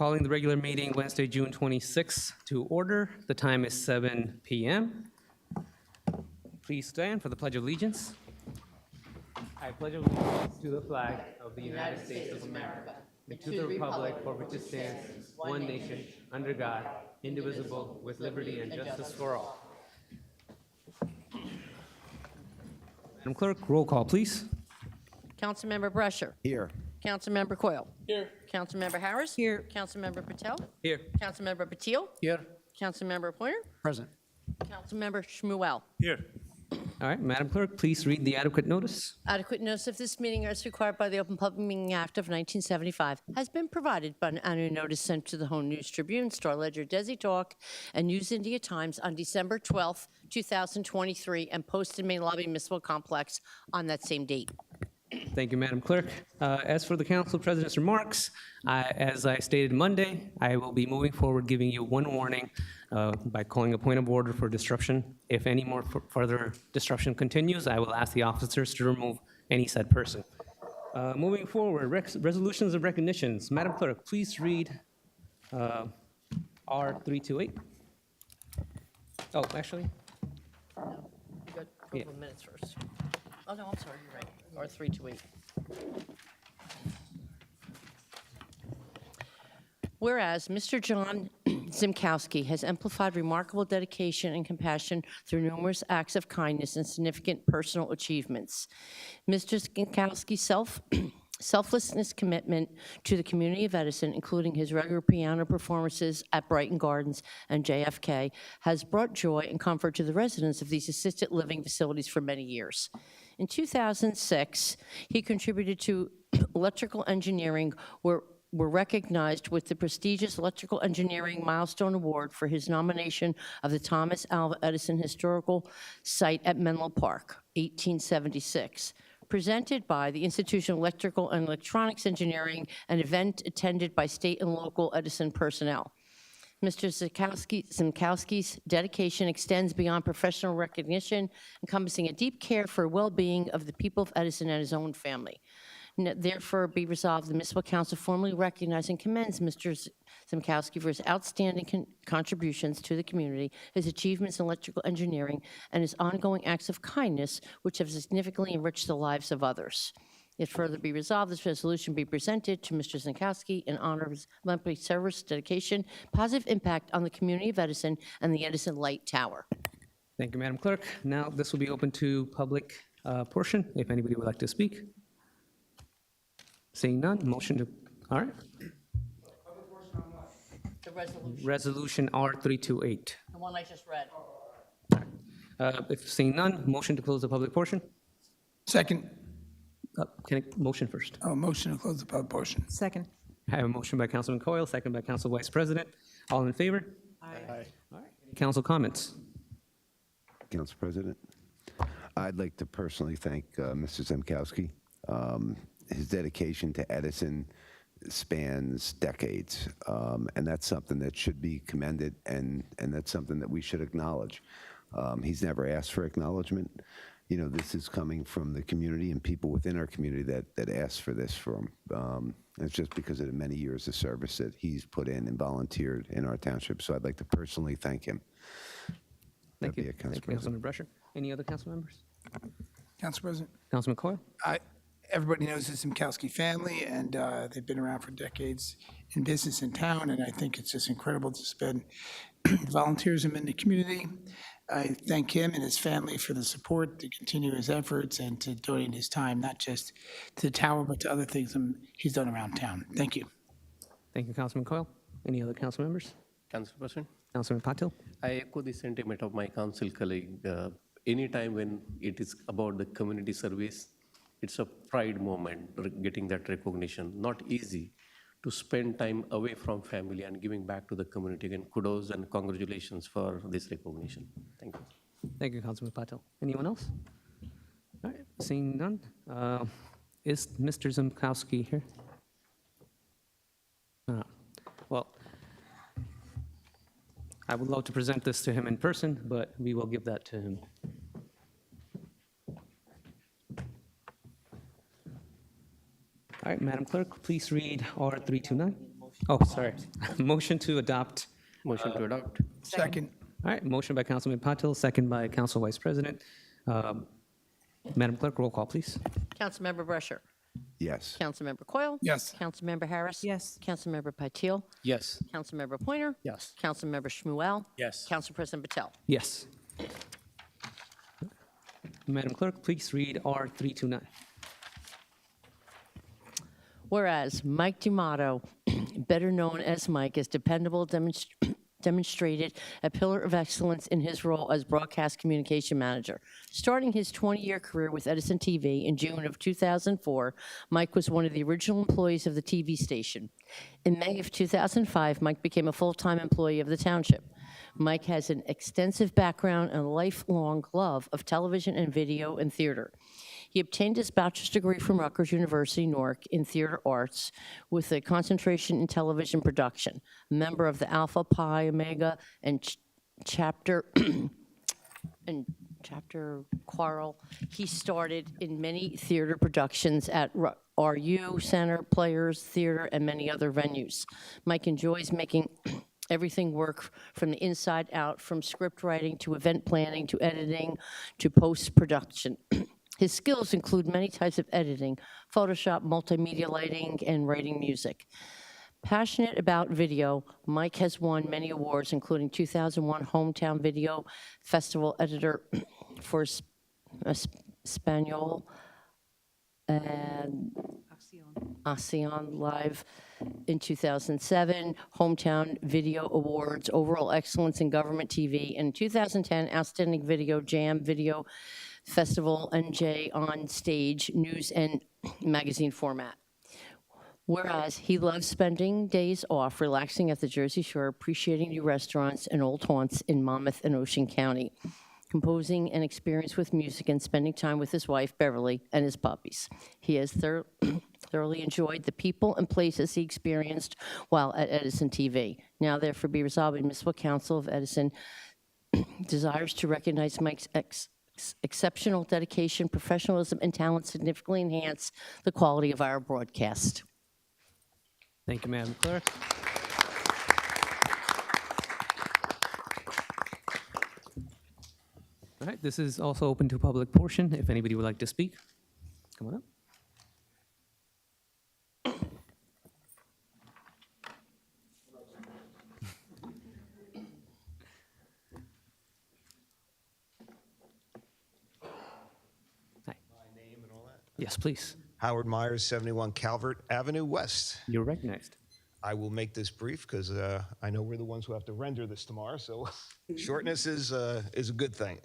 Calling the regular meeting Wednesday, June 26th to order. The time is 7 p.m. Please stand for the Pledge of Allegiance. I pledge allegiance to the flag of the United States of America and to the republic for which it stands, one nation, under God, indivisible, with liberty and justice for all. Madam Clerk, roll call, please. Councilmember Brescher. Here. Councilmember Coyle. Here. Councilmember Harris. Here. Councilmember Patel. Here. Councilmember Patil. Here. Councilmember Pointer. Present. Councilmember Shmuel. Here. All right, Madam Clerk, please read the adequate notice. Adequate notice of this meeting as required by the Open Public Meeting Act of 1975 has been provided by an annual notice sent to the Home News Tribune, Star Ledger, Desi Talk, and News India Times on December 12th, 2023, and posted in Main Lobby Municipal Complex on that same date. Thank you, Madam Clerk. As for the Council President's remarks, as I stated Monday, I will be moving forward giving you one warning by calling a point of order for disruption. If any more further disruption continues, I will ask the officers to remove any said person. Moving forward, resolutions and recognitions. Madam Clerk, please read R328. Oh, actually, You got approval of minutes first. Oh, no, I'm sorry, you're right. Or 328. Whereas Mr. John Zimkowski has amplified remarkable dedication and compassion through numerous acts of kindness and significant personal achievements. Mr. Zimkowski's selflessness commitment to the community of Edison, including his regular piano performances at Brighton Gardens and JFK, has brought joy and comfort to the residents of these assisted living facilities for many years. In 2006, he contributed to electrical engineering, were recognized with the prestigious Electrical Engineering Milestone Award for his nomination of the Thomas Alva Edison Historical Site at Menlo Park, 1876. Presented by the Institution of Electrical and Electronics Engineering, an event attended by state and local Edison personnel. Mr. Zimkowski's dedication extends beyond professional recognition, encompassing a deep care for well-being of the people of Edison and his own family. Therefore, be resolved, the Municipal Council formally recognizes and commends Mr. Zimkowski for his outstanding contributions to the community, his achievements in electrical engineering, and his ongoing acts of kindness, which have significantly enriched the lives of others. It further be resolved, this resolution be presented to Mr. Zimkowski in honor of his exemplary service, dedication, positive impact on the community of Edison and the Edison Light Tower. thank you, Madam Clerk. Now, this will be open to public portion, if anybody would like to speak. Seeing none, motion to, all right. The resolution, Resolution R328. the one I just read. If seeing none, motion to close the public portion. Second. Can I, motion first? Oh, motion to close the public portion. Second. I have a motion by Councilman Coyle, second by Council Vice President. All in favor? Aye. All right. Any council comments? Council President, I'd like to personally thank Mr. Zimkowski. His dedication to Edison spans decades, and that's something that should be commended, and that's something that we should acknowledge. He's never asked for acknowledgement. You know, this is coming from the community and people within our community that asked for this from. It's just because of the many years of service that he's put in and volunteered in our township. So I'd like to personally thank him. Thank you. That'd be it, Council Thank you, Councilman Brescher. Any other council members? Council President, Councilman Coyle? everybody knows the Zimkowski family, and they've been around for decades in business in town, and I think it's just incredible to spend volunteerism in the community. I thank him and his family for the support to continue his efforts and to donate his time, not just to the tower, but to other things he's done around town. Thank you. Thank you, Councilman Coyle. Any other council members? Council President, Councilman Patil? I echo the sentiment of my council colleague. Anytime when it is about the community service, it's a pride moment, getting that recognition. Not easy to spend time away from family and giving back to the community. Again, kudos and congratulations for this recognition. Thank you. Thank you, Councilman Patil. Anyone else? All right, seeing none. Is Mr. Zimkowski here? Well, I would love to present this to him in person, but we will give that to him. All right, Madam Clerk, please read R329. Oh, sorry. Motion to adopt. Motion to adopt. Second. All right, motion by Councilman Patil, second by Council Vice President. Madam Clerk, roll call, please. Councilmember Brescher. Yes. Councilmember Coyle. Yes. Councilmember Harris. Yes. Councilmember Patil. Yes. Councilmember Pointer. Yes. Councilmember Shmuel. Yes. Council President Patel. Yes. Madam Clerk, please read R329. Whereas Mike Dumato, better known as Mike, is dependable, demonstrated a pillar of excellence in his role as broadcast communication manager. Starting his 20-year career with Edison TV in June of 2004, Mike was one of the original employees of the TV station. In May of 2005, Mike became a full-time employee of the township. Mike has an extensive background and lifelong love of television and video and theater. He obtained his bachelor's degree from Rutgers University, Newark, in theater arts with a concentration in television production. A member of the Alpha Pi Omega and chapter Quarrel, he started in many theater productions at RU Center, Players Theater, and many other venues. Mike enjoys making everything work from the inside out, from script writing to event planning to editing to post-production. His skills include many types of editing, Photoshop, multimedia lighting, and writing music. Passionate about video, Mike has won many awards, including 2001 Hometown Video Festival Editor for Espanol and ASEAN Live in 2007, Hometown Video Awards, Overall Excellence in Government TV, and 2010 Outstanding Video Jam Video Festival NJ on Stage News and Magazine format. Whereas he loves spending days off, relaxing at the Jersey Shore, appreciating new restaurants and old haunts in Monmouth and Ocean County, composing an experience with music and spending time with his wife, Beverly, and his puppies. He has thoroughly enjoyed the people and places he experienced while at Edison TV. Now, therefore, be resolved, the Municipal Council of Edison desires to recognize Mike's exceptional dedication, professionalism, and talent significantly enhance the quality of our broadcast. Thank you, Madam Clerk. All right, this is also open to public portion. If anybody would like to speak, come on up. Hi. My name and all that. Yes, please. Howard Myers, 71 Calvert Avenue West. You're recognized. I will make this brief because I know we're the ones who have to render this tomorrow, so shortness is a good thing.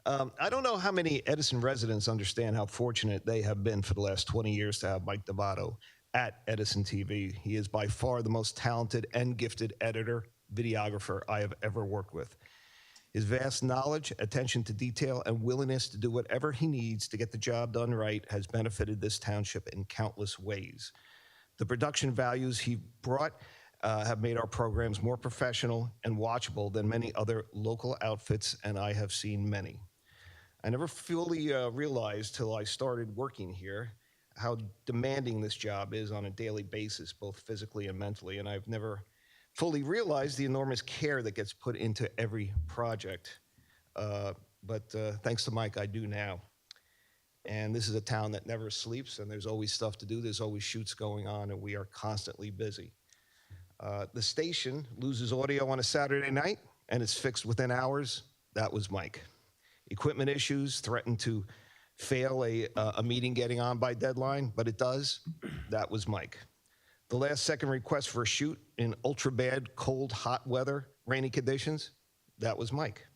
I don't know how many Edison residents understand how fortunate they have been for the last 20 years to have Mike Dumato at Edison TV. He is by far the most talented and gifted editor, videographer I have ever worked with. His vast knowledge, attention to detail, and willingness to do whatever he needs to get the job done right has benefited this township in countless ways. The production values he brought have made our programs more professional and watchable than many other local outfits, and I have seen many. I never fully realized till I started working here how demanding this job is on a daily basis, both physically and mentally, and I've never fully realized the enormous care that gets put into every project. But thanks to Mike, I do now. And this is a town that never sleeps, and there's always stuff to do. There's always shoots going on, and we are constantly busy. The station loses audio on a Saturday night, and it's fixed within hours. That was Mike. Equipment issues threaten to fail a meeting getting on by deadline, but it does. That was Mike. The last second request for a shoot in ultra bad, cold, hot weather, rainy conditions, that was Mike.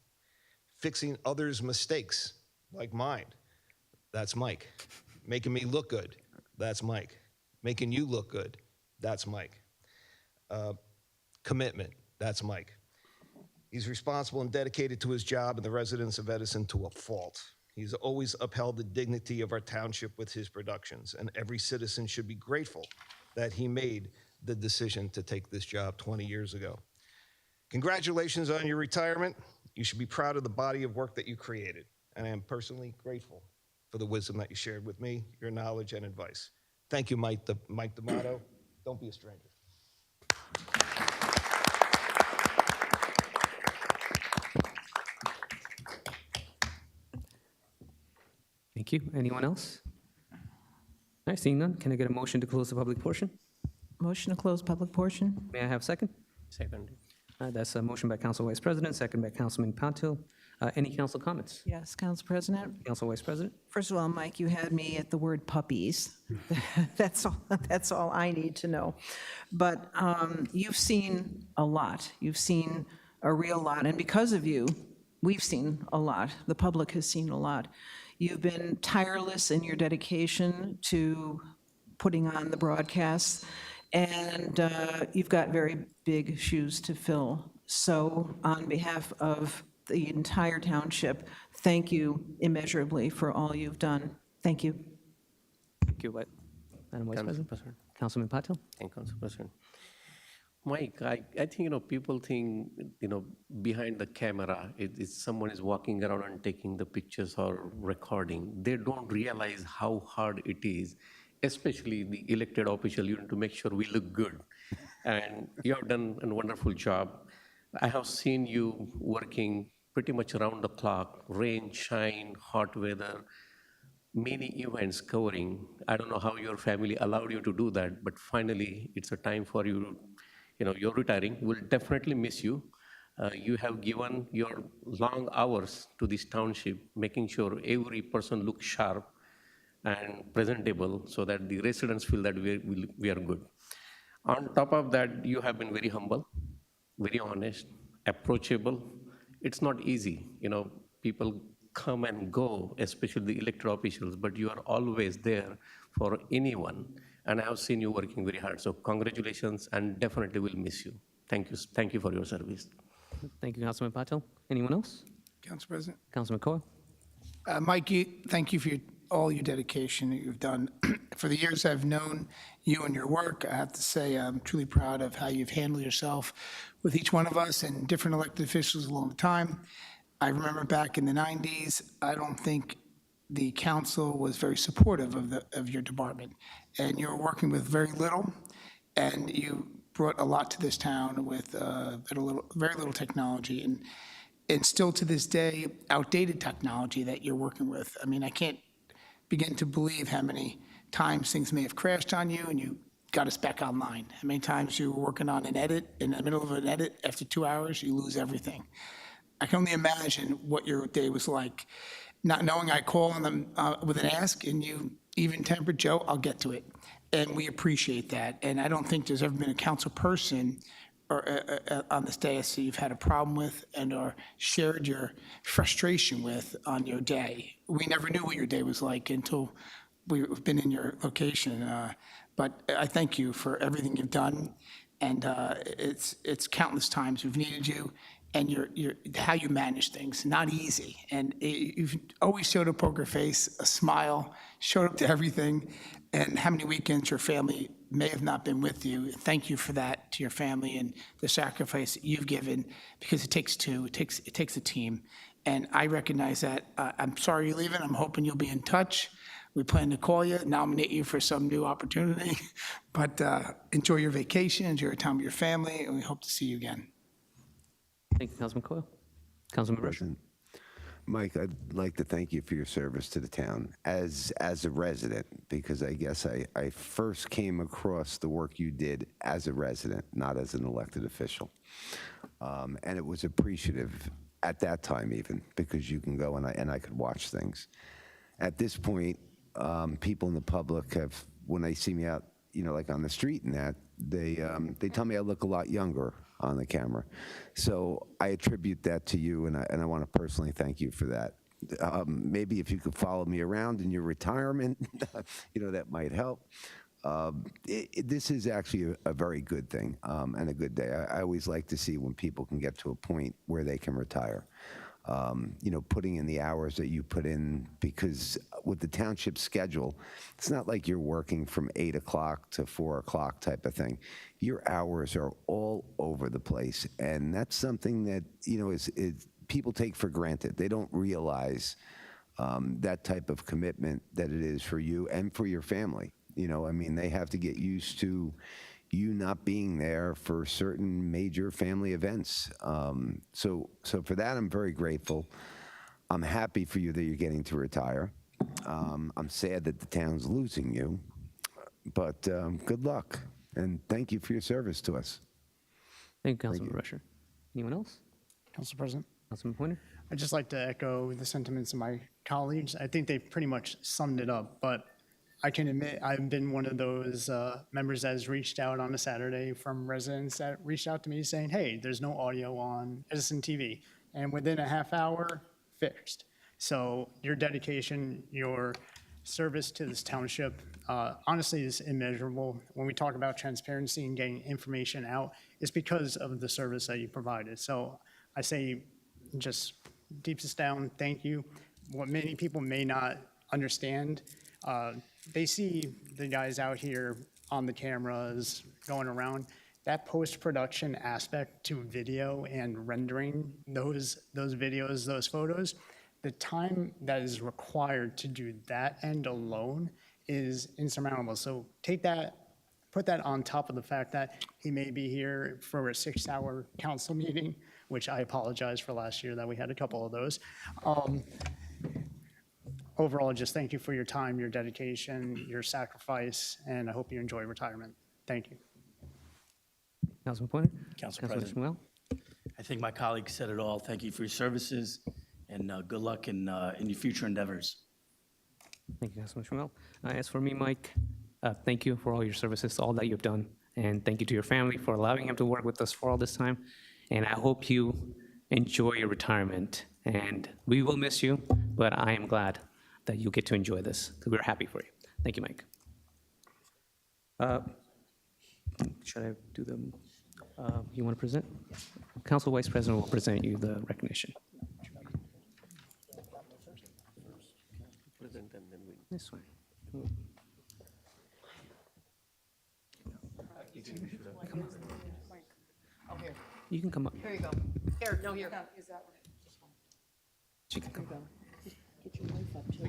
Fixing others' mistakes, like mine, that's Mike. Making me look good, that's Mike. Making you look good, that's Mike. Commitment, that's Mike. He's responsible and dedicated to his job and the residents of Edison to a fault. He's always upheld the dignity of our township with his productions, and every citizen should be grateful that he made the decision to take this job 20 years ago. Congratulations on your retirement. You should be proud of the body of work that you created, and I am personally grateful for the wisdom that you shared with me, your knowledge and advice. Thank you, Mike Dumato. Don't be a stranger. Thank you. Anyone else? All right, seeing none, can I get a motion to close the public portion? Motion to close public portion? May I have second? Second. That's a motion by Council Vice President, second by Councilman Patil. Any council comments? Yes, Council President. Council Vice President? First of all, Mike, you had me at the word puppies. That's all I need to know. But you've seen a lot. You've seen a real lot. And because of you, we've seen a lot. The public has seen a lot. You've been tireless in your dedication to putting on the broadcasts, and you've got very big shoes to fill. So on behalf of the entire township, thank you immeasurably for all you've done. Thank you. Thank you, Madam Vice Council President. President. Councilman Patil? Thank you, Council President. Mike, I think, people think, behind the camera, someone is walking around and taking the pictures or recording. They don't realize how hard it is, especially the elected official, to make sure we look good. And you have done a wonderful job. I have seen you working pretty much around the clock, rain, shine, hot weather, many events covering. I don't know how your family allowed you to do that, but finally, it's a time for you. You're retiring. We'll definitely miss you. You have given your long hours to this township, making sure every person looks sharp and presentable so that the residents feel that we are good. On top of that, you have been very humble, very honest, approachable. It's not easy. People come and go, especially the elected officials, but you are always there for anyone. And I have seen you working very hard. So congratulations, and definitely will miss you. Thank you. Thank you for your service. Thank you, Councilman Patil. Anyone else? Council President. Councilman Coyle? Mike, thank you for all your dedication that you've done. For the years I've known you and your work, I have to say I'm truly proud of how you've handled yourself with each one of us and different elected officials along the time. I remember back in the 90s, I don't think the council was very supportive of your department. And you were working with very little, and you brought a lot to this town with very little technology. And still to this day, outdated technology that you're working with. I mean, I can't begin to believe how many times things may have crashed on you and you got us back online. How many times you were working on an edit, in the middle of an edit, after 2 hours, you lose everything. I can only imagine what your day was like, not knowing I call on them with an ask, and you even-tempered, Joe, I'll get to it. And we appreciate that. And I don't think there's ever been a council person or on this dais that you've had a problem with or shared your frustration with on your day. We never knew what your day was like until we've been in your location. But I thank you for everything you've done. And it's countless times we've needed you. And how you manage things, not easy. And you've always showed a poker face, a smile, showed up to everything. And how many weekends your family may have not been with you. Thank you for that to your family and the sacrifice that you've given, because it takes two. It takes a team. And I recognize that. I'm sorry you're leaving. I'm hoping you'll be in touch. We plan to call you, nominate you for some new opportunity. But enjoy your vacation, enjoy your time with your family, and we hope to see you again. Thank you, Councilman Coyle. Councilman Brush? President. Mike, I'd like to thank you for your service to the town as a resident, because I guess I first came across the work you did as a resident, not as an elected official. And it was appreciative at that time even, because you can go and I could watch things. At this point, people in the public when they see me out, like on the street and that, they tell me I look a lot younger on the camera. So I attribute that to you, and I want to personally thank you for that. Maybe if you could follow me around in your retirement, that might help. This is actually a very good thing and a good day. I always like to see when people can get to a point where they can retire. Putting in the hours that you put in, because with the township schedule, it's not like you're working from 8 o'clock to 4 o'clock type of thing. Your hours are all over the place, and that's something that, is people take for granted. They don't realize that type of commitment that it is for you and for your family. They have to get used to you not being there for certain major family events. So for that, I'm very grateful. I'm happy for you that you're getting to retire. I'm sad that the town's losing you, but good luck, and thank you for your service to us. Thank you, Councilman Rusher. Anyone else? Council President, Councilman Pointer? I'd just like to echo the sentiments of my colleagues. I think they pretty much summed it up, but I can admit I've been one of those members that has reached out on a Saturday from residents that reached out to me saying, hey, there's no audio on Edison TV. And within a half hour, fixed. So your dedication, your service to this township, honestly is immeasurable. When we talk about transparency and getting information out, it's because of the service that you provided. So I say just deepest down, thank you. What many people may not understand, they see the guys out here on the cameras going around. That post-production aspect to video and rendering those videos, those photos, the time that is required to do that end alone is insurmountable. So take that, put that on top of the fact that he may be here for a 6-hour council meeting, which I apologize for last year that we had a couple of those. Overall, just thank you for your time, your dedication, your sacrifice, and I hope you enjoy retirement. Thank you. Councilman Pointer? Council Councilman President. Shmuel? I think my colleague said it all. Thank you for your services, and good luck in your future endeavors. Thank you, Councilman Shmuel. As for me, Mike, thank you for all your services, all that you've done, and thank you to your family for allowing him to work with us for all this time. And I hope you enjoy your retirement. And we will miss you, but I am glad that you get to enjoy this, because we're happy for you. Thank you, Mike. Should I do them? You want to present? Council Vice President will present you the recognition. Present and then we. This way. You can come up. Here you go. Here, no, here. She can come.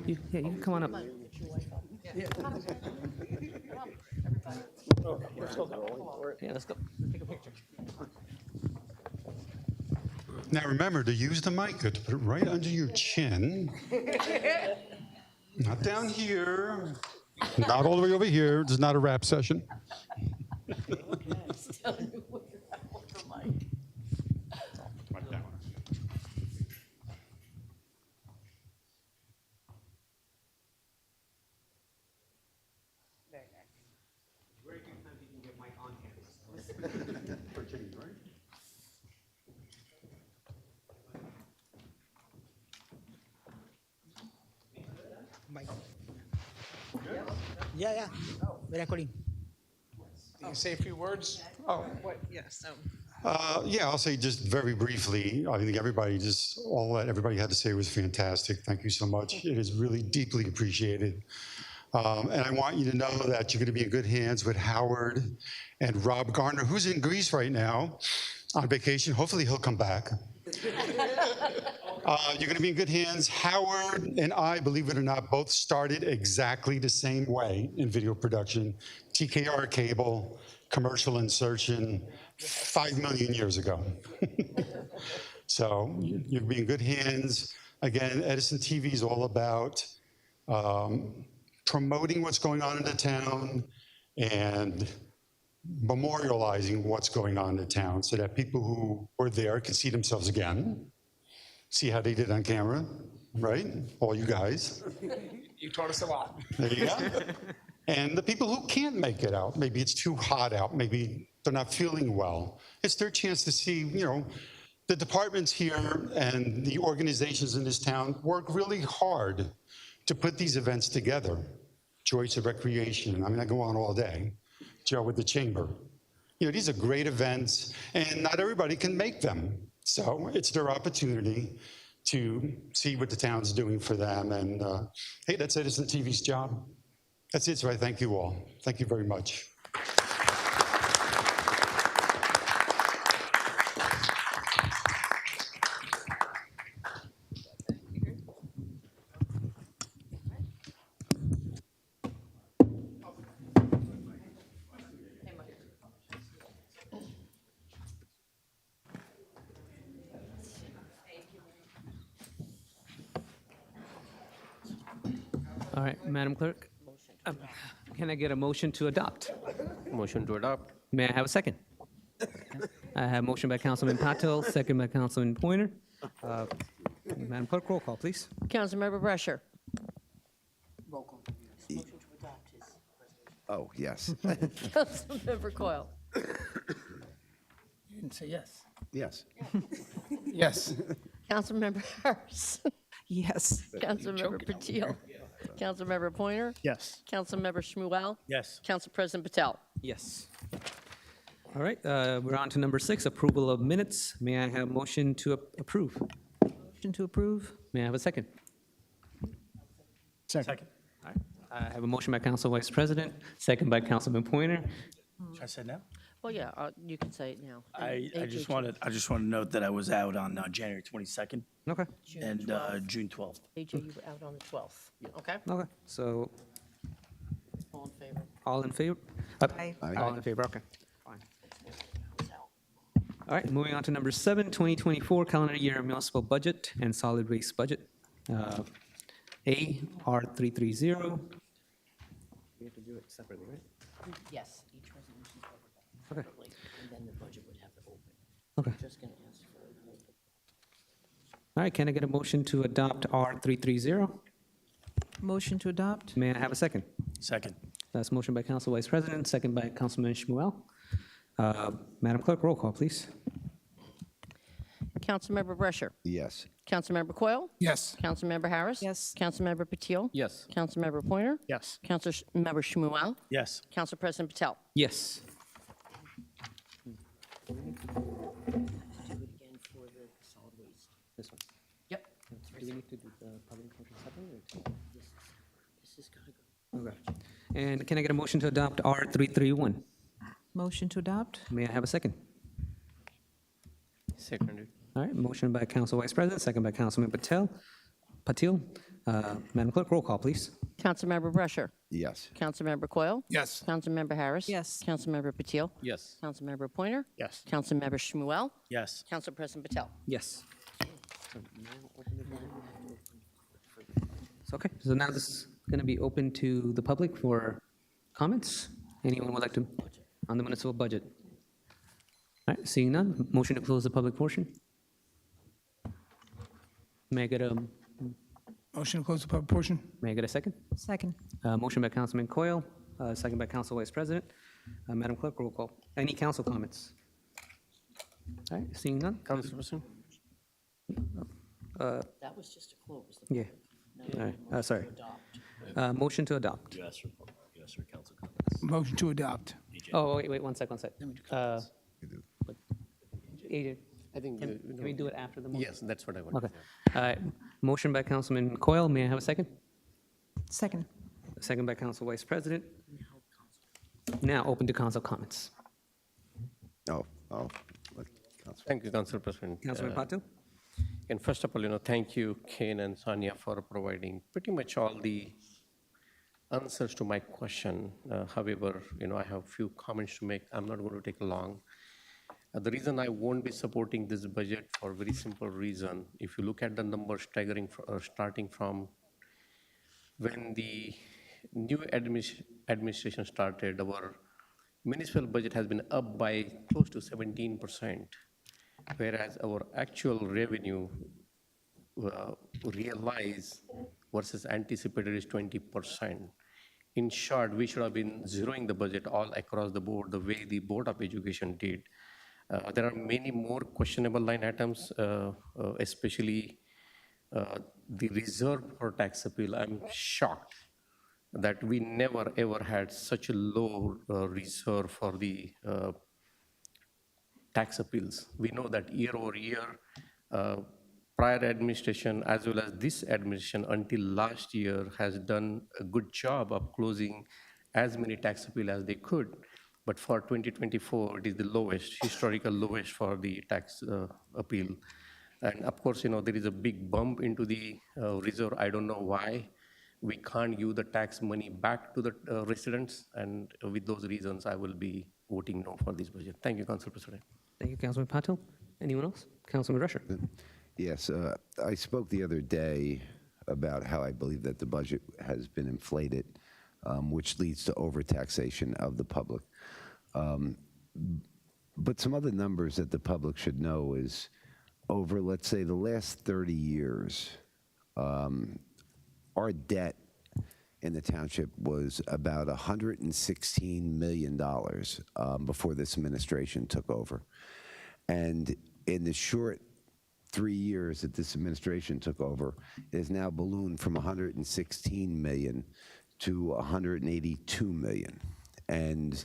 Yeah, you can come on up. Yeah, let's go. Take a picture. Now remember to use the mic, to put it right under your chin. Not down here, not all the way over here. This is not a rap session. Right down. Yeah. Recording. Can you say a few words? Yeah, I'll say just very briefly, I think all that everybody had to say was fantastic. Thank you so much. It is really deeply appreciated. And I want you to know that you're going to be in good hands with Howard and Rob Garner, who's in Greece right now on vacation. Hopefully he'll come back. You're going to be in good hands. Howard and I, believe it or not, both started exactly the same way in video production. TKR cable, commercial insertion, 5 million years ago. So you'll be in good hands. Again, Edison TV is all about promoting what's going on in the town and memorializing what's going on in the town so that people who were there can see themselves again, see how they did on camera, right? All you guys. You taught us a lot. There you go. And the people who can't make it out, maybe it's too hot out, maybe they're not feeling well, it's their chance to see, the departments here and the organizations in this town work really hard to put these events together. Choice of recreation, I go on all day. Joe with the chamber. These are great events, and not everybody can make them. So it's their opportunity to see what the town's doing for them. And hey, that's Edison TV's job. That's it, so I thank you all. Thank you very much. All right, Madam Clerk, can I get a motion to adopt? Motion to adopt. May I have a second? I have a motion by Councilman Patel, second by Councilman Pointer. Madam Clerk, roll call, please. Councilmember Brescher. Oh, yes. Councilmember Coyle. You didn't say yes. Yes. Yes. Councilmember Harris. Yes. Councilmember Patil. Councilmember Pointer. Yes. Councilmember Shmuel. Yes. Council President Patel. Yes. All right, we're on to number 6, approval of minutes. May I have a motion to approve? Motion to approve? May I have a second? Second. All right, I have a motion by Council Vice President, second by Councilman Pointer. Should I say now? Well, yeah, you can say it now. I And just AJ wanted, I just want to note that I was out on January 22nd Okay, and June 12th. AJ, you were out on the 12th. Okay? okay, so All in favor? all in favor? Aye. All in favor, okay, fine. All right, moving on to number 7, 2024 calendar year municipal budget and solid waste budget. A, R330. We have to do it separately, right? Yes, each resolution is covered Okay. separately, and then the budget would have to open. Okay. Just going to ask for All right, can I get a motion to adopt R330? Motion to adopt? May I have a second? Second. That's motion by Council Vice President, second by Councilman Shmuel. Madam Clerk, roll call, please. Councilmember Brescher. Yes. Councilmember Coyle. Yes. Councilmember Harris. Yes. Councilmember Patil. Yes. Councilmember Pointer. Yes. Councilmember Shmuel. Yes. Council President Patel. Yes. Do it again for the solid waste. This one. Yep. Do we need to do the public portion separately? This has got to go. Okay. And can I get a motion to adopt R331? Motion to adopt? May I have a second? Seconded. All right, motion by Council Vice President, second by Councilman Patil. Madam Clerk, roll call, please. Councilmember Brescher. Yes. Councilmember Coyle. Yes. Councilmember Harris. Yes. Councilmember Patil. Yes. Councilmember Pointer. Yes. Councilmember Shmuel. Yes. Council President Patel. Yes. Okay, so now this is going to be open to the public for comments. Anyone would like to, on the municipal budget? All right, seeing none, motion to close the public portion. May I get a Motion to close the public portion? May I get a second? Second. Motion by Councilman Coyle, second by Council Vice President. Madam Clerk, roll call. Any council comments? All right, seeing none? Council President? That was just to close. Yeah. All right, sorry. Motion to adopt. Motion to adopt. Oh, wait, one sec. AJ, I think. can we do it after the motion? Yes, that's what I want. Okay. Motion by Councilman Coyle. May I have a second? Second. Second by Council Vice President. Now open to council comments. Oh. Let Council- Thank you, Council President. Councilman Patil? And first of all, thank you, Kane and Sonia, for providing pretty much all the answers to my question. However, I have a few comments to make. I'm not going to take long. The reason I won't be supporting this budget for a very simple reason. If you look at the numbers starting from when the new administration started, our municipal budget has been up by close to 17%, whereas our actual revenue realized versus anticipated is 20%. In short, we should have been zeroing the budget all across the board the way the Board of Education did. There are many more questionable line items, especially the reserve for tax appeal. I'm shocked that we never ever had such a low reserve for the tax appeals. We know that year over year, prior administration as well as this administration until last year has done a good job of closing as many tax appeal as they could. But for 2024, it is the lowest, historical lowest for the tax appeal. And of course, there is a big bump into the reserve. I don't know why we can't give the tax money back to the residents. And with those reasons, I will be voting no for this budget. Thank you, Council President. Thank you, Councilman Patil. Anyone else? Councilman Rusher? Yes, I spoke the other day about how I believe that the budget has been inflated, which leads to overtaxation of the public. But some other numbers that the public should know is over, let's say, the last 30 years, our debt in the township was about $116 million before this administration took over. And in the short 3 years that this administration took over, it has now ballooned from 116 million to 182 million. And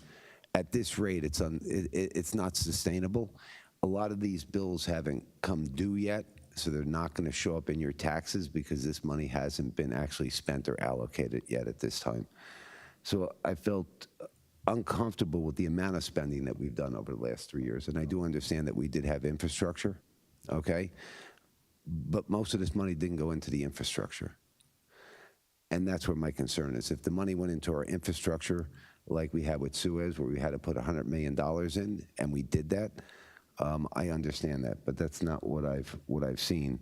at this rate, it's not sustainable. A lot of these bills haven't come due yet, so they're not going to show up in your taxes because this money hasn't been actually spent or allocated yet at this time. So I felt uncomfortable with the amount of spending that we've done over the last 3 years. And I do understand that we did have infrastructure, okay? But most of this money didn't go into the infrastructure. And that's where my concern is. If the money went into our infrastructure, like we had with Suez, where we had to put $100 million in, and we did that, I understand that, but that's not what I've seen.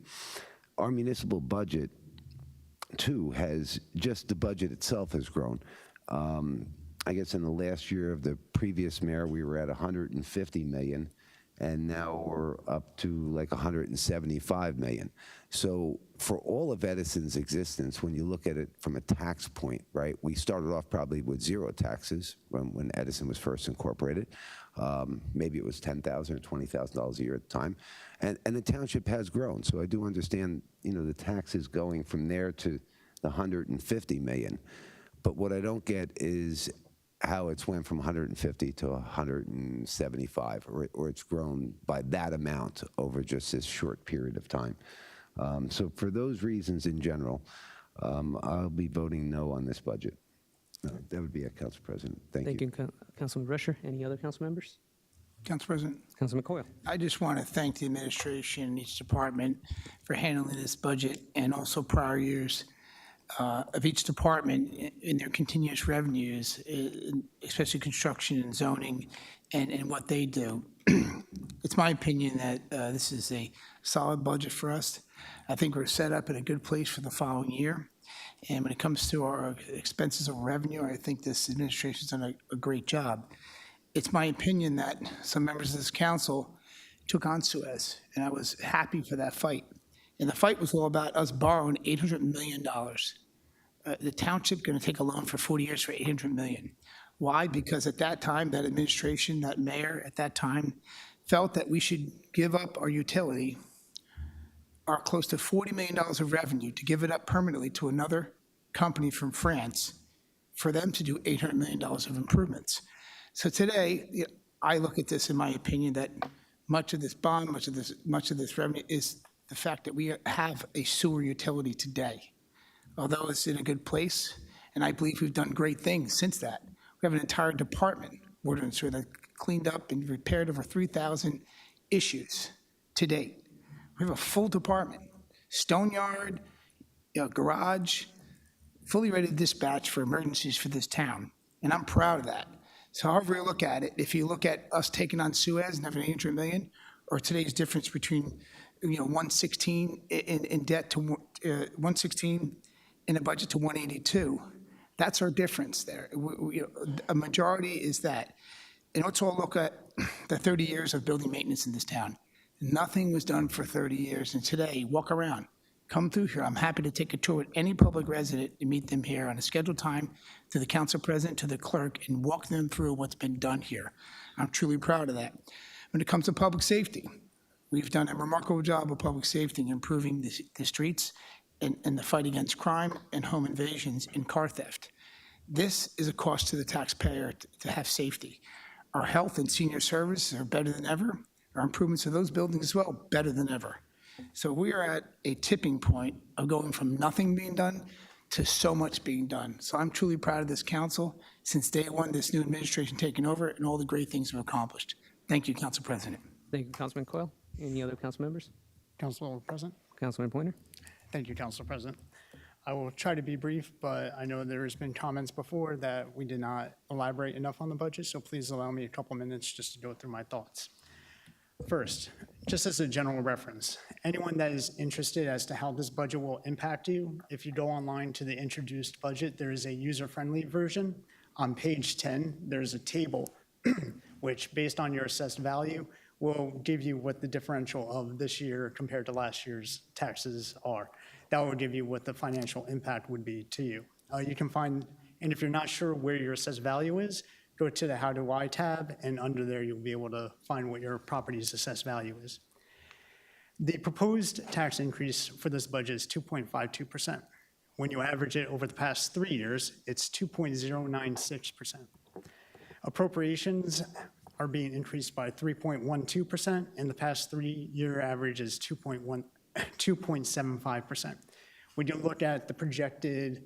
Our municipal budget, too, just the budget itself has grown. I guess in the last year of the previous mayor, we were at 150 million, and now we're up to like 175 million. So for all of Edison's existence, when you look at it from a tax point, right, we started off probably with zero taxes when Edison was first incorporated. Maybe it was $10,000 or $20,000 a year at the time. And the township has grown. So I do understand, the taxes going from there to the 150 million. But what I don't get is how it's went from 150 to 175, or it's grown by that amount over just this short period of time. So for those reasons in general, I'll be voting no on this budget. That would be it, Council President. Thank you. Thank you, Councilman Brescher. Any other council members? Council President, Councilman Coyle. I just want to thank the administration and each department for handling this budget and also prior years of each department in their continuous revenues, especially construction and zoning and what they do. It's my opinion that this is a solid budget for us. I think we're set up in a good place for the following year. And when it comes to our expenses of revenue, I think this administration's done a great job. It's my opinion that some members of this council took on Suez, and I was happy for that fight. And the fight was all about us borrowing $800 million. The township going to take a loan for 40 years for $800 million. Why? Because at that time, that administration, that mayor at that time, felt that we should give up our utility, our close to $40 million of revenue, to give it up permanently to another company from France for them to do $800 million of improvements. So today, I look at this, in my opinion, that much of this bond, much of this revenue is the fact that we have a sewer utility today. Although it's in a good place, and I believe we've done great things since that. We have an entire department, water and sewer, that cleaned up and repaired over 3,000 issues to date. We have a full department, stone yard, garage, fully ready to dispatch for emergencies for this town, and I'm proud of that. So however you look at it, if you look at us taking on Suez and having $800 million, or today's difference between 116 in debt to 116 in a budget to 182, that's our difference there. A majority is that. And let's all look at the 30 years of building maintenance in this town. Nothing was done for 30 years. And today, walk around, come through here. I'm happy to take a tour with any public resident and meet them here on a scheduled time, to the council president, to the clerk, and walk them through what's been done here. I'm truly proud of that. When it comes to public safety, we've done a remarkable job of public safety and improving the streets and the fight against crime and home invasions and car theft. This is a cost to the taxpayer to have safety. Our health and senior services are better than ever. Our improvements of those buildings as well, better than ever. So we are at a tipping point of going from nothing being done to so much being done. So I'm truly proud of this council since day one, this new administration taking over, and all the great things we've accomplished. Thank you, Council President. Thank you, Councilman Coyle. Any other council members? Council President? Councilman Pointer. Thank you, Council President. I will try to be brief, but I know there's been comments before that we did not elaborate enough on the budget, so please allow me a couple minutes just to go through my thoughts. First, just as a general reference, anyone that is interested as to how this budget will impact you, if you go online to the introduced budget, there is a user-friendly version. On page 10, there's a table which, based on your assessed value, will give you what the differential of this year compared to last year's taxes are. That will give you what the financial impact would be to you. You can find, and if you're not sure where your assessed value is, go to the How Do I tab, and under there, you'll be able to find what your property's assessed value is. The proposed tax increase for this budget is 2.52%. When you average it over the past 3 years, it's 2.096%. Appropriations are being increased by 3.12%, and the past 3-year average is 2.75%. When you look at the projected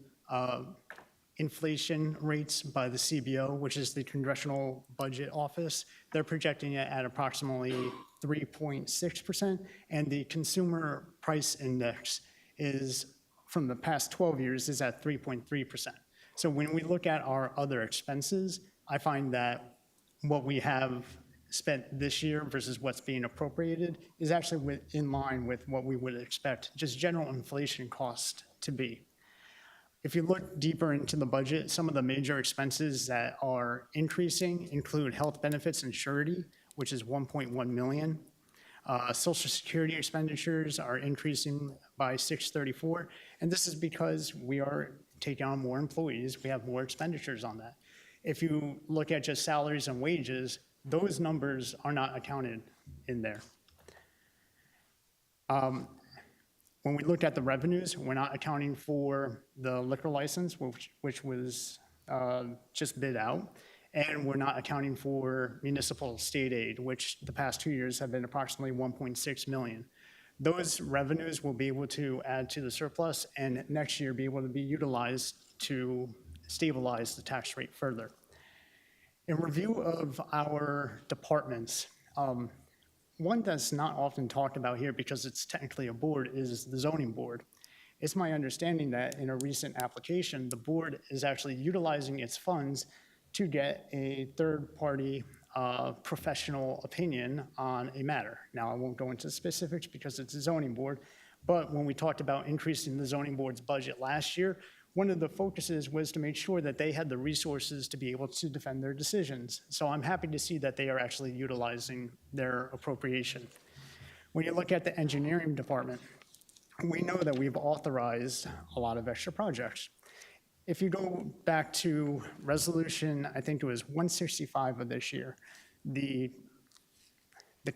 inflation rates by the CBO, which is the Congressional Budget Office, they're projecting it at approximately 3.6%, and the Consumer Price Index is, from the past 12 years, is at 3.3%. So when we look at our other expenses, I find that what we have spent this year versus what's being appropriated is actually in line with what we would expect just general inflation cost to be. If you look deeper into the budget, some of the major expenses that are increasing include health benefits and surety, which is 1.1 million. Social Security expenditures are increasing by 634, and this is because we are taking on more employees. We have more expenditures on that. If you look at just salaries and wages, those numbers are not accounted in there. When we look at the revenues, we're not accounting for the liquor license, which was just bid out, and we're not accounting for municipal state aid, which the past 2 years have been approximately 1.6 million. Those revenues will be able to add to the surplus, and next year be able to be utilized to stabilize the tax rate further. In review of our departments, one that's not often talked about here because it's technically a board is the zoning board. It's my understanding that in a recent application, the board is actually utilizing its funds to get a third-party professional opinion on a matter. Now, I won't go into specifics because it's a zoning board, but when we talked about increasing the zoning board's budget last year, one of the focuses was to make sure that they had the resources to be able to defend their decisions. So I'm happy to see that they are actually utilizing their appropriation. When you look at the engineering department, we know that we've authorized a lot of extra projects. If you go back to resolution, I think it was 165 of this year, the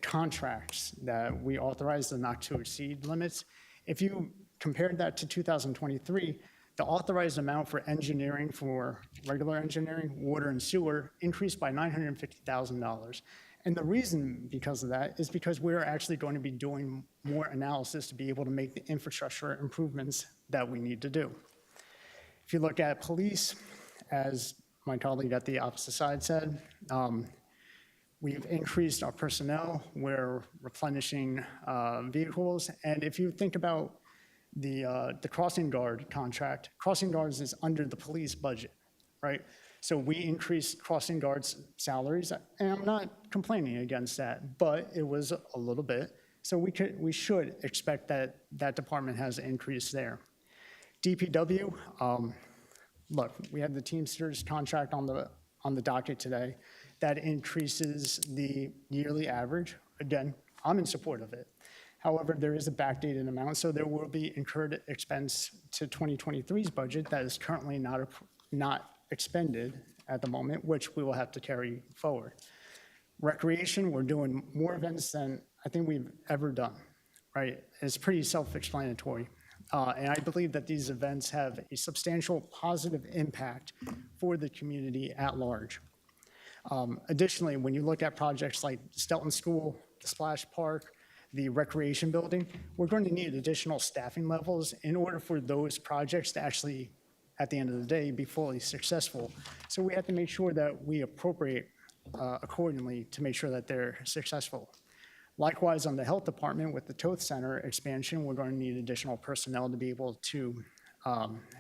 contracts that we authorized, the not to exceed limits, if you compared that to 2023, the authorized amount for engineering, for regular engineering, water and sewer, increased by $950,000. And the reason because of that is because we're actually going to be doing more analysis to be able to make the infrastructure improvements that we need to do. If you look at police, as my colleague at the opposite side said, we've increased our personnel, we're replenishing vehicles, and if you think about the crossing guard contract, crossing guards is under the police budget, right? So we increased crossing guards' salaries, and I'm not complaining against that, but it was a little bit. So we should expect that that department has an increase there. DPW, look, we have the Teamsters contract on the docket today. That increases the yearly average. Again, I'm in support of it. However, there is a backdated amount, so there will be incurred expense to 2023's budget that is currently not expended at the moment, which we will have to carry forward. Recreation, we're doing more events than I think we've ever done, right? It's pretty self-explanatory. And I believe that these events have a substantial positive impact for the community at large. Additionally, when you look at projects like Stelton School, the Splash Park, the recreation building, we're going to need additional staffing levels in order for those projects to actually, at the end of the day, be fully successful. So we have to make sure that we appropriate accordingly to make sure that they're successful. Likewise, on the health department with the Toth Center expansion, we're going to need additional personnel to be able to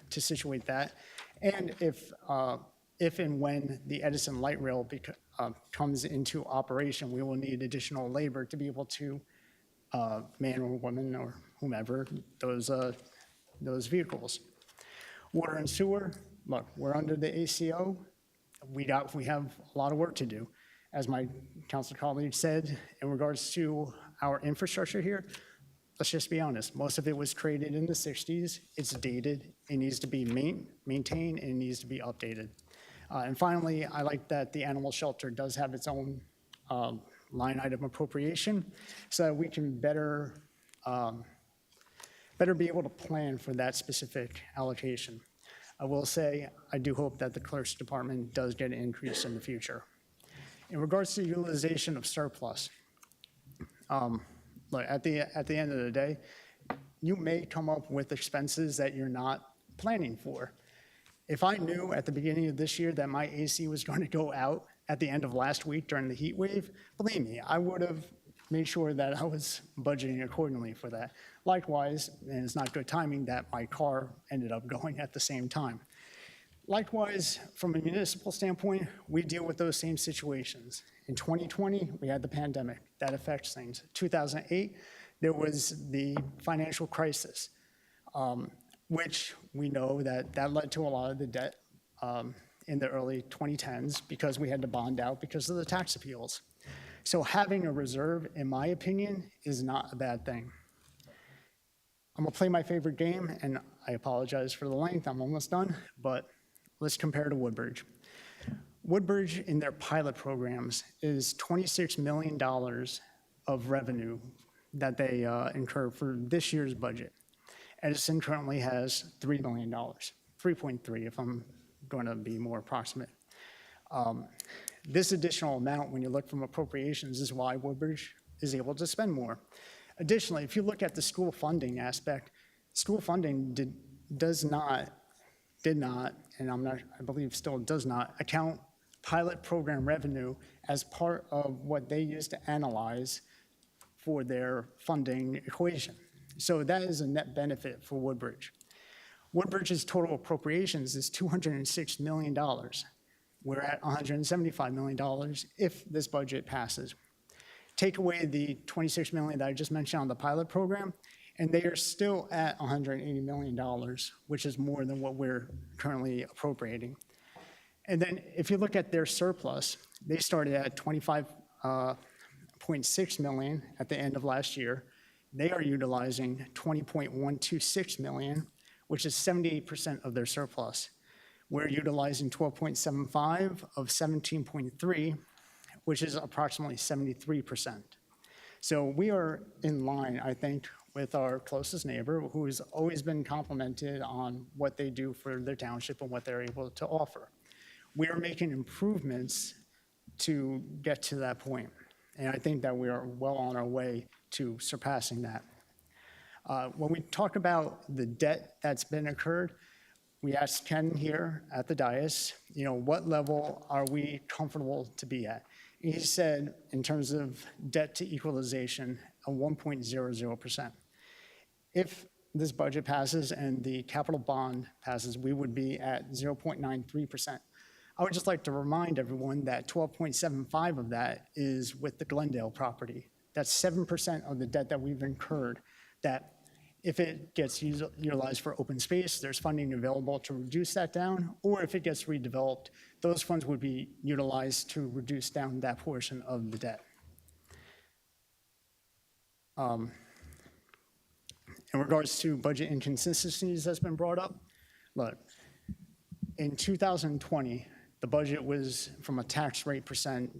situate that. And if and when the Edison light rail comes into operation, we will need additional labor to be able to man or woman or whomever those vehicles. Water and sewer, look, we're under the ACO. We have a lot of work to do. As my council colleague said, in regards to our infrastructure here, let's just be honest, most of it was created in the 60s. It's dated. It needs to be maintained, and it needs to be updated. And finally, I like that the animal shelter does have its own line item appropriation so that we can better be able to plan for that specific allocation. I will say, I do hope that the clerk's department does get an increase in the future. In regards to utilization of surplus, look, at the end of the day, you may come up with expenses that you're not planning for. If I knew at the beginning of this year that my AC was going to go out at the end of last week during the heat wave, believe me, I would have made sure that I was budgeting accordingly for that. Likewise, and it's not good timing, that my car ended up going at the same time. Likewise, from a municipal standpoint, we deal with those same situations. In 2020, we had the pandemic. That affects things. 2008, there was the financial crisis, which we know that led to a lot of the debt in the early 2010s because we had to bond out because of the tax appeals. So having a reserve, in my opinion, is not a bad thing. I'm gonna play my favorite game, and I apologize for the length, I'm almost done, but let's compare to Woodbridge. Woodbridge, in their pilot programs, is $26 million of revenue that they incur for this year's budget. Edison currently has $3 million, 3.3 if I'm going to be more approximate. This additional amount, when you look from appropriations, is why Woodbridge is able to spend more. Additionally, if you look at the school funding aspect, school funding did not, and I believe still does not, account pilot program revenue as part of what they use to analyze for their funding equation. So that is a net benefit for Woodbridge. Woodbridge's total appropriations is $206 million. We're at $175 million if this budget passes. Take away the $26 million that I just mentioned on the pilot program, and they are still at $180 million, which is more than what we're currently appropriating. And then if you look at their surplus, they started at $25.6 million at the end of last year. They are utilizing $20.126 million, which is 78% of their surplus. We're utilizing 12.75 of 17.3, which is approximately 73%. So we are in line, I think, with our closest neighbor, who has always been complimented on what they do for their township and what they're able to offer. We are making improvements to get to that point, and I think that we are well on our way to surpassing that. When we talk about the debt that's been incurred, we asked Ken here at the dais, what level are we comfortable to be at? And he said, in terms of debt to equalization, a 1.00%. If this budget passes and the capital bond passes, we would be at 0.93%. I would just like to remind everyone that 12.75 of that is with the Glendale property. That's 7% of the debt that we've incurred, that if it gets utilized for open space, there's funding available to reduce that down, or if it gets redeveloped, those funds would be utilized to reduce down that portion of the debt. In regards to budget inconsistencies that's been brought up, look, in 2020, the budget was, from a tax rate percent,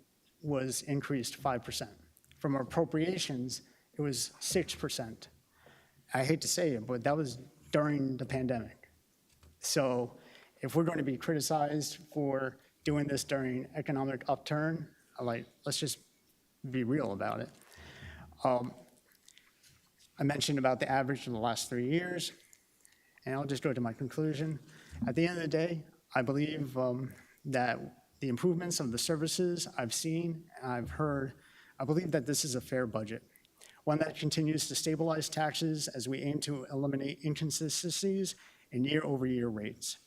was increased 5%. From appropriations, it was 6%. I hate to say it, but that was during the pandemic. So if we're going to be criticized for doing this during economic upturn, let's just be real about it. I mentioned about the average of the last 3 years, and I'll just go to my conclusion. At the end of the day, I believe that the improvements of the services I've seen and I've heard, I believe that this is a fair budget. One that continues to stabilize taxes as we aim to eliminate inconsistencies in year-over-year rates.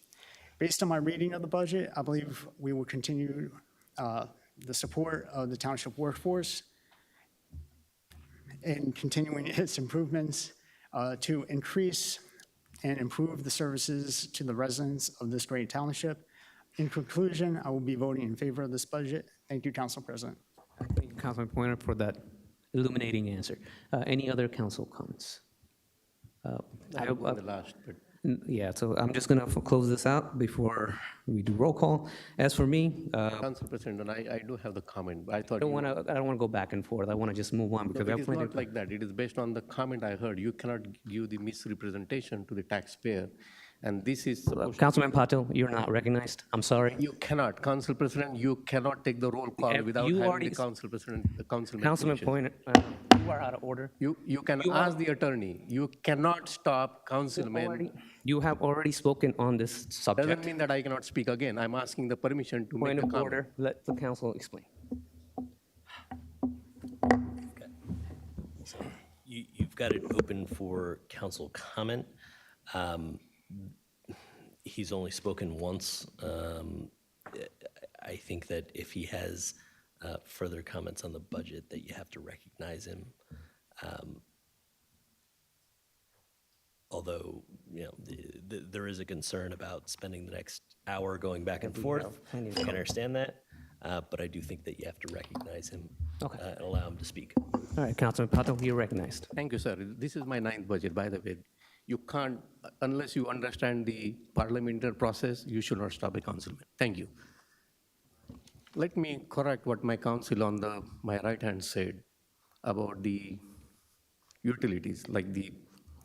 Based on my reading of the budget, I believe we will continue the support of the township workforce in continuing its improvements to increase and improve the services to the residents of this great township. In conclusion, I will be voting in favor of this budget. Thank you, Council President. Thank you, Councilman Pointer, for that illuminating answer. Any other council comments? I'll go on the last, but Yeah, so I'm just going to close this out before we do roll call. As for me, Council President, I do have the comment. I thought I don't want to go back and forth. I want to just move on because I have it's plenty not of like that. It is based on the comment I heard. You cannot give the misrepresentation to the taxpayer. And this is supposed Councilman Patil, you're not recognized. I'm sorry. you cannot, Council President, you cannot take the roll call Have without you having already the Council President, the councilman. Councilman permission. Pointer, you are out of order. You can ask the attorney. You cannot stop councilman. You have already spoken on this Doesn't subject. mean that I cannot speak again. I'm asking the permission to make Point a of comment. order, let the council explain. You've got it open for council comment. He's only spoken once. I think that if he has further comments on the budget, that you have to recognize him. Although, you know, there is a concern about spending the next hour going back and forth. I can understand that, but I do think that you have to recognize him and allow him to speak. All right, Councilman Patil, you're recognized. Thank you, sir. This is my 9th budget, by the way. You can't, unless you understand the parliamentary process, you should not stop a councilman. Thank you. Let me correct what my counsel on my right hand said about the utilities, like the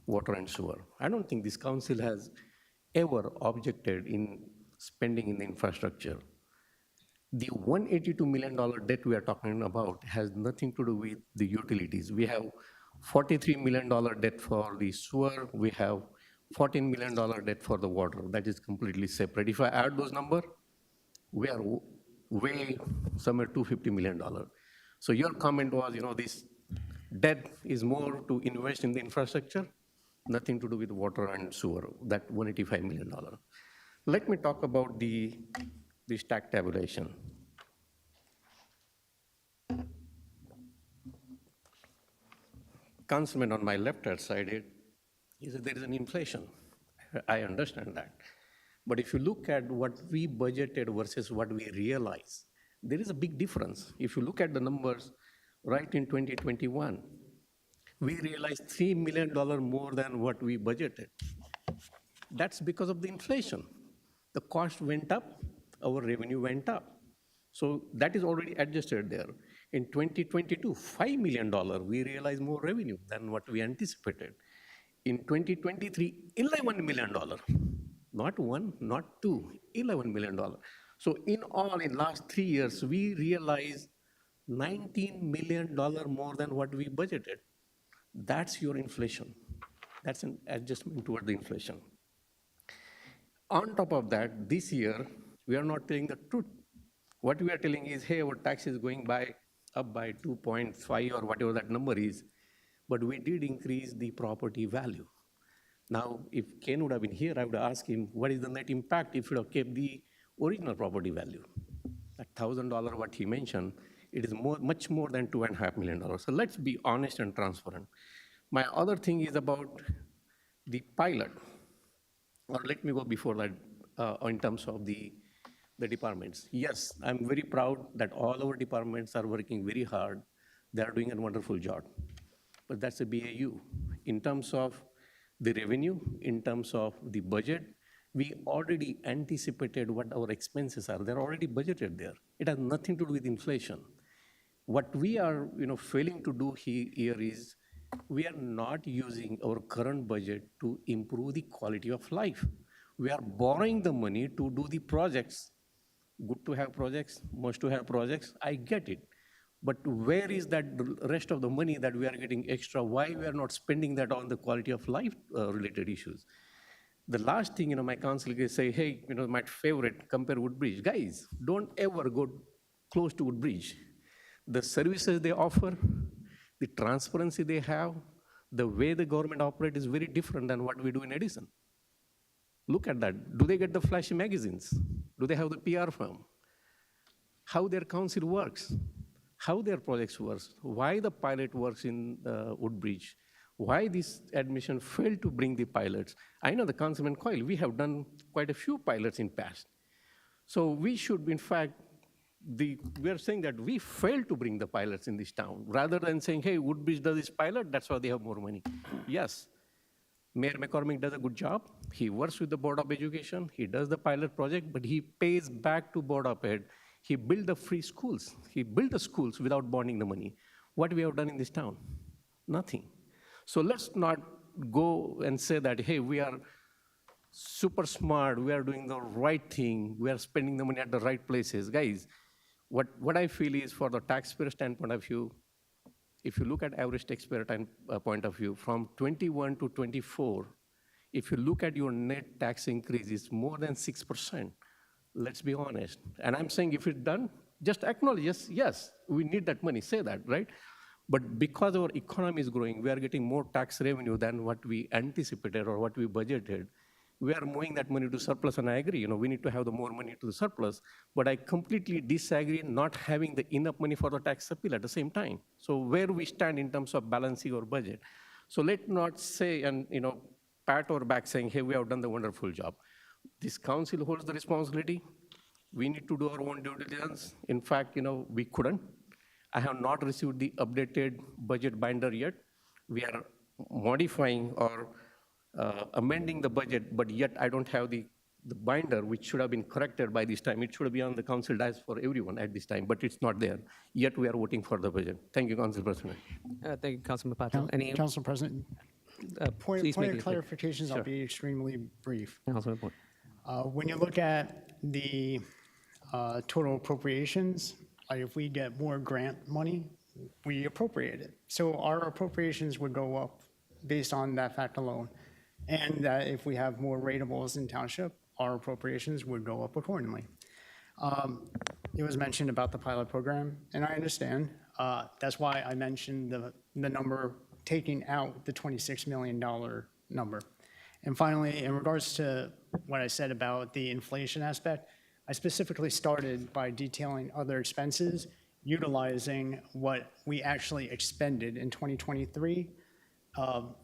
water and sewer. I don't think this council has ever objected in spending in the infrastructure. The $182 million debt we are talking about has nothing to do with the utilities. We have $43 million debt for the sewer. We have $14 million debt for the water. That is completely separate. If I add those numbers, we are way somewhere $250 million. So your comment was, you know, this debt is more to invest in the infrastructure, nothing to do with water and sewer, that $185 million. Let me talk about the stack tabulation. Councilman on my left-hand side, he said there is an inflation. I understand that. But if you look at what we budgeted versus what we realize, there is a big difference. If you look at the numbers, right in 2021, we realized $3 million more than what we budgeted. That's because of the inflation. The cost went up, our revenue went up. So that is already adjusted there. In 2022, $5 million, we realized more revenue than what we anticipated. In 2023, $11 million. Not one, not two, $11 million. So in all, in last 3 years, we realized $19 million more than what we budgeted. That's your inflation. That's an adjustment toward the inflation. On top of that, this year, we are not telling the truth. What we are telling is, hey, our tax is going up by 2.5 or whatever that number is, but we did increase the property value. Now, if Ken would have been here, I would ask him, what is the net impact if you have kept the original property value? That $1,000 what he mentioned, it is much more than $2.5 million. So let's be honest and transparent. My other thing is about the pilot, or let me go before that in terms of the departments. Yes, I'm very proud that all our departments are working very hard. They are doing a wonderful job. But that's a BAU. In terms of the revenue, in terms of the budget, we already anticipated what our expenses are. They're already budgeted there. It has nothing to do with inflation. What we are failing to do here is we are not using our current budget to improve the quality of life. We are borrowing the money to do the projects. Good to have projects, must to have projects, I get it. But where is that rest of the money that we are getting extra? Why we are not spending that on the quality of life related issues? The last thing, my council is say, hey, my favorite, compare Woodbridge. Guys, don't ever go close to Woodbridge. The services they offer, the transparency they have, the way the government operates is very different than what we do in Edison. Look at that. Do they get the flashy magazines? Do they have the PR firm? How their council works? how their projects works, why the pilot works in Woodbridge, why this admission failed to bring the pilots. I know the Councilman Coyle, we have done quite a few pilots in past. So we should, in fact, we are saying that we failed to bring the pilots in this town, rather than saying, hey, Woodbridge does this pilot, that's why they have more money. Yes, Mayor McCormick does a good job. He works with the Board of Education, he does the pilot project, but he pays back to Board of Ed. He built the free schools. He built the schools without bonding the money. What we have done in this town? Nothing. So let's not go and say that, hey, we are super smart, we are doing the right thing, we are spending the money at the right places. Guys, what I feel is, for the taxpayer standpoint of view, if you look at average taxpayer point of view, from 21 to 24, if you look at your net tax increase, it's more than 6%. Let's be honest. And I'm saying, if it's done, just acknowledge, yes, we need that money, say that, right? But because our economy is growing, we are getting more tax revenue than what we anticipated or what we budgeted. We are moving that money to surplus, and I agree, we need to have the more money to the surplus, but I completely disagree not having the enough money for the tax appeal at the same time. So where we stand in terms of balancing our budget. So let's not say and, pat our back saying, hey, we have done the wonderful job. This council holds the responsibility. We need to do our own due diligence. In fact, we couldn't. I have not received the updated budget binder yet. We are modifying or amending the budget, but yet I don't have the binder, which should have been corrected by this time. It should be on the council desk for everyone at this time, but it's not there. Yet we are voting for the budget. Thank you, Council President. Thank you, Councilman Patel. Any Council President, point please of make it quick. clarifications, I'll be extremely brief. Councilman Point. When you look at the total appropriations, if we get more grant money, we appropriate it. So our appropriations would go up based on that fact alone. And that if we have more ratables in township, our appropriations would go up accordingly. It was mentioned about the pilot program, and I understand. That's why I mentioned the number, taking out the $26 million number. And finally, in regards to what I said about the inflation aspect, I specifically started by detailing other expenses, utilizing what we actually expended in 2023,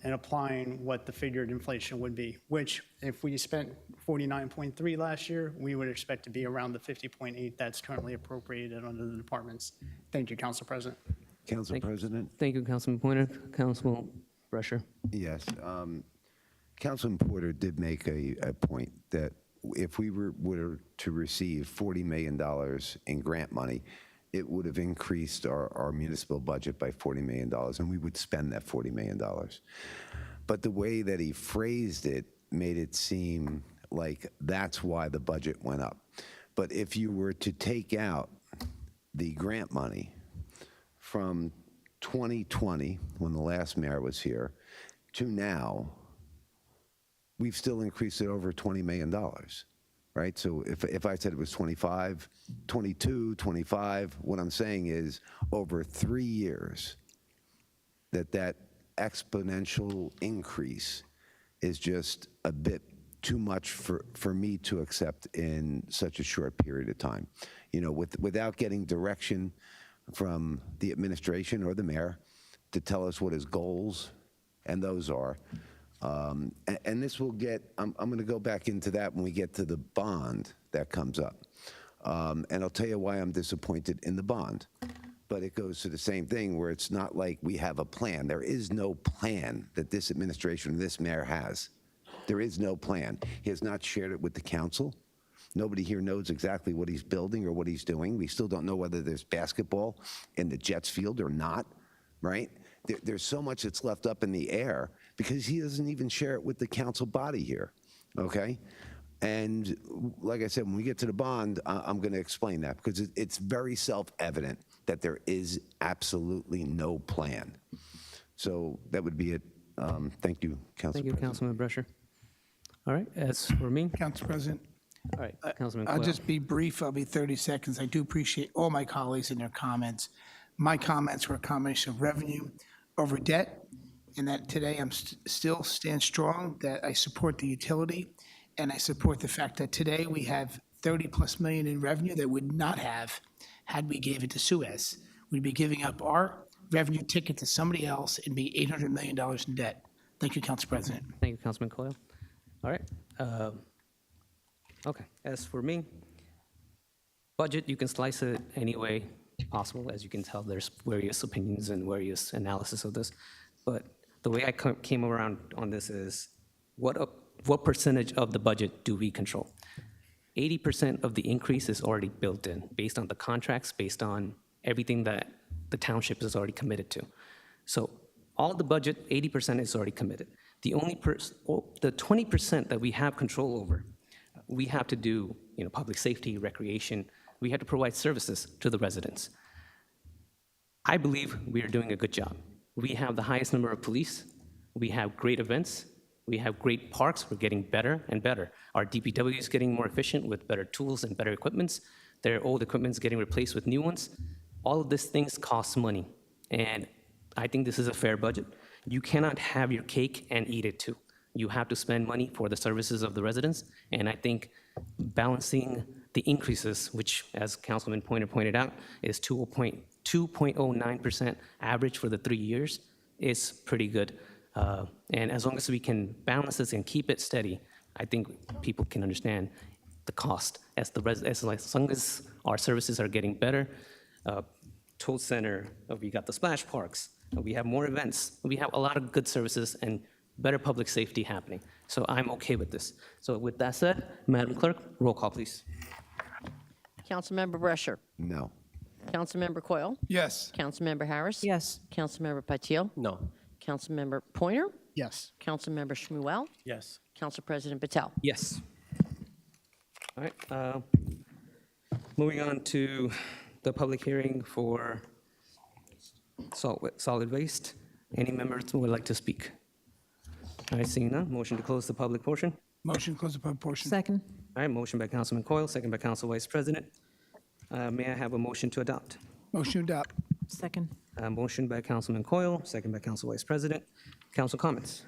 and applying what the figured inflation would be, which if we spent 49.3 last year, we would expect to be around the 50.8 that's currently appropriated under the departments. Thank you, Council President. Council President? Thank you, Councilman Pointer. Councilman Brusher. Yes. Councilman Porter did make a point that if we were to receive $40 million in grant money, it would have increased our municipal budget by $40 million, and we would spend that $40 million. But the way that he phrased it made it seem like that's why the budget went up. But if you were to take out the grant money from 2020, when the last mayor was here, to now, we've still increased it over $20 million. Right? So if I said it was 25, 22, 25, what I'm saying is over 3 years that exponential increase is just a bit too much for me to accept in such a short period of time. Without getting direction from the administration or the mayor to tell us what his goals and those are. And this will get, I'm going to go back into that when we get to the bond that comes up. And I'll tell you why I'm disappointed in the bond. But it goes to the same thing where it's not like we have a plan. There is no plan that this administration, this mayor has. There is no plan. He has not shared it with the council. Nobody here knows exactly what he's building or what he's doing. We still don't know whether there's basketball in the Jets field or not, right? There's so much that's left up in the air because he doesn't even share it with the council body here, okay? And like I said, when we get to the bond, I'm going to explain that because it's very self-evident that there is absolutely no plan. So that would be it. Thank you, Council Thank you, President. Councilman Brusher. All right, as for me, Council President, all right, Councilman I'll Coyle. just be brief. I'll be 30 seconds. I do appreciate all my colleagues and their comments. My comments were a combination of revenue over debt, and that today I'm still stand strong, that I support the utility, and I support the fact that today we have 30+ million in revenue that would not have had we gave it to Suez. we'd be giving up our revenue ticket to somebody else and be $800 million in debt. Thank you, Council President. Thank you, Councilman Coyle. All right. Okay, as for me, budget, you can slice it any way possible. As you can tell, there's various opinions and various analysis of this. But the way I came around on this is, what percentage of the budget do we control? 80% of the increase is already built in, based on the contracts, based on everything that the township is already committed to. So all the budget, 80% is already committed. The 20% that we have control over, we have to do, public safety, recreation. We have to provide services to the residents. I believe we are doing a good job. We have the highest number of police. We have great events. We have great parks. We're getting better and better. Our DPW is getting more efficient with better tools and better equipments. Their old equipment is getting replaced with new ones. All of these things cost money, and I think this is a fair budget. You cannot have your cake and eat it too. You have to spend money for the services of the residents, and I think balancing the increases, which, as Councilman Pointer pointed out, is 2.09% average for the 3 years, is pretty good. And as long as we can balance this and keep it steady, I think people can understand the cost. As long as our services are getting better, Toad Center, we got the splash parks, we have more events, we have a lot of good services and better public safety happening. So I'm okay with this. So with that said, Madam Clerk, roll call, please. Councilmember Brescher. No. Councilmember Coyle. Yes. Councilmember Harris. Yes. Councilmember Patil. No. Councilmember Pointer. Yes. Councilmember Shmuel. Yes. Council President Patel. Yes. All right. Moving on to the public hearing for solid waste. Any members who would like to speak? All right, seeing none, motion to close the public portion. Motion to close the public portion. Second. All right, motion by Councilman Coyle, second by Council Vice President. May I have a motion to adopt? Motion to adopt. Second. Motion by Councilman Coyle, second by Council Vice President. Council comments?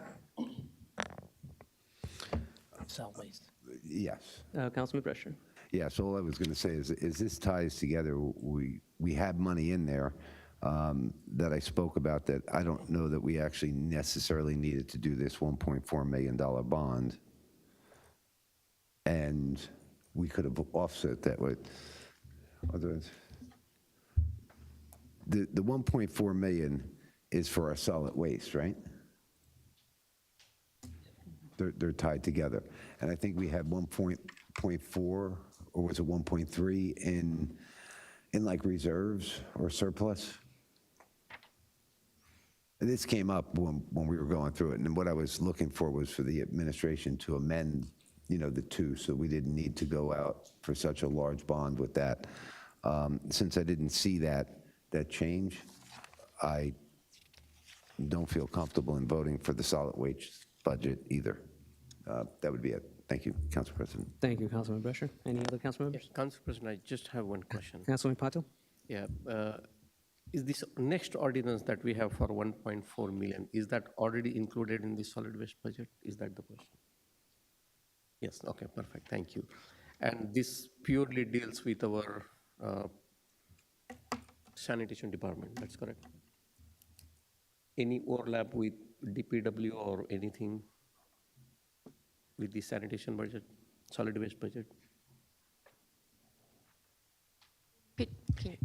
Solid waste. Yes. Councilman Brescher. Yes, all I was going to say is this ties together. We have money in there that I spoke about that I don't know that we actually necessarily needed to do this $1.4 million bond. And we could have offset that with other. The 1.4 million is for our solid waste, right? They're tied together. And I think we had 1.4, or was it 1.3 in like reserves or surplus? And this came up when we were going through it, and what I was looking for was for the administration to amend, the two, so we didn't need to go out for such a large bond with that. Since I didn't see that change, I don't feel comfortable in voting for the solid waste budget either. That would be it. Thank you, Council President. Thank you, Councilman Brescher. Any other council members? Council President, I just have one question. Councilman Patil? Yeah, is this next ordinance that we have for 1.4 million, is that already included in the solid waste budget? Is that the question? Yes, okay, perfect, thank you. And this purely deals with our sanitation department, that's correct? Any overlap with DPW or anything with the sanitation budget, solid waste budget? Do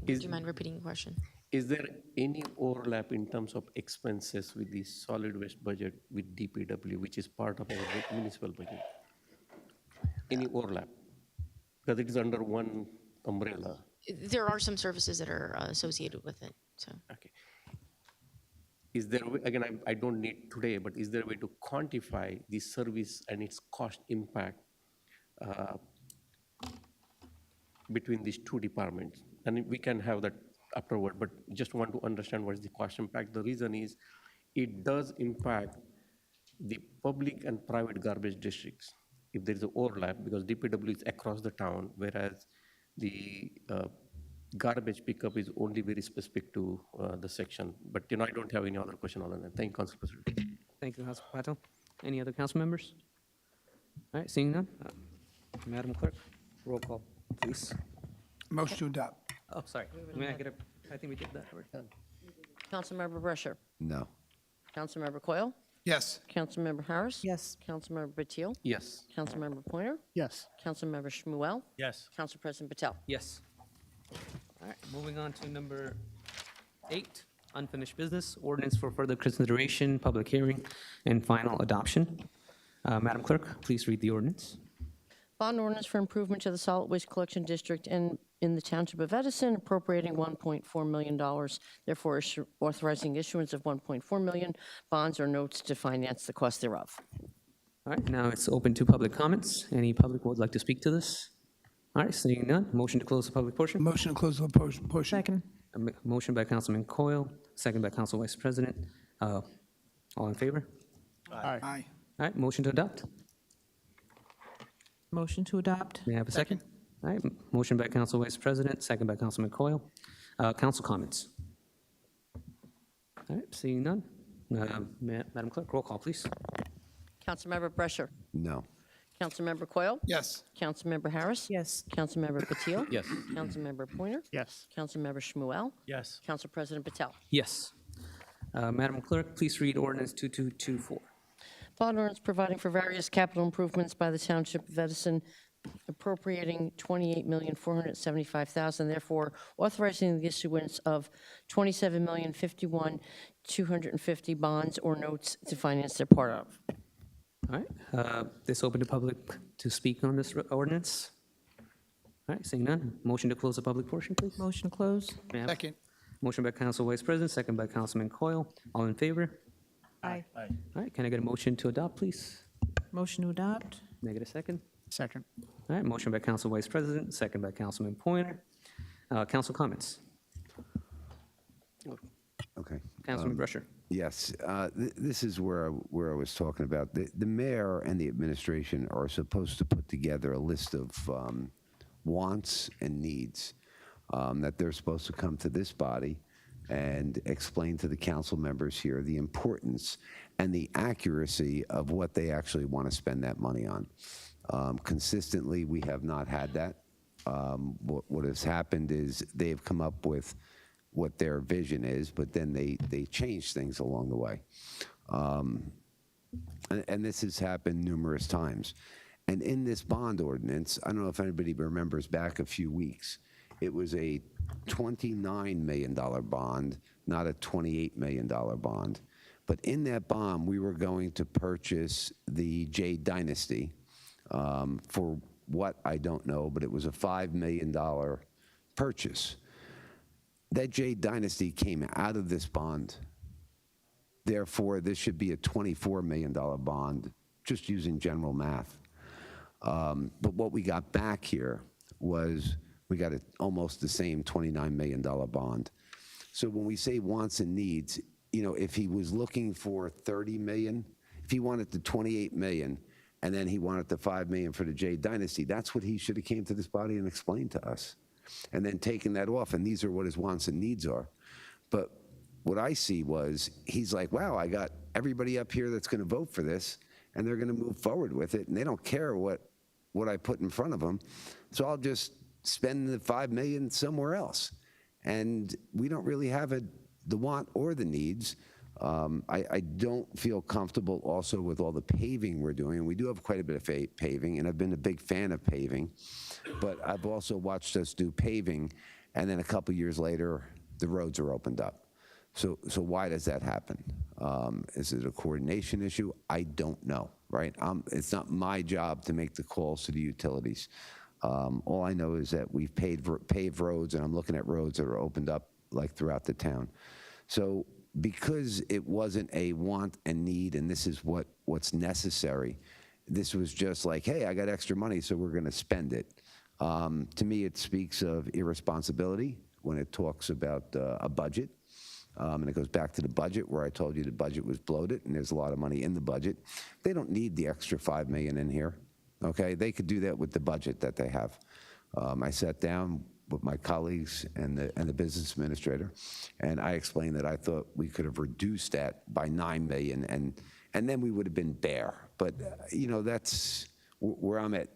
you mind repeating the question? Is there any overlap in terms of expenses with the solid waste budget with DPW, which is part of our municipal budget? Any overlap? Because it is under one umbrella. There are some services that are associated with it, so. Okay. Is there, again, I don't need today, but is there a way to quantify the service and its cost impact between these two departments? And we can have that afterward, but just want to understand what is the cost impact. The reason is it does impact the public and private garbage districts if there is an overlap, because DPW is across the town, whereas the garbage pickup is only very specific to the section. But I don't have any other question other than that. Thank you, Council President. Thank you, Councilman Patil. Any other council members? All right, seeing none, Madam Clerk, roll call, please. Motion to adopt. Oh, sorry. May I get a I think we did that already. Councilmember Brescher. No. Councilmember Coyle. Yes. Councilmember Harris. Yes. Councilmember Battil. Yes. Councilmember Pointer. Yes. Councilmember Shmuel. Yes. Council President Patel. Yes. All right, moving on to number 8, unfinished business, ordinance for further consideration, public hearing, and final adoption. Madam Clerk, please read the ordinance. Bond ordinance for improvement to the solid waste collection district in the township of Edison, appropriating $1.4 million, therefore authorizing issuance of $1.4 million bonds or notes to finance the cost thereof. All right, now it's open to public comments. Any public would like to speak to this? All right, seeing none, motion to close the public portion. Motion to close the portion. Second. Motion by Councilman Coyle, second by Council Vice President. All in favor? Aye. All right, motion to adopt. Motion to adopt. May I have a second? All right, motion by Council Vice President, second by Councilman Coyle. Council comments. All right, seeing none. Madam Clerk, roll call, please. Councilmember Brescher. No. Councilmember Coyle. Yes. Councilmember Harris. Yes. Councilmember Battil. Yes. Councilmember Pointer. Yes. Councilmember Shmuel. Yes. Council President Patel. Yes. Madam Clerk, please read ordinance 2224. Bond ordinance providing for various capital improvements by the Township of Edison, appropriating $28,475,000, therefore authorizing the issuance of $27,051,250 bonds or notes to finance their part of. All right, this open to public to speak on this ordinance. All right, seeing none, motion to close the public portion, please. Motion to close. May I have- Second. Motion by Council Vice President, second by Councilman Coyle. All in favor? Aye. Aye. All right, can I get a motion to adopt, please? Motion to adopt. May I get a second? Second. All right, motion by Council Vice President, second by Councilman Pointer. Council comments. Okay. Councilman Brescher. Yes, this is where I was talking about. The mayor and the administration are supposed to put together a list of wants and needs that they're supposed to come to this body and explain to the council members here the importance and the accuracy of what they actually want to spend that money on. Consistently, we have not had that. What has happened is they've come up with what their vision is, but then they change things along the way. And this has happened numerous times. And in this bond ordinance, I don't know if anybody remembers back a few weeks, it was a $29 million bond, not a $28 million bond. But in that bond, we were going to purchase the J Dynasty for what, I don't know, but it was a $5 million purchase. That J Dynasty came out of this bond. Therefore, this should be a $24 million bond, just using general math. But what we got back here was we got almost the same $29 million bond. So when we say wants and needs, you know, if he was looking for 30 million, if he wanted the 28 million, and then he wanted the 5 million for the J Dynasty, that's what he should have came to this body and explained to us. And then taking that off, and these are what his wants and needs are. But what I see was, he's like, wow, I got everybody up here that's gonna vote for this, and they're gonna move forward with it, and they don't care what I put in front of them, so I'll just spend the 5 million somewhere else. And we don't really have the want or the needs. I don't feel comfortable also with all the paving we're doing. We do have quite a bit of paving, and I've been a big fan of paving, but I've also watched us do paving, and then a couple years later, the roads are opened up. So why does that happen? Is it a coordination issue? I don't know, right? It's not my job to make the calls to the utilities. All I know is that we've paved roads, and I'm looking at roads that are opened up like throughout the town. So because it wasn't a want and need, and this is what's necessary, this was just like, hey, I got extra money, so we're gonna spend it. To me, it speaks of irresponsibility when it talks about a budget. And it goes back to the budget, where I told you the budget was bloated, and there's a lot of money in the budget. They don't need the extra 5 million in here, okay? They could do that with the budget that they have. I sat down with my colleagues and the business administrator, and I explained that I thought we could have reduced that by 9 million, and then we would have been bare. But you know, that's where I'm at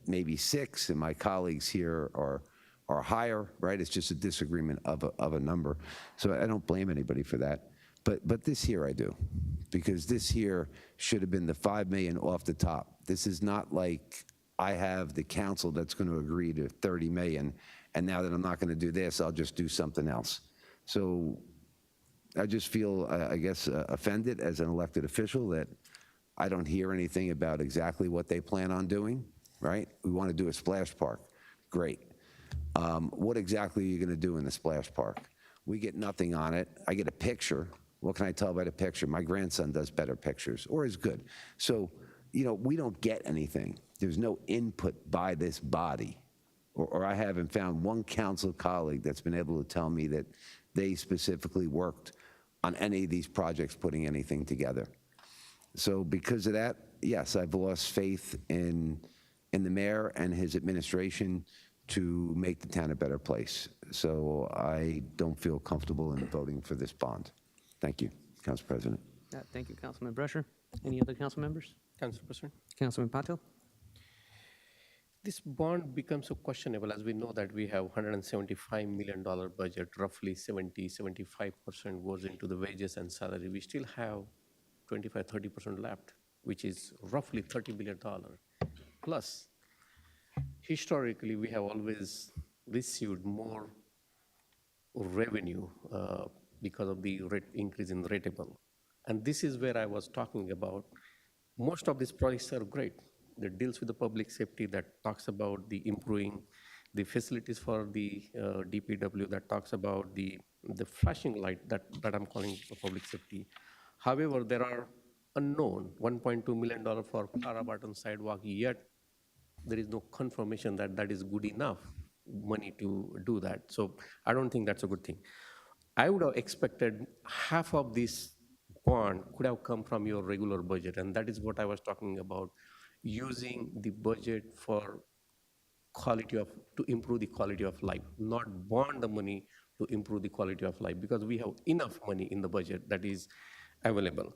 maybe 6, and my colleagues here are or higher, right? It's just a disagreement of a number. So I don't blame anybody for that. But this here I do, because this here should have been the 5 million off the top. This is not like I have the council that's going to agree to 30 million, and now that I'm not going to do this, I'll just do something else. So I just feel, I guess, offended as an elected official that I don't hear anything about exactly what they plan on doing, right? We want to do a splash park. Great. What exactly are you going to do in the splash park? We get nothing on it. I get a picture. What can I tell by the picture? My grandson does better pictures, or is good. So, you know, we don't get anything. There's no input by this body. Or I haven't found one council colleague that's been able to tell me that they specifically worked on any of these projects putting anything together. So because of that, yes, I've lost faith in the mayor and his administration to make the town a better place. So I don't feel comfortable in voting for this bond. Thank you, Council President. Thank you, Councilman Brescher. Any other council members? Council President? Councilman Patel? This bond becomes so questionable as we know that we have $175 million budget, roughly 75% goes into the wages and salary. We still have 25-30% left, which is roughly $30 billion. Plus, historically, we have always received more revenue because of the rate increase in rateable. And this is where I was talking about. Most of these projects are great. That deals with the public safety, that talks about the improving the facilities for the DPW, that talks about the flashing light that I'm calling for public safety. However, there are unknown $1.2 million for Clara Barton sidewalk, yet there is no confirmation that that is good enough money to do that. So I don't think that's a good thing. I would have expected half of this bond could have come from your regular budget, and that is what I was talking about, using the budget for to improve the quality of life, not bond the money to improve the quality of life, because we have enough money in the budget that is available.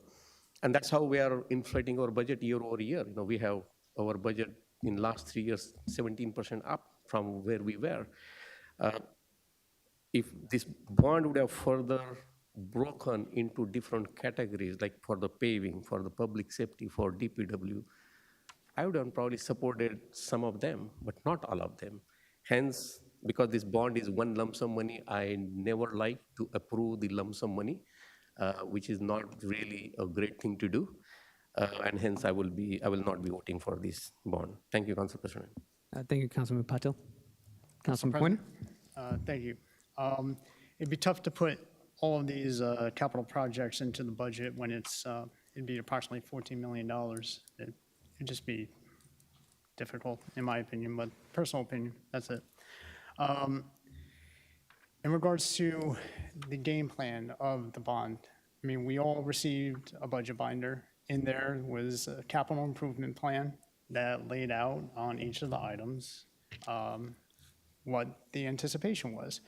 And that's how we are inflating our budget year over year. You know, we have our budget in last 3 years, 17% up from where we were. If this bond would have further broken into different categories, like for the paving, for the public safety, for DPW, I would have probably supported some of them, but not all of them. Hence, because this bond is one lump sum money, I never like to approve the lump sum money, which is not really a great thing to do. And hence, I will not be voting for this bond. Thank you, Council President. Thank you, Councilman Patel. Councilman Pointer? Thank you. It'd be tough to put all of these capital projects into the budget when it'd be approximately $14 million. It'd just be difficult, in my opinion, but personal opinion, that's it. In regards to the game plan of the bond, I mean, we all received a budget binder. In there was a capital improvement plan that laid out on each of the items what the anticipation was.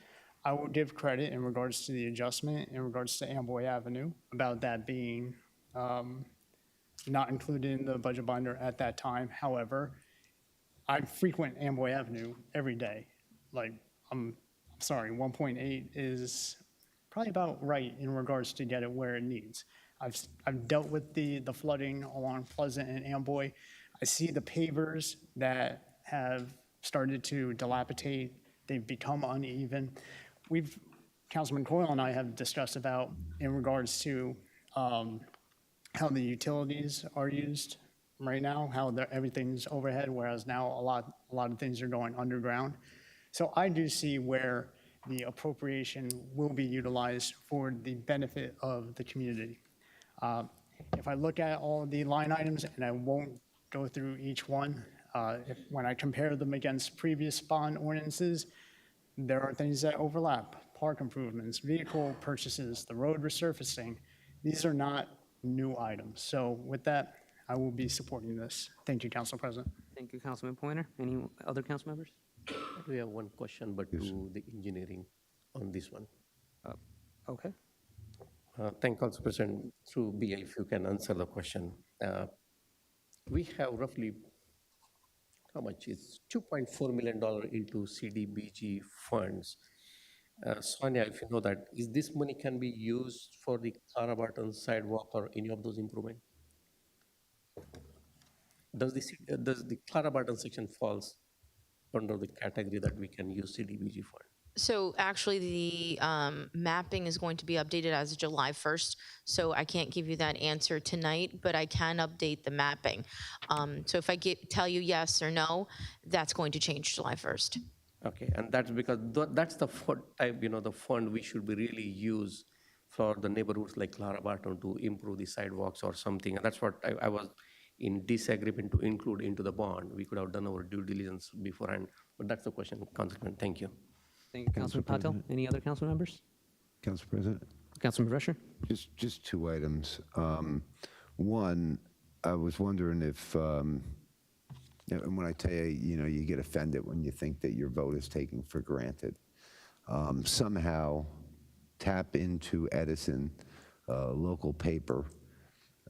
I will give credit in regards to the adjustment in regards to Amboy Avenue, about that being not included in the budget binder at that time. However, I frequent Amboy Avenue every day. Like, I'm sorry, 1.8 is probably about right in regards to get it where it needs. I've dealt with the flooding along Pleasant and Amboy. I see the pavers that have started to dilapidate. They've become uneven. Councilman Coyle and I have discussed about in regards to how the utilities are used right now, how everything's overhead, whereas now a lot of things are going underground. So I do see where the appropriation will be utilized for the benefit of the community. If I look at all the line items, and I won't go through each one, when I compare them against previous bond ordinances, there are things that overlap: park improvements, vehicle purchases, the road resurfacing. These are not new items. So with that, I will be supporting this. Thank you, Council President. Thank you, Councilman Pointer. Any other council members? We have one question, but to the engineering on this one. Okay. Thank you, Council President. Through BA, if you can answer the question. We have roughly how much? It's $2.4 million into CDBG funds. Sonia, if you know that, is this money can be used for the Clara Barton sidewalk or any of those improvements? Does the Clara Barton section falls under the category that we can use CDBG fund? So actually, the mapping is going to be updated as of July 1st. So I can't give you that answer tonight, but I can update the mapping. So if I tell you yes or no, that's going to change July 1st. Okay, and that's because that's the type, the fund we should be really use for the neighborhoods like Clara Barton to improve the sidewalks or something. And that's what I was in disagreement to include into the bond. We could have done our due diligence beforehand, but that's the question, Councilman. Thank you. Thank you, Councilman Patel. Any other council members? Council President? Councilman Brescher? Just two items. One, I was wondering if, and when I tell you, you get offended when you think that your vote is taken for granted. Somehow tap into Edison, local paper.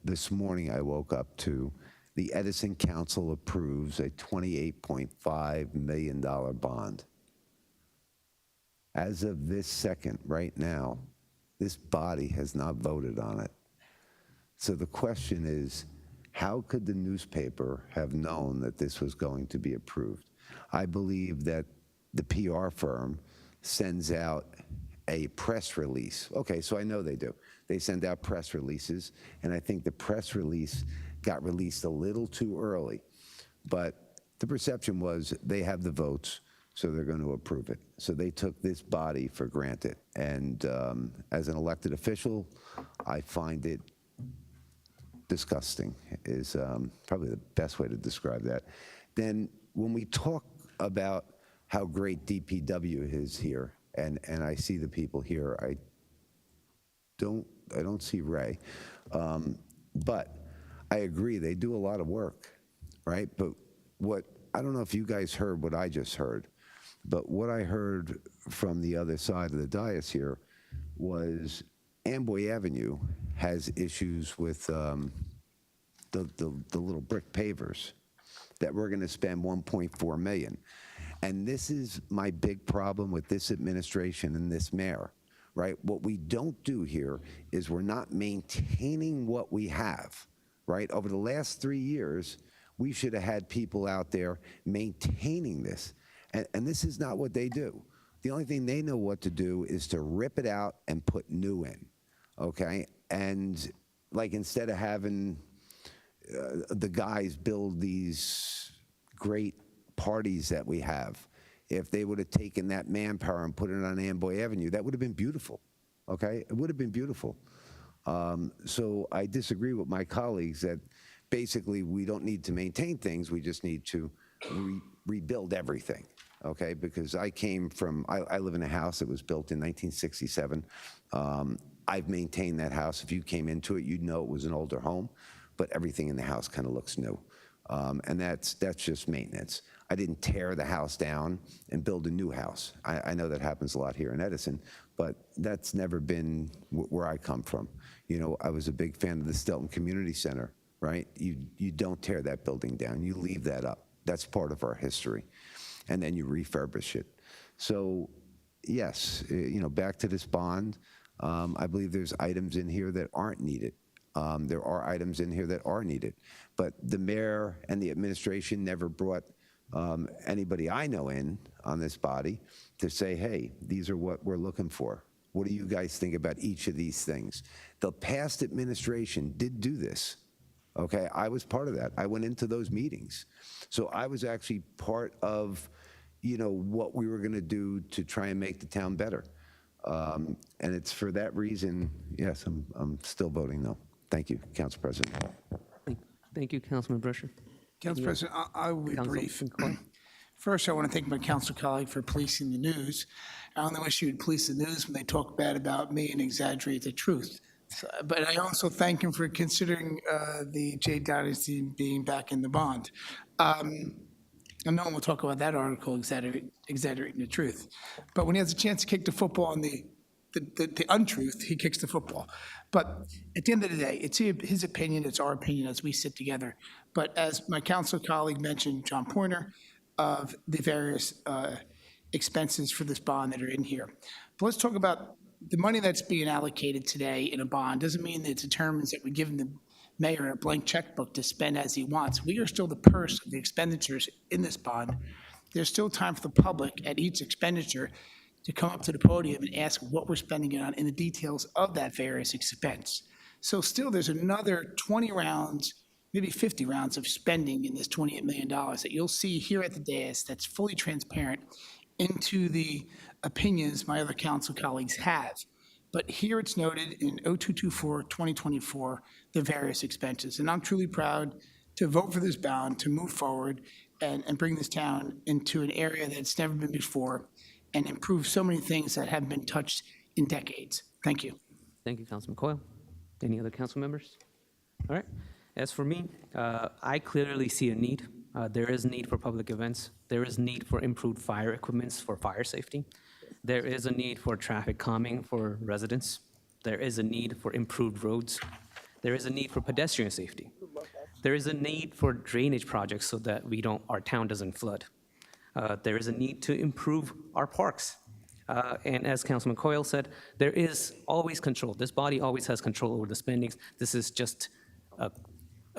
This morning I woke up to the Edison Council approves a $28.5 million bond. As of this second, right now, this body has not voted on it. So the question is, how could the newspaper have known that this was going to be approved? I believe that the PR firm sends out a press release. Okay, so I know they do. They send out press releases, and I think the press release got released a little too early. But the perception was they have the votes, so they're going to approve it. So they took this body for granted. And as an elected official, I find it disgusting is probably the best way to describe that. Then when we talk about how great DPW is here, and I see the people here, I don't see Ray, but I agree, they do a lot of work, right? But I don't know if you guys heard what I just heard, but what I heard from the other side of the dais here was Amboy Avenue has issues with the little brick pavers that we're going to spend $1.4 million. And this is my big problem with this administration and this mayor, right? What we don't do here is we're not maintaining what we have, right? Over the last 3 years, we should have had people out there maintaining this. And this is not what they do. The only thing they know what to do is to rip it out and put new in, okay? And like instead of having the guys build these great parties that we have, if they would have taken that manpower and put it on Amboy Avenue, that would have been beautiful, okay? It would have been beautiful. So I disagree with my colleagues that basically we don't need to maintain things, we just need to rebuild everything, okay? Because I live in a house that was built in 1967. I've maintained that house. If you came into it, you'd know it was an older home, but everything in the house kind of looks new. And that's just maintenance. I didn't tear the house down and build a new house. I know that happens a lot here in Edison, but that's never been where I come from. I was a big fan of the Stelton Community Center, right? You don't tear that building down, you leave that up. That's part of our history. And then you refurbish it. So yes, back to this bond, I believe there's items in here that aren't needed. There are items in here that are needed, but the mayor and the administration never brought anybody I know in on this body to say, hey, these are what we're looking for. What do you guys think about each of these things? The past administration did do this, okay? I was part of that. I went into those meetings. So I was actually part of, what we were gonna do to try and make the town better. And it's for that reason, yes, I'm still voting no. Thank you, Council President. Thank you, Councilman Brescher. Council President, I will be brief. Councilman Coyle? First, I want to thank my council colleague for policing the news. I only wish you would police the news when they talk bad about me and exaggerate the truth. But I also thank him for considering the Jade Dynasty being back in the bond. And no one will talk about that article exaggerating the truth. But when he has a chance to kick the football in the the untruth, he kicks the football. But at the end of the day, it's his opinion, it's our opinion as we sit together. But as my council colleague mentioned, John Pointer, of the various expenses for this bond that are in here. But let's talk about the money that's being allocated today in a bond. Doesn't mean that it determines that we give the mayor a blank checkbook to spend as he wants. We are still the purse of the expenditures in this bond. There's still time for the public at each expenditure to come up to the podium and ask what we're spending it on and the details of that various expense. So still, there's another 20 rounds, maybe 50 rounds of spending in this $28 million that you'll see here at the dais that's fully transparent into the opinions my other council colleagues have. But here it's noted in 0224-2024, the various expenses. And I'm truly proud to vote for this bond, to move forward and bring this town into an area that's never been before and improve so many things that haven't been touched in decades. Thank you. Thank you, Councilman Coyle. Any other council members? All right. As for me, I clearly see a need. There is a need for public events. There is need for improved fire equipments for fire safety. There is a need for traffic calming for residents. There is a need for improved roads. There is a need for pedestrian safety. There is a need for drainage projects so that our town doesn't flood. There is a need to improve our parks. And as Councilman Coyle said, there is always control. This body always has control over the spendings. This is just a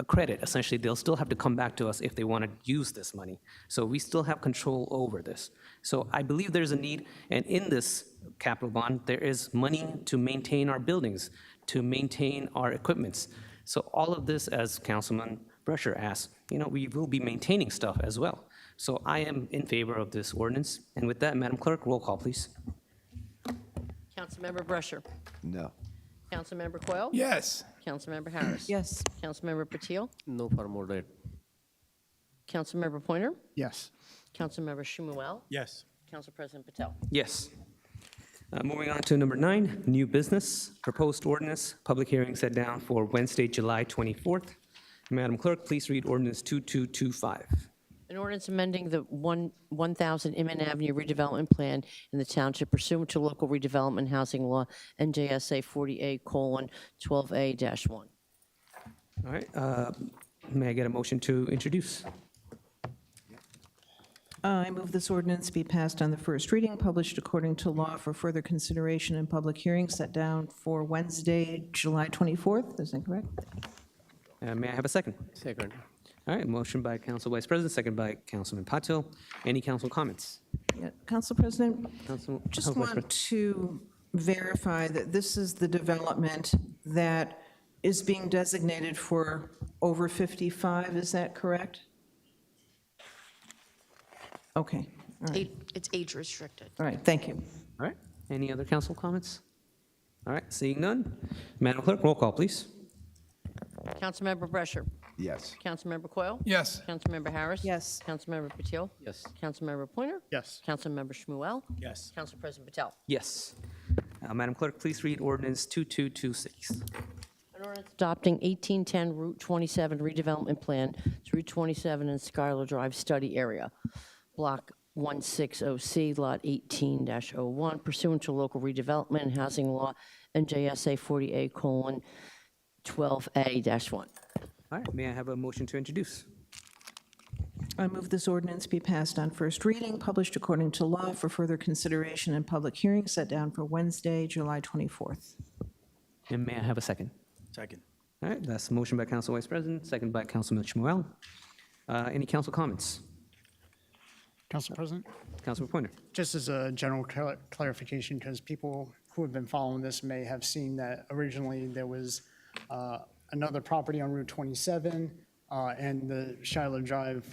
credit. Essentially, they'll still have to come back to us if they want to use this money. So we still have control over this. So I believe there's a need, and in this capital bond, there is money to maintain our buildings, to maintain our equipments. So all of this, as Councilman Brusher asked, we will be maintaining stuff as well. So I am in favor of this ordinance. And with that, Madam Clerk, roll call, please. Councilmember Brusher. No. Councilmember Coyle? Yes. Councilmember Harris? Yes. Councilmember Patil? No for moderate. Councilmember Pointer? Yes. Councilmember Shmuel? Yes. Council President Patel? Yes. Moving on to number 9, new business, proposed ordinance, public hearing set down for Wednesday, July 24th. Madam Clerk, please read ordinance 2225. An ordinance amending the 1000 Inman Avenue redevelopment plan in the township pursuant to local redevelopment housing law, NJSA 48:12A-1. All right, may I get a motion to introduce? I move this ordinance be passed on the first reading, published according to law for further consideration and public hearing set down for Wednesday, July 24th. Is that correct? May I have a second? Second. All right, motion by Council Vice President, second by Councilman Patil. Any council comments? Yeah, Council President, Council just Vice want President. to verify that this is the development that is being designated for over 55, is that correct? Okay, all right, It's age restricted. all right, thank you. All right, any other council comments? All right, seeing none. Madam Clerk, roll call, please. Councilmember Brusher? Yes. Councilmember Coyle? Yes. Councilmember Harris? Yes. Councilmember Patil? Yes. Councilmember Pointer? Yes. Councilmember Shmuel? Yes. Council President Patel? Yes. Madam Clerk, please read ordinance 2226. An ordinance adopting 1810 Route 27 redevelopment plan to Route 27 and Schuyler Drive study area, Block 160C, Lot 18-01, pursuant to local redevelopment and housing law, NJSA 48:12A-1. All right, may I have a motion to introduce? I move this ordinance be passed on first reading, published according to law for further consideration and public hearing set down for Wednesday, July 24th. And may I have a second? Second. All right, that's a motion by Council Vice President, second by Councilman Shmuel. Any council comments? Council President? Councilman Pointer? Just as a general clarification, because people who have been following this may have seen that originally there was another property on Route 27 and the Schuyler Drive,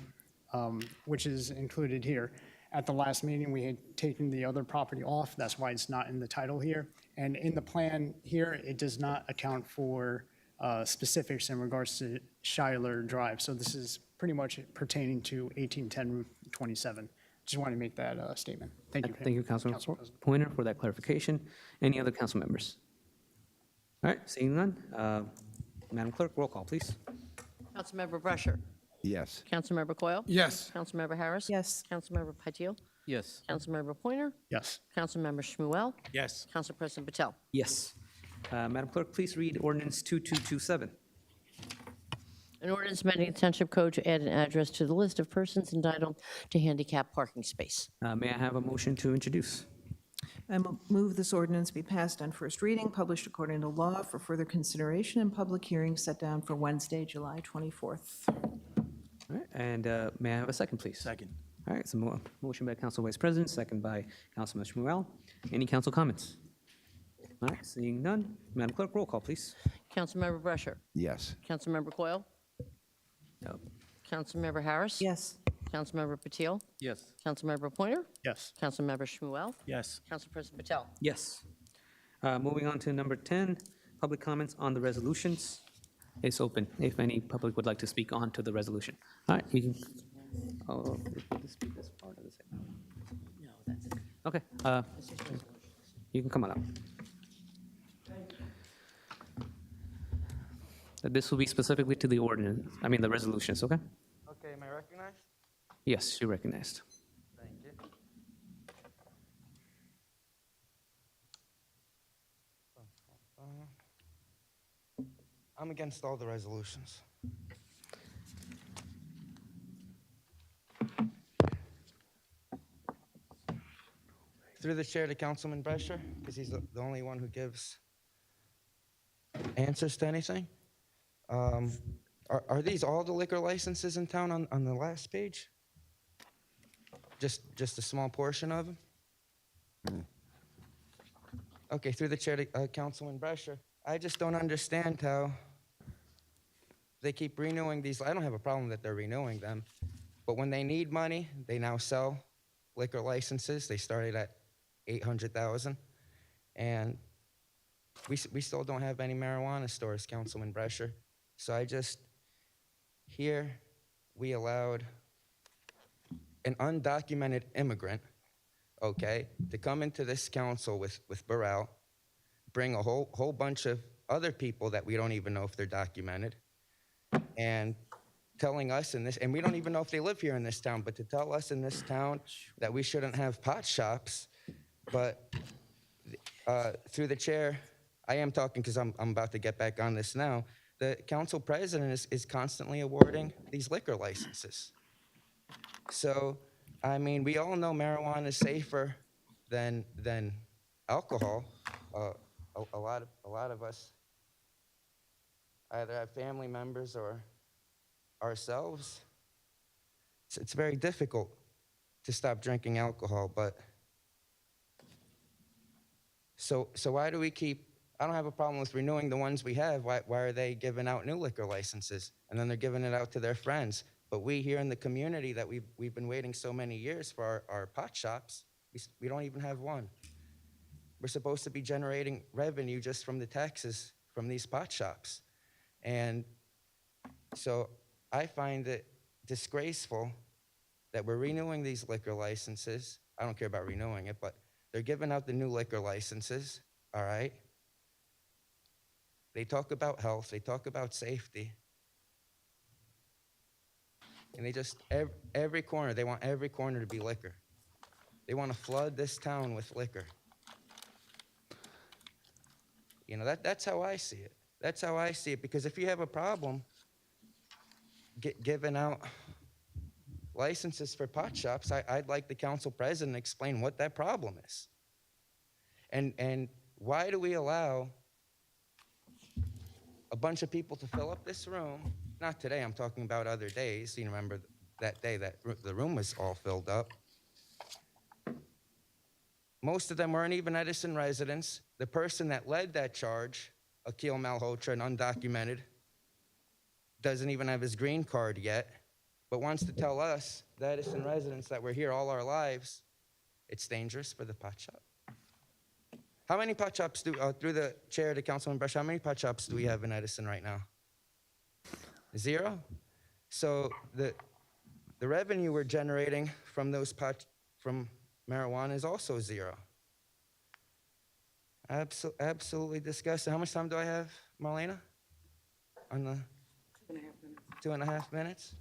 which is included here. At the last meeting, we had taken the other property off. That's why it's not in the title here. And in the plan here, it does not account for specifics in regards to Schuyler Drive. So this is pretty much pertaining to 1810 Route 27. Just want to make that statement. Thank you. Thank you, Councilman Council President. Pointer, for that clarification. Any other council members? All right, seeing none. Madam Clerk, roll call, please. Councilmember Brusher? Yes. Councilmember Coyle? Yes. Councilmember Harris? Yes. Councilmember Patil? Yes. Councilmember Pointer, Yes. Councilmember Shmuel, Yes. Council President Patel. Yes. Madam Clerk, please read ordinance 2227. An ordinance amending the Township Code to add an address to the list of persons entitled to handicap parking space. May I have a motion to introduce? I move this ordinance be passed on first reading, published according to law for further consideration and public hearing set down for Wednesday, July 24th. All right, and may I have a second, please? Second. All right, so motion by Council Vice President, second by Councilman Shmuel. Any council comments? All right, seeing none, Madam Clerk, roll call, please. Councilmember Brescher, Yes. Councilmember Coyle, No. Councilmember Harris. Yes. Councilmember Patil, Yes. Councilmember Pointer, Yes. Councilmember Shmuel, Yes. Council President Patel. Yes. Moving on to number 10, public comments on the resolutions. It's open if any public would like to speak on to the resolution. All right, you can, oh, this part of the segment. No, that's it. Okay, you can come on up. This will be specifically to the ordinance, the resolutions, okay? Okay, am I recognized? Yes, you're recognized. Thank you. I'm against all the resolutions. Through the chair to Councilman Brescher, because he's the only one who gives answers to anything. Are these all the liquor licenses in town on the last page? Just a small portion of them? Okay, through the chair to Councilman Brescher, I just don't understand how they keep renewing these. I don't have a problem that they're renewing them, but when they need money, they now sell liquor licenses. They started at 800,000, and we still don't have any marijuana stores, Councilman Brescher. So here we allowed an undocumented immigrant, okay, to come into this council with Burrell, bring a whole bunch of other people that we don't even know if they're documented, and telling us in this, and we don't even know if they live here in this town, but to tell us in this town that we shouldn't have pot shops. But through the chair, I am talking because I'm about to get back on this now. The council president is constantly awarding these liquor licenses. So, we all know marijuana is safer than alcohol. A lot of us either have family members or ourselves. It's very difficult to stop drinking alcohol, but so why do we keep? I don't have a problem with renewing the ones we have. Why are they giving out new liquor licenses and then they're giving it out to their friends? But we here in the community that we've been waiting so many years for our pot shops, we don't even have one. We're supposed to be generating revenue just from the taxes from these pot shops. And so I find it disgraceful that we're renewing these liquor licenses. I don't care about renewing it, but they're giving out the new liquor licenses, all right? They talk about health, they talk about safety. And they just, every corner, they want every corner to be liquor. They want to flood this town with liquor. That's how I see it. That's how I see it, because if you have a problem giving out licenses for pot shops, I'd like the council president to explain what that problem is. And why do we allow a bunch of people to fill up this room? Not today, I'm talking about other days. You remember that day that the room was all filled up. Most of them weren't even Edison residents. The person that led that charge, Akil Malhotra, an undocumented, doesn't even have his green card yet, but wants to tell us, the Edison residents that were here all our lives, it's dangerous for the pot shop. How many pot shops through the chair to Councilman Brescher, how many pot shops do we have in Edison right now? 0? So the revenue we're generating from from marijuana is also 0. Absolutely disgusting. How much time do I have, Marlena? On the 2.5 minutes. 2.5 minutes?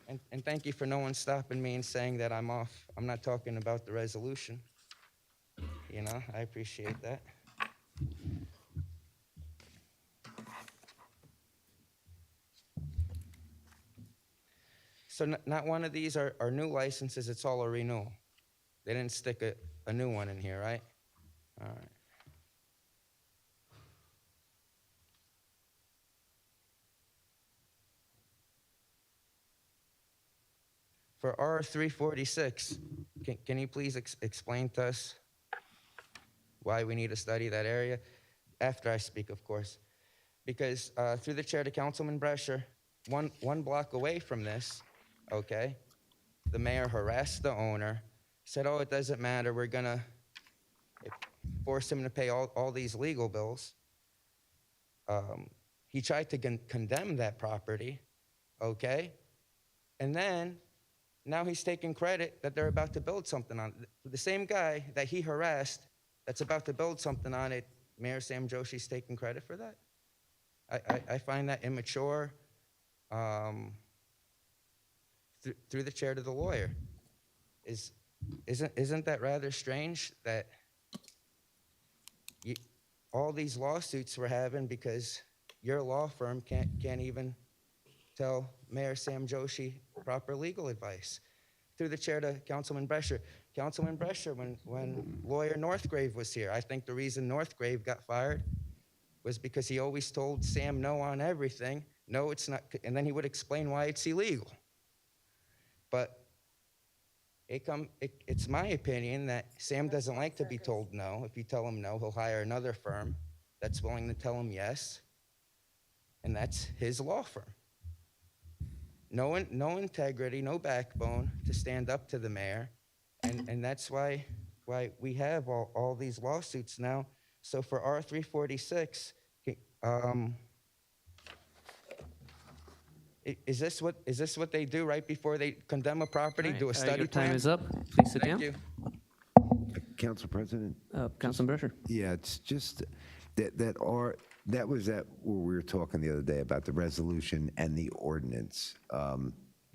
And thank you for no one stopping me and saying that I'm off. I'm not talking about the resolution. You know, I appreciate that. So not one of these are new licenses, it's all a renewal. They didn't stick a new one in here, right? All right. For R346, can you please explain to us why we need to study that area? After I speak, of course. Because through the chair to Councilman Brescher, one block away from this, okay, the mayor harassed the owner, said, oh, it doesn't matter, we're gonna force him to pay all these legal bills. He tried to condemn that property, okay? And then, now he's taking credit that they're about to build something on it. The same guy that he harassed that's about to build something on it, Mayor Sam Joshi's taking credit for that? I find that immature. Through the chair to the lawyer. Isn't that rather strange that all these lawsuits we're having because your law firm can't even tell Mayor Sam Joshi proper legal advice? Through the chair to Councilman Brescher. Councilman Brescher, when lawyer Northgrave was here, I think the reason Northgrave got fired was because he always told Sam no on everything. No, it's not, and then he would explain why it's illegal. But it's my opinion that Sam doesn't like to be told no. If you tell him no, he'll hire another firm that's willing to tell him yes, and that's his law firm. No integrity, no backbone to stand up to the mayor, and that's why we have all these lawsuits now. So for R346, is this what they do right before they condemn a property? Do a study Your plan? time is up. Please sit down. Thank you. Council President? Councilman Brescher. Yeah, it's just that was where we were talking the other day about the resolution and the ordinance,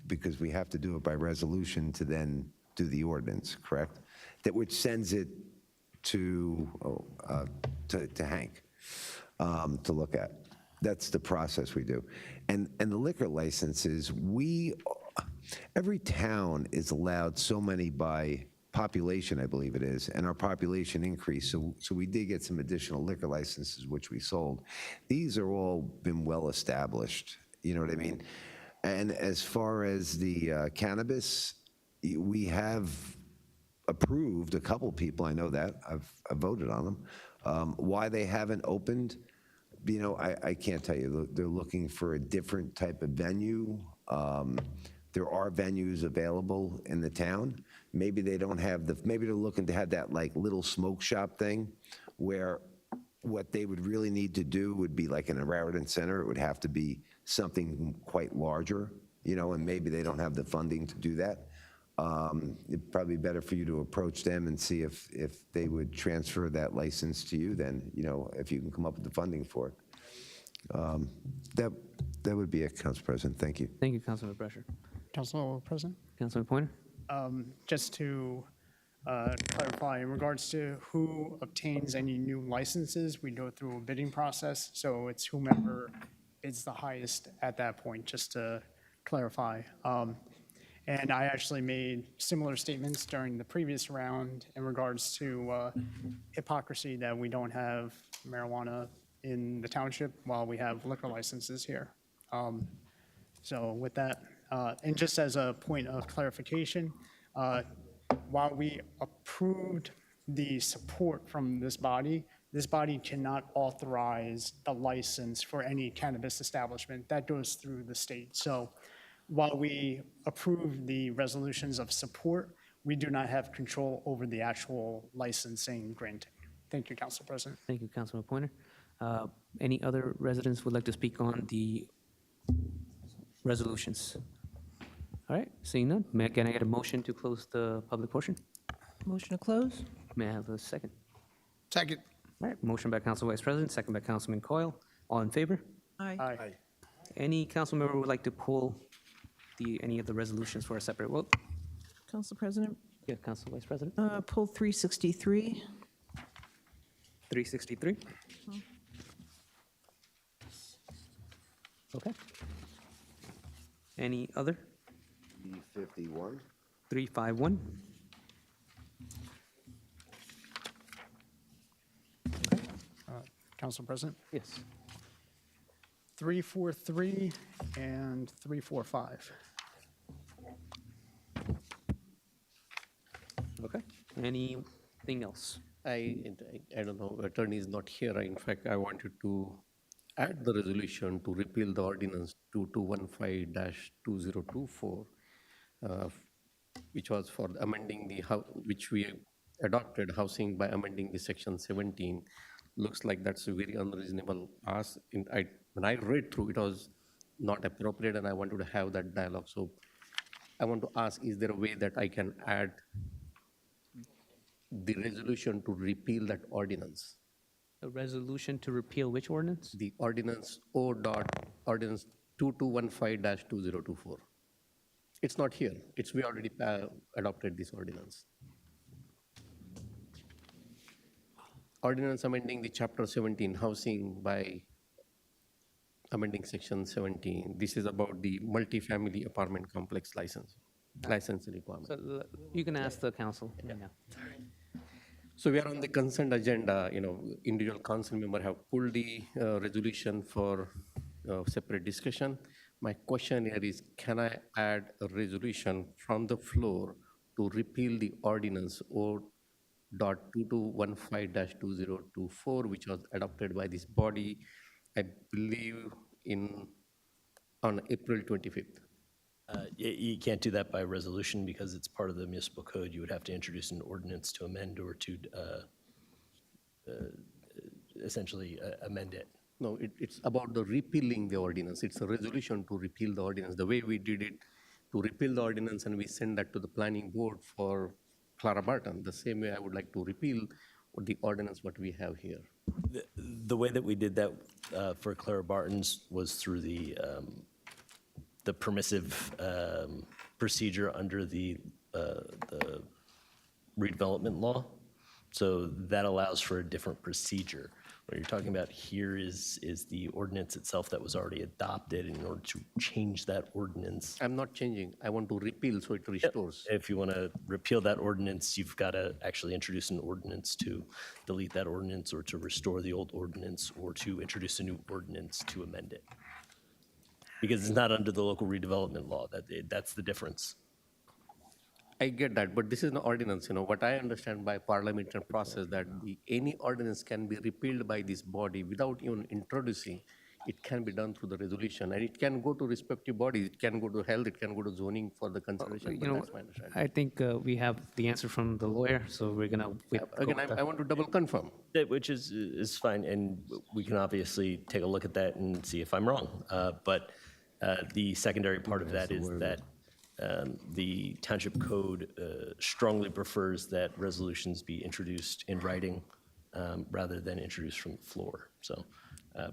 because we have to do it by resolution to then do the ordinance, correct? That which sends it to Hank to look at. That's the process we do. And the liquor licenses, every town is allowed so many by population, I believe it is, and our population increased. So we did get some additional liquor licenses, which we sold. These are all been well established, you know what I mean? And as far as the cannabis, we have approved a couple people, I know that, I've voted on them. Why they haven't opened, you know, I can't tell you. They're looking for a different type of venue. There are venues available in the town. Maybe they don't have maybe they're looking to have that like little smoke shop thing where what they would really need to do would be like in a Raritan Center. It would have to be something quite larger, you know, and maybe they don't have the funding to do that. It'd probably be better for you to approach them and see if they would transfer that license to you, then, you know, if you can come up with the funding for it. That would be it, Council President. Thank you. Thank you, Councilman Brescher. Council President? Councilman Pointer. Just to clarify, in regards to who obtains any new licenses, we go through a bidding process, so it's whomever bids the highest at that point, just to clarify. And I actually made similar statements during the previous round in regards to hypocrisy that we don't have marijuana in the township while we have liquor licenses here. So with that, and just as a point of clarification, while we approved the support from this body cannot authorize the license for any cannabis establishment. That goes through the state. So while we approve the resolutions of support, we do not have control over the actual licensing granting. Thank you, Council President. Thank you, Councilman Pointer. Any other residents would like to speak on the resolutions? All right, seeing none, can I get a motion to close the public portion? Motion to close? May I have a second? Second. All right, motion by Council Vice President, second by Councilman Coyle. All in favor? Aye. Aye. Any council member would like to pull any of the resolutions for a separate vote? Council President, Yeah, Council Vice President. pull 363. 363. Okay. Any other? 51. 351. Council President, Yes. 343 and 345. Okay. Anything else? I don't know, attorney is not here. In fact, I wanted to add the resolution to repeal the ordinance 2215-2024, which was for amending which we adopted housing by amending the section 17. Looks like that's a very unreasonable ask. When I read through, it was not appropriate, and I wanted to have that dialogue. So I want to ask, is there a way that I can add the resolution to repeal that ordinance? A resolution to repeal which ordinance? The ordinance ordinance 2215-2024. It's not here. We already adopted this ordinance. Ordinance amending the chapter 17 housing by amending section 17. This is about the multifamily apartment complex license requirement. So you can ask the council. Yeah. So we are on the consent agenda. Individual council member have pulled the resolution for separate discussion. My question here is, can I add a resolution from the floor to repeal the ordinance O.2215-2024, which was adopted by this body, I believe on April 25th? You can't do that by resolution because it's part of the municipal code. You would have to introduce an ordinance to amend or to essentially amend it. No, it's about the repealing the ordinance. It's a resolution to repeal the ordinance. The way we did it, to repeal the ordinance, and we send that to the planning board for Clara Barton. The same way I would like to repeal the ordinance what we have here. The way that we did that for Clara Barton's was through the permissive procedure under the redevelopment law. So that allows for a different procedure. What you're talking about here is the ordinance itself that was already adopted. In order to change that ordinance, I'm not changing. I want to repeal so it restores. if you want to repeal that ordinance, you've got to actually introduce an ordinance to delete that ordinance or to restore the old ordinance or to introduce a new ordinance to amend it. Because it's not under the local redevelopment law. That's the difference. I get that, but this is an ordinance. What I understand by parliamentary process, that any ordinance can be repealed by this body without even introducing. It can be done through the resolution, and it can go to respective bodies. It can go to health, it can go to zoning for the consideration. But that's my understanding. I think we have the answer from the lawyer, so we're gonna wait. Again, I want to double confirm. Which is fine, and we can obviously take a look at that and see if I'm wrong. But the secondary part of that is that the township code strongly prefers that resolutions be introduced in writing rather than introduced from the floor. So,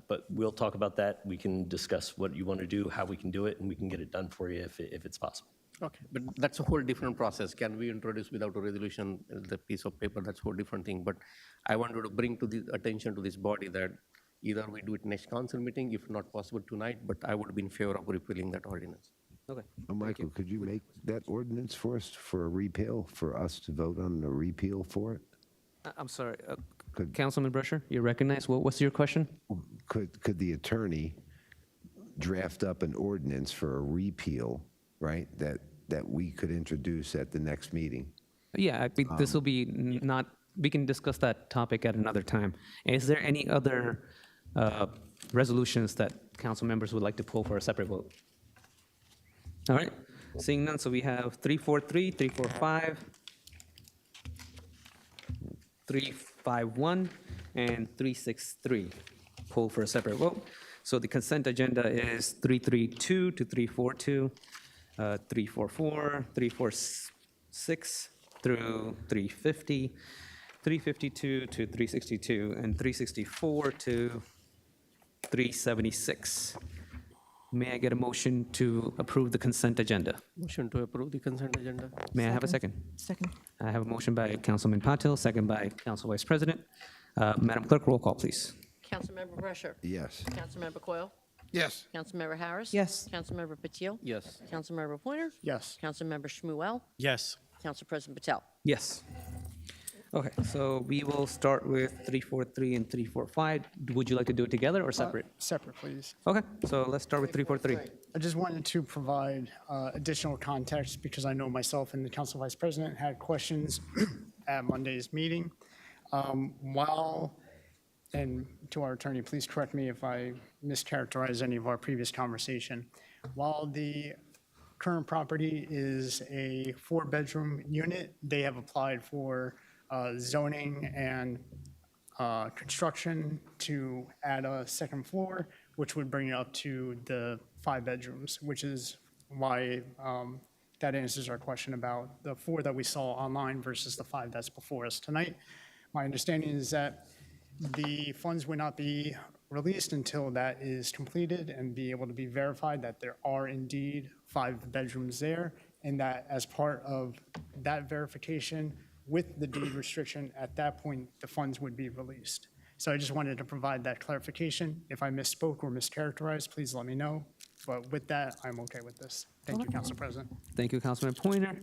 but we'll talk about that. We can discuss what you want to do, how we can do it, and we can get it done for you if it's possible. Okay, but that's a whole different process. Can we introduce without a resolution the piece of paper? That's a whole different thing. But I wanted to bring to the attention to this body that either we do it next council meeting, if not possible tonight, but I would be in favor of repealing that ordinance. Okay. Michael, could you make that ordinance for us for a repeal, for us to vote on a repeal for it? I'm sorry, Councilman Brusher, you're recognized. What's your question? Could the attorney draft up an ordinance for a repeal, right, that we could introduce at the next meeting? Yeah, I think this will be not, we can discuss that topic at another time. Is there any other resolutions that council members would like to pull for a separate vote? All right, seeing none, so we have 343, 345, 351, and 363. Pull for a separate vote. So the consent agenda is 332 to 342, 344, 346 through 350, 352 to 362, and 364 to 376. May I get a motion to approve the consent agenda? Motion to approve the consent agenda. May I have a second? Second. I have a motion by Councilman Patil, second by Council Vice President. Madam Clerk, roll call, please. Councilmember Brescher. Yes. Councilmember Coyle. Yes. Councilmember Harris. Yes. Councilmember Patil. Yes. Councilmember Pointer. Yes. Councilmember Shmuel. Yes. Council President Patel. Yes. Okay, so we will start with 343 and 345. Would you like to do it together or separate? Separate, please. Okay, so let's start with 343. I just wanted to provide additional context because I know myself and the Council Vice President had questions at Monday's meeting. And to our attorney, please correct me if I mischaracterize any of our previous conversation. While the current property is a 4-bedroom unit, they have applied for zoning and construction to add a second floor, which would bring it up to the 5 bedrooms, which is why that answers our question about the 4 that we saw online versus the 5 that's before us tonight. My understanding is that the funds would not be released until that is completed and be able to be verified that there are indeed 5 bedrooms there, and that as part of that verification with the deed restriction, at that point, the funds would be released. So I just wanted to provide that clarification. If I misspoke or mischaracterized, please let me know. But with that, I'm okay with this. Thank you, Council President. Thank you, Councilman Pointer.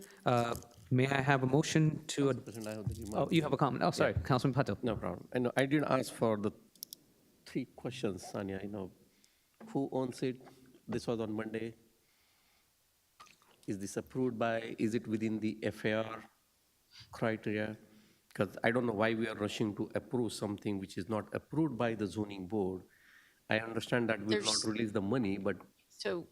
May I have a motion to, President, I have the oh, you have a comment? Oh, sorry, Councilman Patil. No problem. I know, I did ask for the 3 questions, Sanya, who owns it? This was on Monday. Is this approved by, is it within the FAR criteria? Because I don't know why we are rushing to approve something which is not approved by the zoning board. I understand that we will not release the money, but So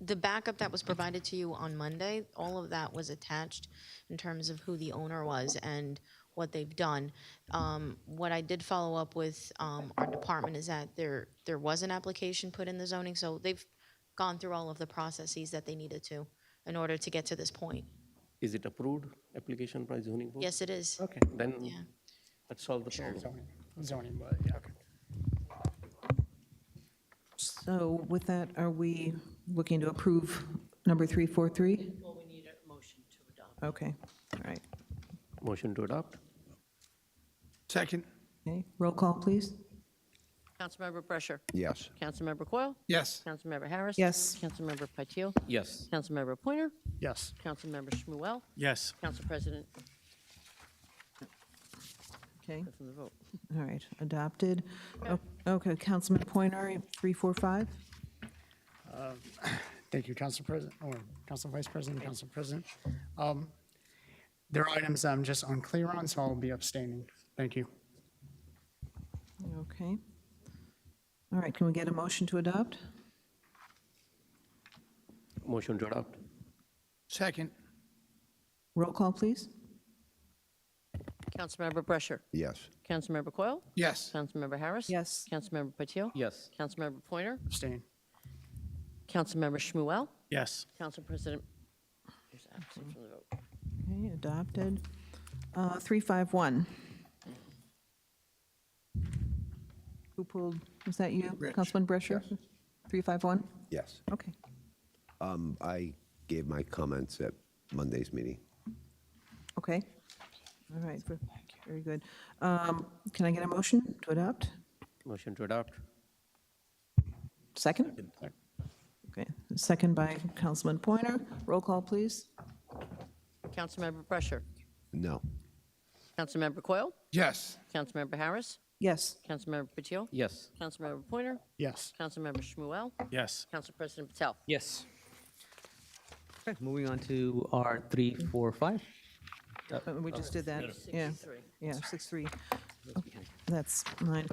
the backup that was provided to you on Monday, all of that was attached in terms of who the owner was and what they've done. What I did follow up with our department is that there was an application put in the zoning, so they've gone through all of the processes that they needed to in order to get to this point. is it approved application by zoning board? Yes, it is. Okay, then Yeah. let's solve the problem. Zoning, but yeah. So with that, are we looking to approve number 343? Well, we need a motion to adopt. Okay, all right. Motion to adopt? Second. Okay, roll call, please. Councilmember Brescher. Yes. Councilmember Coyle. Yes. Councilmember Harris. Yes. Councilmember Patil. Yes. Councilmember Pointer. Yes. Councilmember Shmuel. Yes. Council President. Okay, Go from the vote. all right, adopted. Okay, Councilman Pointer, 345? Thank you, Council President, or Council Vice President, Council President. There are items I'm just unclear on, so I'll be abstaining. Thank you. Okay. All right, can we get a motion to adopt? Motion to adopt? Second. Roll call, please. Councilmember Brescher. Yes. Councilmember Coyle. Yes. Councilmember Harris. Yes. Councilmember Patil. Yes. Councilmember Pointer. Abstain. Councilmember Shmuel. Yes. Council President is absent from the vote. Okay, adopted. 351. Who pulled, was that you, Rich. Councilman Brescher? 351? Yes. Okay. I gave my comments at Monday's meeting. Okay. All right, very good. Can I get a motion to adopt? Motion to adopt? Second? Okay, second by Councilman Pointer. Roll call, please. Councilmember Brescher. No. Councilmember Coyle. Yes. Councilmember Harris. Yes. Councilmember Patil. Yes. Councilmember Pointer. Yes. Councilmember Shmuel. Yes. Council President Patel. Yes. Okay, moving on to our 345. We just did that. Yeah, 63. yeah, 6-3. Okay, that's mine.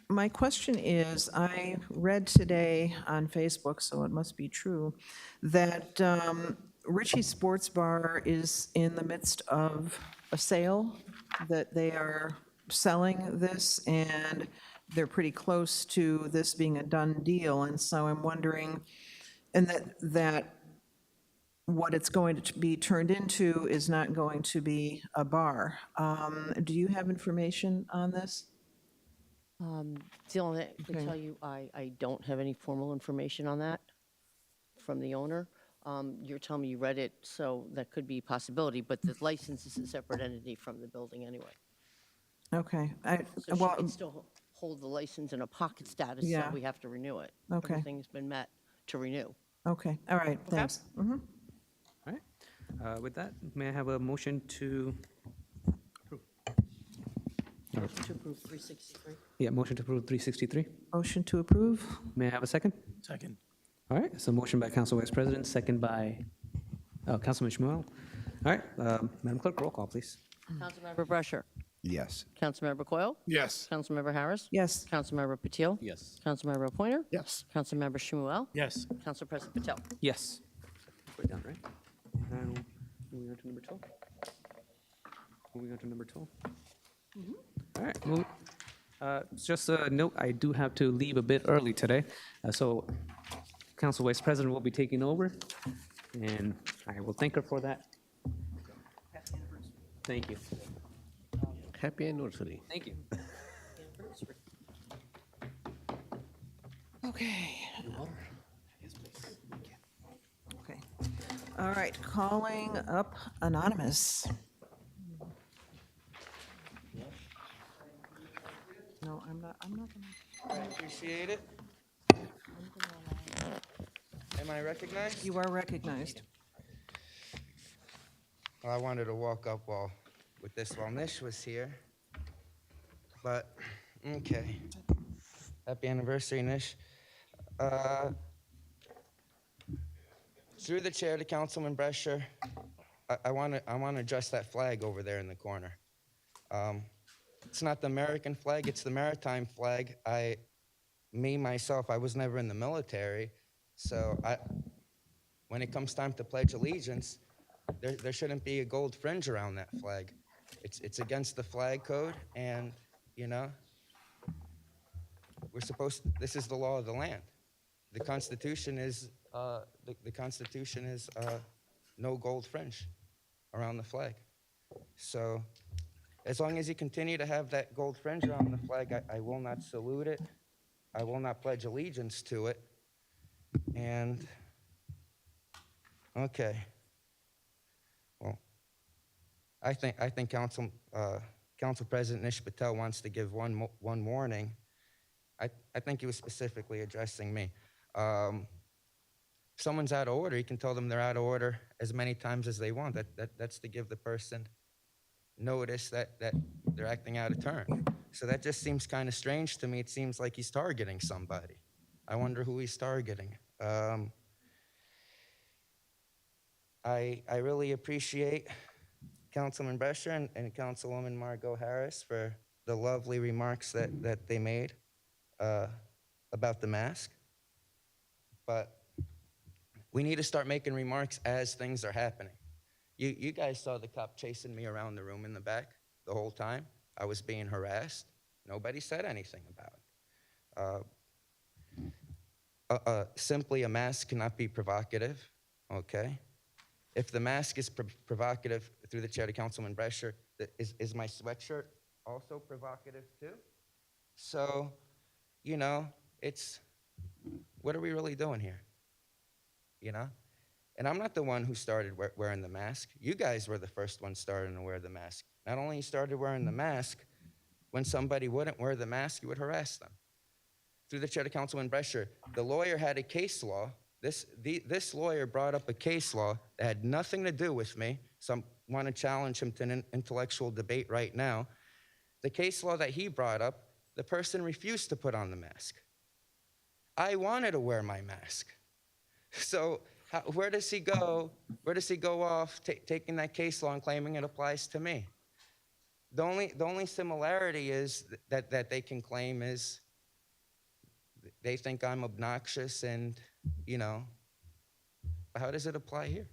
My question is, I read today on Facebook, so it must be true, that Ritchie's Sports Bar is in the midst of a sale, that they are selling this, and they're pretty close to this being a done deal, and so I'm wondering, and that what it's going to be turned into is not going to be a bar. Do you have information on this? The only thing I can Okay. tell you, I don't have any formal information on that from the owner. You're telling me you read it, so that could be a possibility, but the license is a separate entity from the building anyway. Okay. So she Well, can still hold the license in a pocket status, so Yeah. we have to renew it. Okay. Everything's been met to renew. okay, all right, thanks. Mhm. All right. With that, may I have a motion to, Motion to approve 363. yeah, motion to approve 363? Motion to approve? May I have a second? Second. All right, so motion by Council Vice President, second by Councilman Shmuel. All right, Madam Clerk, roll call, please. Councilmember Brescher. Yes. Councilmember Coyle. Yes. Councilmember Harris. Yes. Councilmember Patil. Yes. Councilmember Pointer. Yes. Councilmember Shmuel. Yes. Council President Patel. Yes. We're done, right? Now, moving on to number 12. Moving on to number 12. All right, just a note, I do have to leave a bit early today, so Council Vice President will be taking over, and I will thank her for that. Thank you. Happy anniversary. Thank you. Okay. Okay. All right, calling up Anonymous. No, I'm not gonna. I appreciate it. Am I recognized? You are recognized. Well, I wanted to walk up with this while Nish was here, but okay. Happy anniversary, Nish. Through the chair to Councilman Brescher, I want to adjust that flag over there in the corner. It's not the American flag; it's the maritime flag. Myself, I was never in the military, so when it comes time to pledge allegiance, there shouldn't be a gold fringe around that flag. It's against the flag code, and this is the law of the land. The Constitution is no gold fringe around the flag. So as long as you continue to have that gold fringe around the flag, I will not salute it. I will not pledge allegiance to it. And okay. Well, I think Council President Nish Patel wants to give one warning. I think he was specifically addressing me. If someone's out of order, you can tell them they're out of order as many times as they want. That's to give the person notice that they're acting out of turn. So that just seems kind of strange to me. It seems like he's targeting somebody. I wonder who he's targeting. I really appreciate Councilman Brescher and Councilwoman Margot Harris for the lovely remarks that they made about the mask. But we need to start making remarks as things are happening. You guys saw the cop chasing me around the room in the back the whole time. I was being harassed. Nobody said anything about it. Simply a mask cannot be provocative, okay? If the mask is provocative, through the chair to Councilman Brescher, is my sweatshirt also provocative too? So, it's, what are we really doing here? And I'm not the one who started wearing the mask. You guys were the first ones starting to wear the mask. Not only you started wearing the mask, when somebody wouldn't wear the mask, you would harass them. Through the chair to Councilman Brescher, the lawyer had a case law. This lawyer brought up a case law that had nothing to do with me, so I want to challenge him to an intellectual debate right now. The case law that he brought up, the person refused to put on the mask. I wanted to wear my mask. So where does he go? Where does he go off taking that case law and claiming it applies to me? The only similarity is that they can claim is they think I'm obnoxious and, how does it apply here?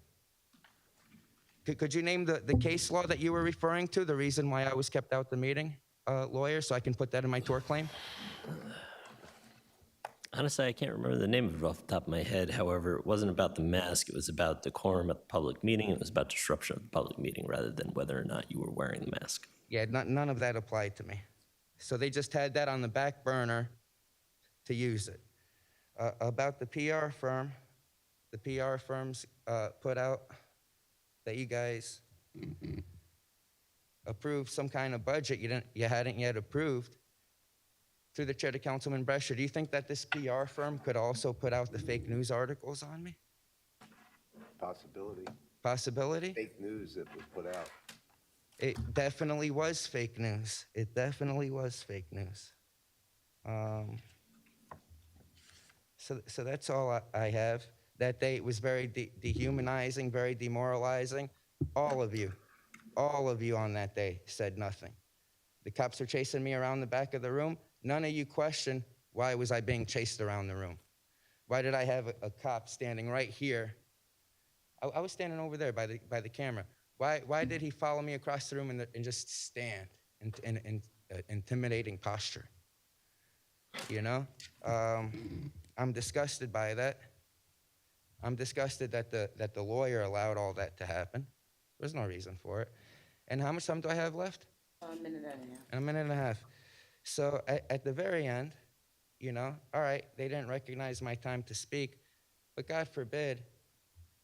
Could you name the case law that you were referring to, the reason why I was kept out the meeting, lawyer, so I can put that in my tort claim? Honestly, I can't remember the name of it off the top of my head. However, it wasn't about the mask. It was about decorum at the public meeting. It was about disruption of the public meeting rather than whether or not you were wearing the mask. Yeah, none of that applied to me. So they just had that on the back burner to use it. About the PR firm, the PR firms put out that you guys approved some kind of budget you hadn't yet approved. Through the chair to Councilman Brescher, do you think that this PR firm could also put out the fake news articles on me? Possibility. Possibility? Fake news that was put out. It definitely was fake news. It definitely was fake news. So that's all I have. That day it was very dehumanizing, very demoralizing. All of you on that day said nothing. The cops were chasing me around the back of the room. None of you questioned why was I being chased around the room. Why did I have a cop standing right here? I was standing over there by the camera. Why did he follow me across the room and just stand in intimidating posture? You know? I'm disgusted by that. I'm disgusted that the lawyer allowed all that to happen. There's no reason for it. And how much time do I have left? A minute and a half. A minute and a half. So at the very end, you know, all right, they didn't recognize my time to speak, but God forbid,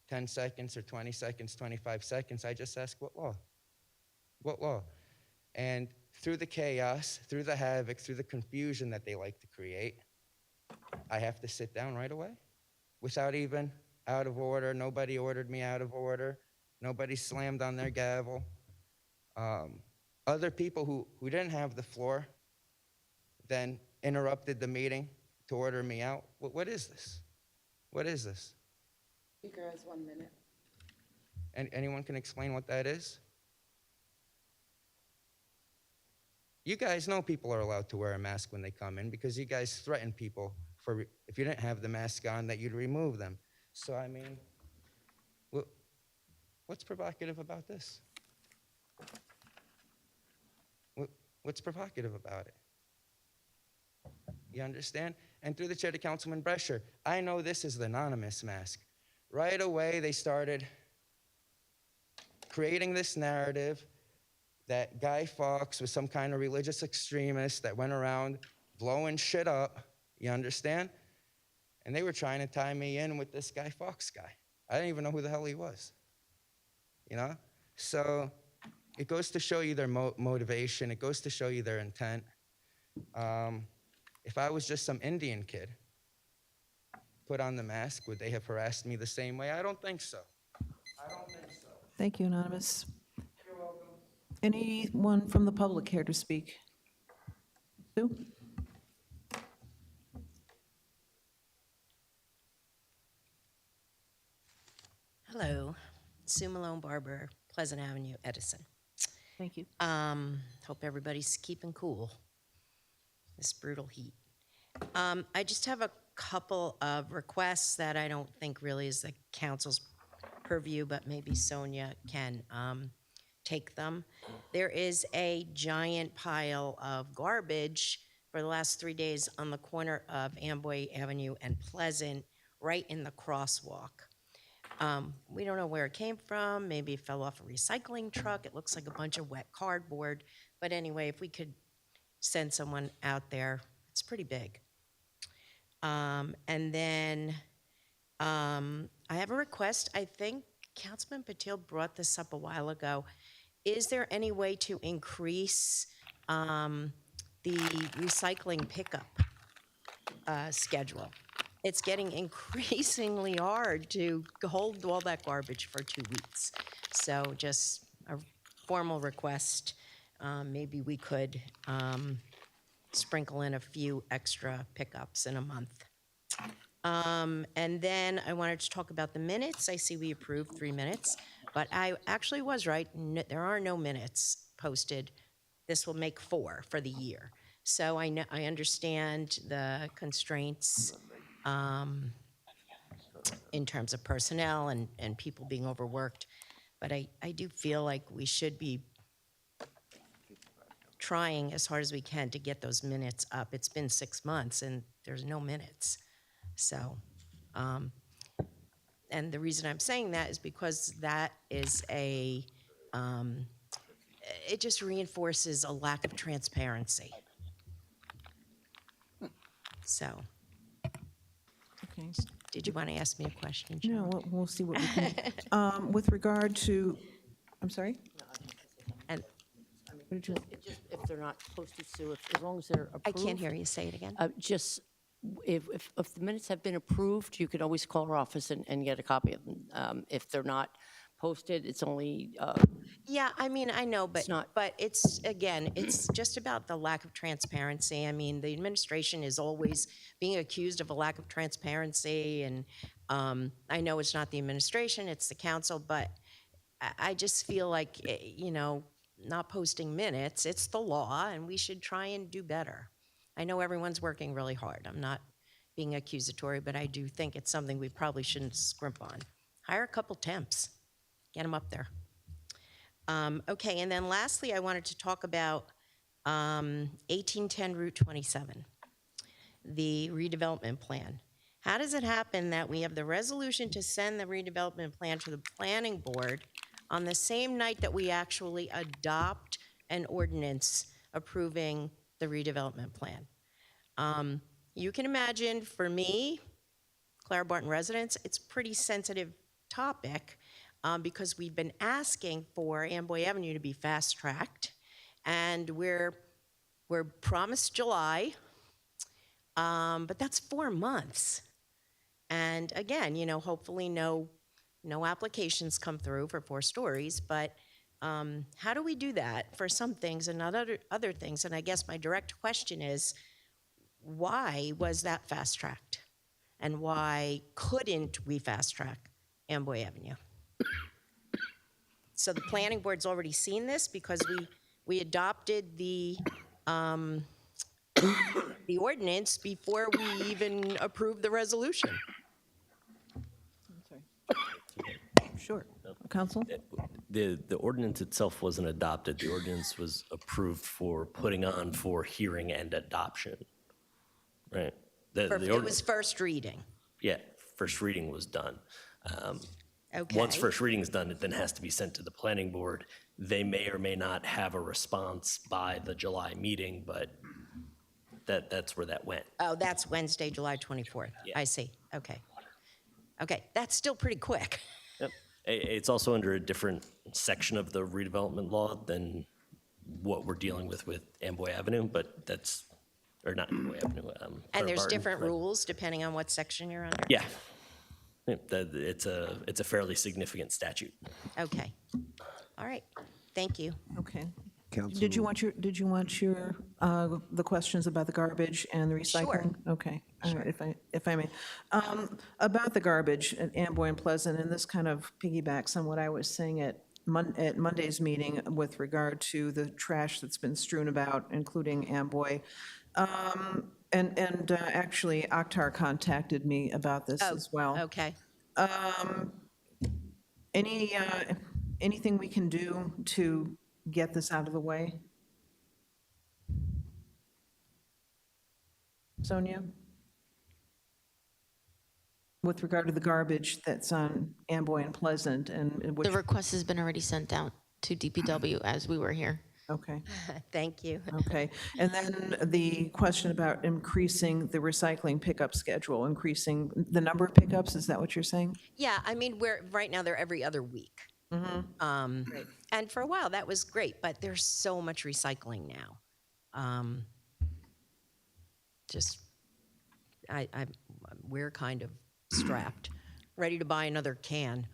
10 seconds or 20 seconds, 25 seconds, I just ask, what law? What law? And through the chaos, through the havoc, through the confusion that they like to create, I have to sit down right away without even out of order. Nobody ordered me out of order. Nobody slammed on their gavel. Other people who didn't have the floor then interrupted the meeting to order me out. What is this? What is this? Speaker has 1 minute. And anyone can explain what that is? You guys know people are allowed to wear a mask when they come in because you guys threaten people for if you didn't have the mask on that you'd remove them. So I mean, what's provocative about this? What's provocative about it? You understand? And through the chair to Councilman Brescher, I know this is the anonymous mask. Right away, they started creating this narrative that Guy Fawkes was some kind of religious extremist that went around blowing shit up, you understand? And they were trying to tie me in with this Guy Fawkes guy. I didn't even know who the hell he was, you know? So it goes to show you their motivation. It goes to show you their intent. If I was just some Indian kid put on the mask, would they have harassed me the same way? I don't think so. I don't think so. Thank you, Anonymous. You're welcome. Anyone from the public care to speak? Sue? Hello, Sue Malone Barber, Pleasant Avenue, Edison. Thank you. Hope everybody's keeping cool, this brutal heat. I just have a couple of requests that I don't think really is the council's purview, but maybe Sonia can take them. There is a giant pile of garbage for the last 3 days on the corner of Amboy Avenue and Pleasant, right in the crosswalk. We don't know where it came from. Maybe it fell off a recycling truck. It looks like a bunch of wet cardboard. But anyway, if we could send someone out there, it's pretty big. And then I have a request. I think Councilman Patil brought this up a while ago. Is there any way to increase the recycling pickup schedule? It's getting increasingly hard to hold all that garbage for 2 weeks. So just a formal request. Maybe we could sprinkle in a few extra pickups in a month. And then I wanted to talk about the minutes. I see we approved 3 minutes, but I actually was right. There are no minutes posted. This will make 4 for the year. So I understand the constraints in terms of personnel and people being overworked, but I do feel like we should be trying as hard as we can to get those minutes up. It's been 6 months and there's no minutes. So, and the reason I'm saying that is because that is it just reinforces a lack of transparency. So, Okay. did you want to ask me a question, Joan? No, we'll see what we can. With regard to, I'm sorry? And What did you? Just if they're not posted, Sue, as long as they're I approved. can't hear you. Say it again. Just, if the minutes have been approved, you could always call our office and get a copy of them. If they're not posted, it's only, Yeah, I mean, I know, but, not- but it's, again, it's just about the lack of transparency. I mean, the administration is always being accused of a lack of transparency, and I know it's not the administration, it's the council, but I just feel like, not posting minutes, it's the law, and we should try and do better. I know everyone's working really hard. I'm not being accusatory, but I do think it's something we probably shouldn't scrimp on. Hire a couple temps, get them up there. Okay, and then lastly, I wanted to talk about 1810 Route 27, the redevelopment plan. How does it happen that we have the resolution to send the redevelopment plan to the planning board on the same night that we actually adopt an ordinance approving the redevelopment plan? You can imagine, for me, Clara Barton residents, it's a pretty sensitive topic because we've been asking for Amboy Avenue to be fast-tracked, and we're promised July, but that's 4 months. And again, hopefully no applications come through for 4 stories, but how do we do that for some things and not other things? And I guess my direct question is, why was that fast-tracked? And why couldn't we fast-track Amboy Avenue? So the planning board's already seen this because we adopted the ordinance before we even approved the resolution. Sure. Council? The ordinance itself wasn't adopted. The ordinance was approved for putting on for hearing and adoption, right? It was first reading. Yeah, first reading was done. Okay. Once first reading is done, it then has to be sent to the planning board. They may or may not have a response by the July meeting, but that's where that went. Oh, that's Wednesday, July 24th. Yeah. I see. Okay. Okay, that's still pretty quick. Yep. It's also under a different section of the redevelopment law than what we're dealing with Amboy Avenue, but that's, or not Amboy Avenue. And there's Barton, different right. rules depending on what section you're under? Yeah. It's a fairly significant statute. Okay. All right. Thank you. Okay. Council. Did you want your the questions about the garbage and the recycling? Sure. Okay. All right, if I may. About the garbage at Amboy and Pleasant, and this kind of piggybacks on what I was saying at Monday's meeting with regard to the trash that's been strewn about, including Amboy. And actually, Akhtar contacted me about this as well. Okay. Anything we can do to get this out of the way? Sonia? With regard to the garbage that's on Amboy and Pleasant and which, The request has been already sent out to DPW as we were here. okay, Thank you. okay. And then the question about increasing the recycling pickup schedule, increasing the number of pickups, is that what you're saying? Yeah, I mean, right now they're every other week. And for a while that was great, but there's so much recycling now. We're kind of strapped, ready to buy another can.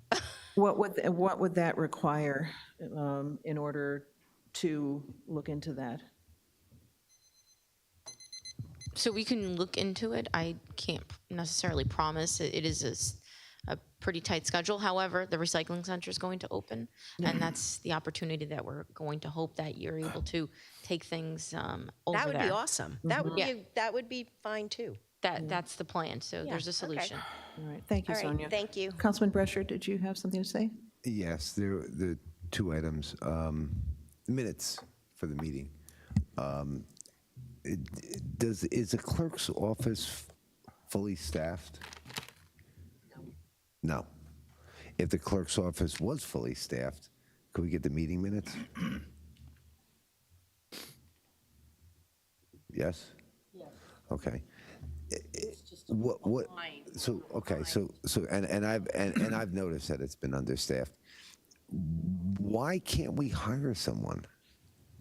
What would that require in order to look into that? So we can look into it. I can't necessarily promise. It is a pretty tight schedule. However, the recycling center is going to open, and that's the opportunity that we're going to hope that you're able to take things over That would be there. awesome. That would be fine too. That's the plan. So there's a okay. solution. All right, thank you, All right, Sonia. thank you. Councilman Brescher, did you have something to say? Yes, the 2 items. Minutes for the meeting. Is the clerk's office fully staffed? No. If the clerk's office was fully staffed, could we get the meeting minutes? Yes? Yes. Okay. what, so, okay, so, and I've noticed that it's been understaffed. Why can't we hire someone?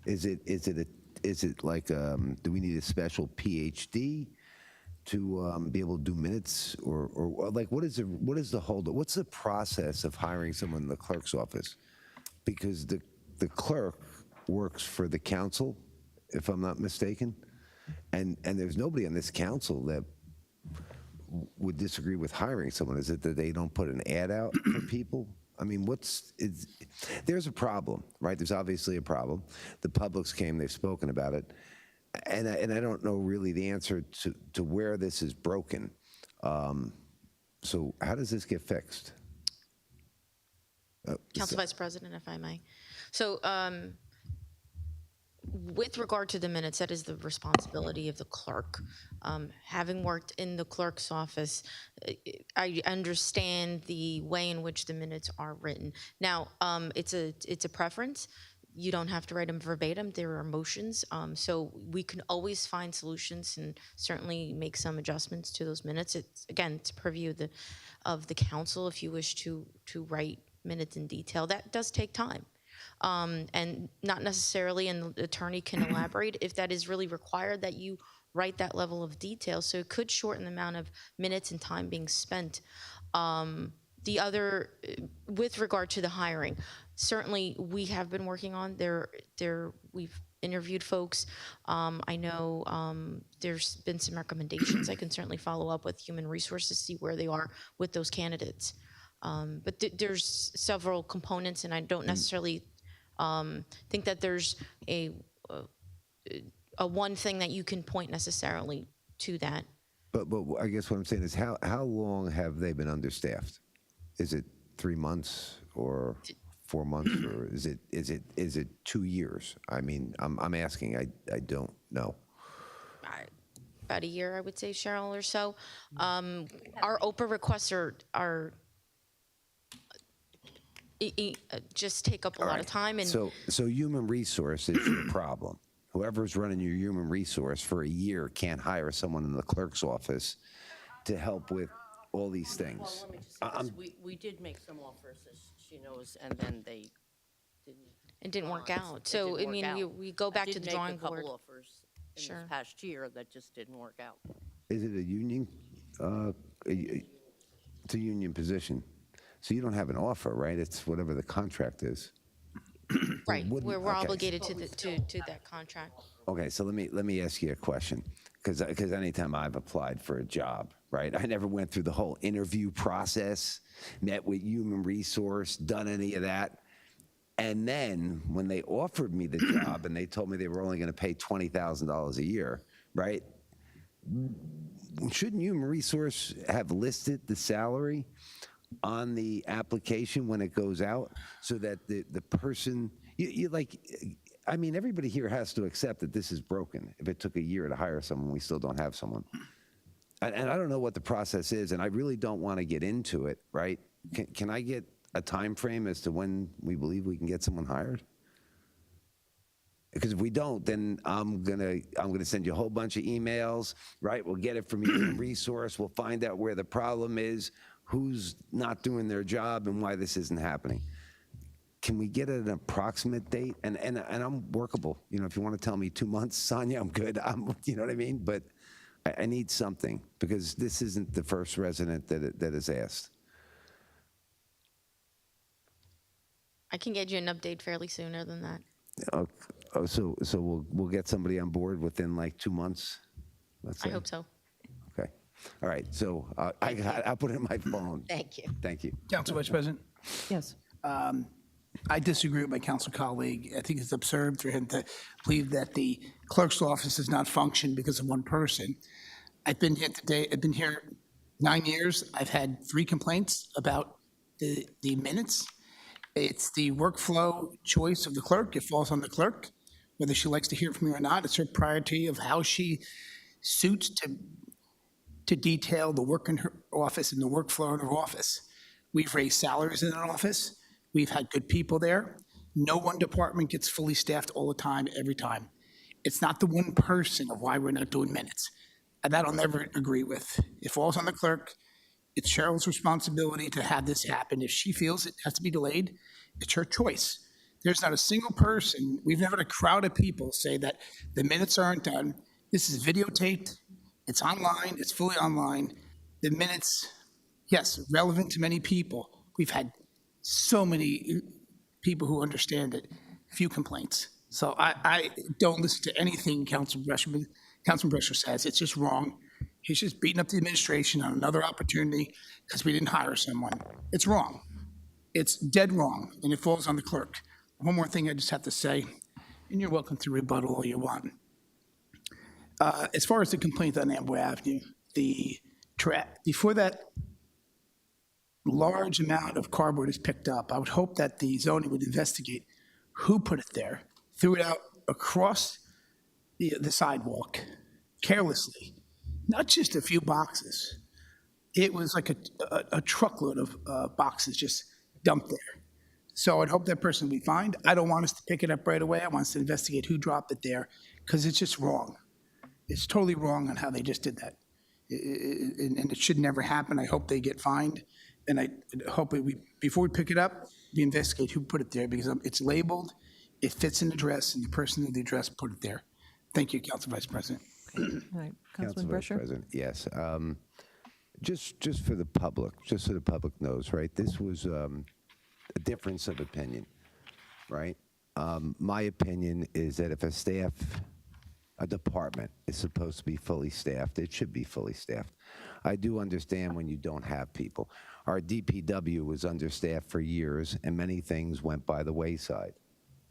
Is it like, do we need a special PhD to be able to do minutes, or like, what is the holdup? What's the process of hiring someone in the clerk's office? Because the clerk works for the council, if I'm not mistaken, and there's nobody on this council that would disagree with hiring someone. Is it that they don't put an ad out for people? I mean, there's a problem, right? There's obviously a problem. The public's came, they've spoken about it, and I don't know really the answer to where this is broken. So how does this get fixed? Council Vice President, if I may. So with regard to the minutes, that is the responsibility of the clerk. Having worked in the clerk's office, I understand the way in which the minutes are written. Now, it's a preference. You don't have to write them verbatim. There are motions. So we can always find solutions and certainly make some adjustments to those minutes. It's a purview of the council if you wish to write minutes in detail. That does take time. And not necessarily, and the attorney can elaborate if that is really required that you write that level of detail. So it could shorten the amount of minutes and time being spent. The other, with regard to the hiring, certainly we have been working on we've interviewed folks. I know there's been some recommendations. I can certainly follow up with Human Resources, see where they are with those candidates. But there's several components, and I don't necessarily think that there's a one thing that you can point necessarily to that. But I guess what I'm saying is, how long have they been understaffed? Is it 3 months or 4 months, or is it 2 years? I mean, I'm asking. I don't know. About a year, I would say, Cheryl, or so. Our OPA requests are just take up a lot of time. And so human resource is your problem. Whoever's running your human resource for a year can't hire someone in the clerk's office to help with all these things. Well, let me just say this. We did make some offers, as she knows, and then they didn't. It didn't work out. It So, didn't I mean, work out. we go back I to did the make drawing a couple board. offers in Sure. this past year that just didn't work out. Is it a union? It's a union position. So you don't have an offer, right? It's whatever the contract is. Right, we're okay. obligated to that contract. Okay, so let me ask you a question, because anytime I've applied for a job, right, I never went through the whole interview process, met with human resource, done any of that, and then when they offered me the job and they told me they were only going to pay $20,000 a year, right? Shouldn't human resource have listed the salary on the application when it goes out, so that the person, I mean, everybody here has to accept that this is broken. If it took a year to hire someone, we still don't have someone. And I don't know what the process is, and I really don't want to get into it, right? Can I get a time frame as to when we believe we can get someone hired? Because if we don't, then I'm gonna send you a whole bunch of emails, right? We'll get it from human resource. We'll find out where the problem is, who's not doing their job, and why this isn't happening. Can we get an approximate date? And I'm workable. You know, if you want to tell me 2 months, Sonia, I'm good. You know what I mean? But I need something, because this isn't the first resident that has asked. I can get you an update fairly sooner than that. So we'll get somebody on board within like 2 months, let's say? I hope so. Okay. All right. So I'll put it in my phone. Thank you. Thank you. Council Vice President, Yes. I disagree with my council colleague. I think it's absurd for him to believe that the clerk's office does not function because of one person. I've been here 9 years. I've had 3 complaints about the minutes. It's the workflow choice of the clerk. It falls on the clerk, whether she likes to hear from me or not. It's her priority of how she suits to detail the work in her office and the workflow in her office. We've raised salaries in our office. We've had good people there. No one department gets fully staffed all the time, every time. It's not the one person of why we're not doing minutes. that I'll never agree with. It falls on the clerk. It's Cheryl's responsibility to have this happen. If she feels it has to be delayed, it's her choice. There's not a single person, we've never had a crowd of people say that the minutes aren't done. This is videotaped, it's online, it's fully online. The minutes, yes, relevant to many people. We've had so many people who understand it, few complaints. So I don't listen to anything Councilman Brescher says. It's just wrong. He's just beating up the administration on another opportunity because we didn't hire someone. It's wrong. It's dead wrong, and it falls on the clerk. One more thing I just have to say, and you're welcome to rebuttal all you want. As far as the complaint on Amboy Avenue, before that large amount of cardboard is picked up, I would hope that the zoning would investigate who put it there, threw it out across the sidewalk carelessly, not just a few boxes. It was like a truckload of boxes just dumped there. So I'd hope that person we find. I don't want us to pick it up right away. I want us to investigate who dropped it there because it's just wrong. It's totally wrong on how they just did that. And it should never happen. I hope they get fined. And I hope before we pick it up, we investigate who put it there because it's labeled, it fits an address, and the person with the address put it there. Thank you, Council Vice President. All right, Councilman Vice Brescher? President, yes. Just for the public, just so the public knows, right? This was a difference of opinion, right? My opinion is that if a department is supposed to be fully staffed, it should be fully staffed. I do understand when you don't have people. Our DPW was understaffed for years, and many things went by the wayside,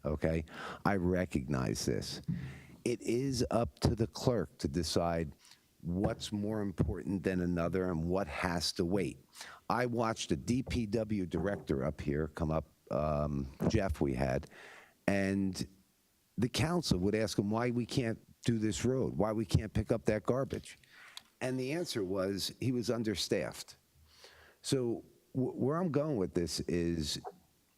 okay? I recognize this. It is up to the clerk to decide what's more important than another and what has to wait. I watched a DPW director up here come up, Jeff we had, and the council would ask him why we can't do this road, why we can't pick up that garbage. And the answer was he was understaffed. So where I'm going with this is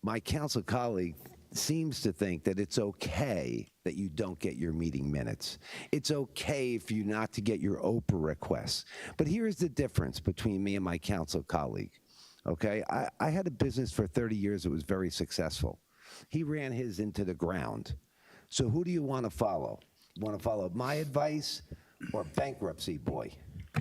my council colleague seems to think that it's okay that you don't get your meeting minutes. It's okay for you not to get your Oprah requests. But here's the difference between me and my council colleague, okay? I had a business for 30 years that was very successful. He ran his into the ground. So who do you want to follow? You want to follow my advice or bankruptcy boy?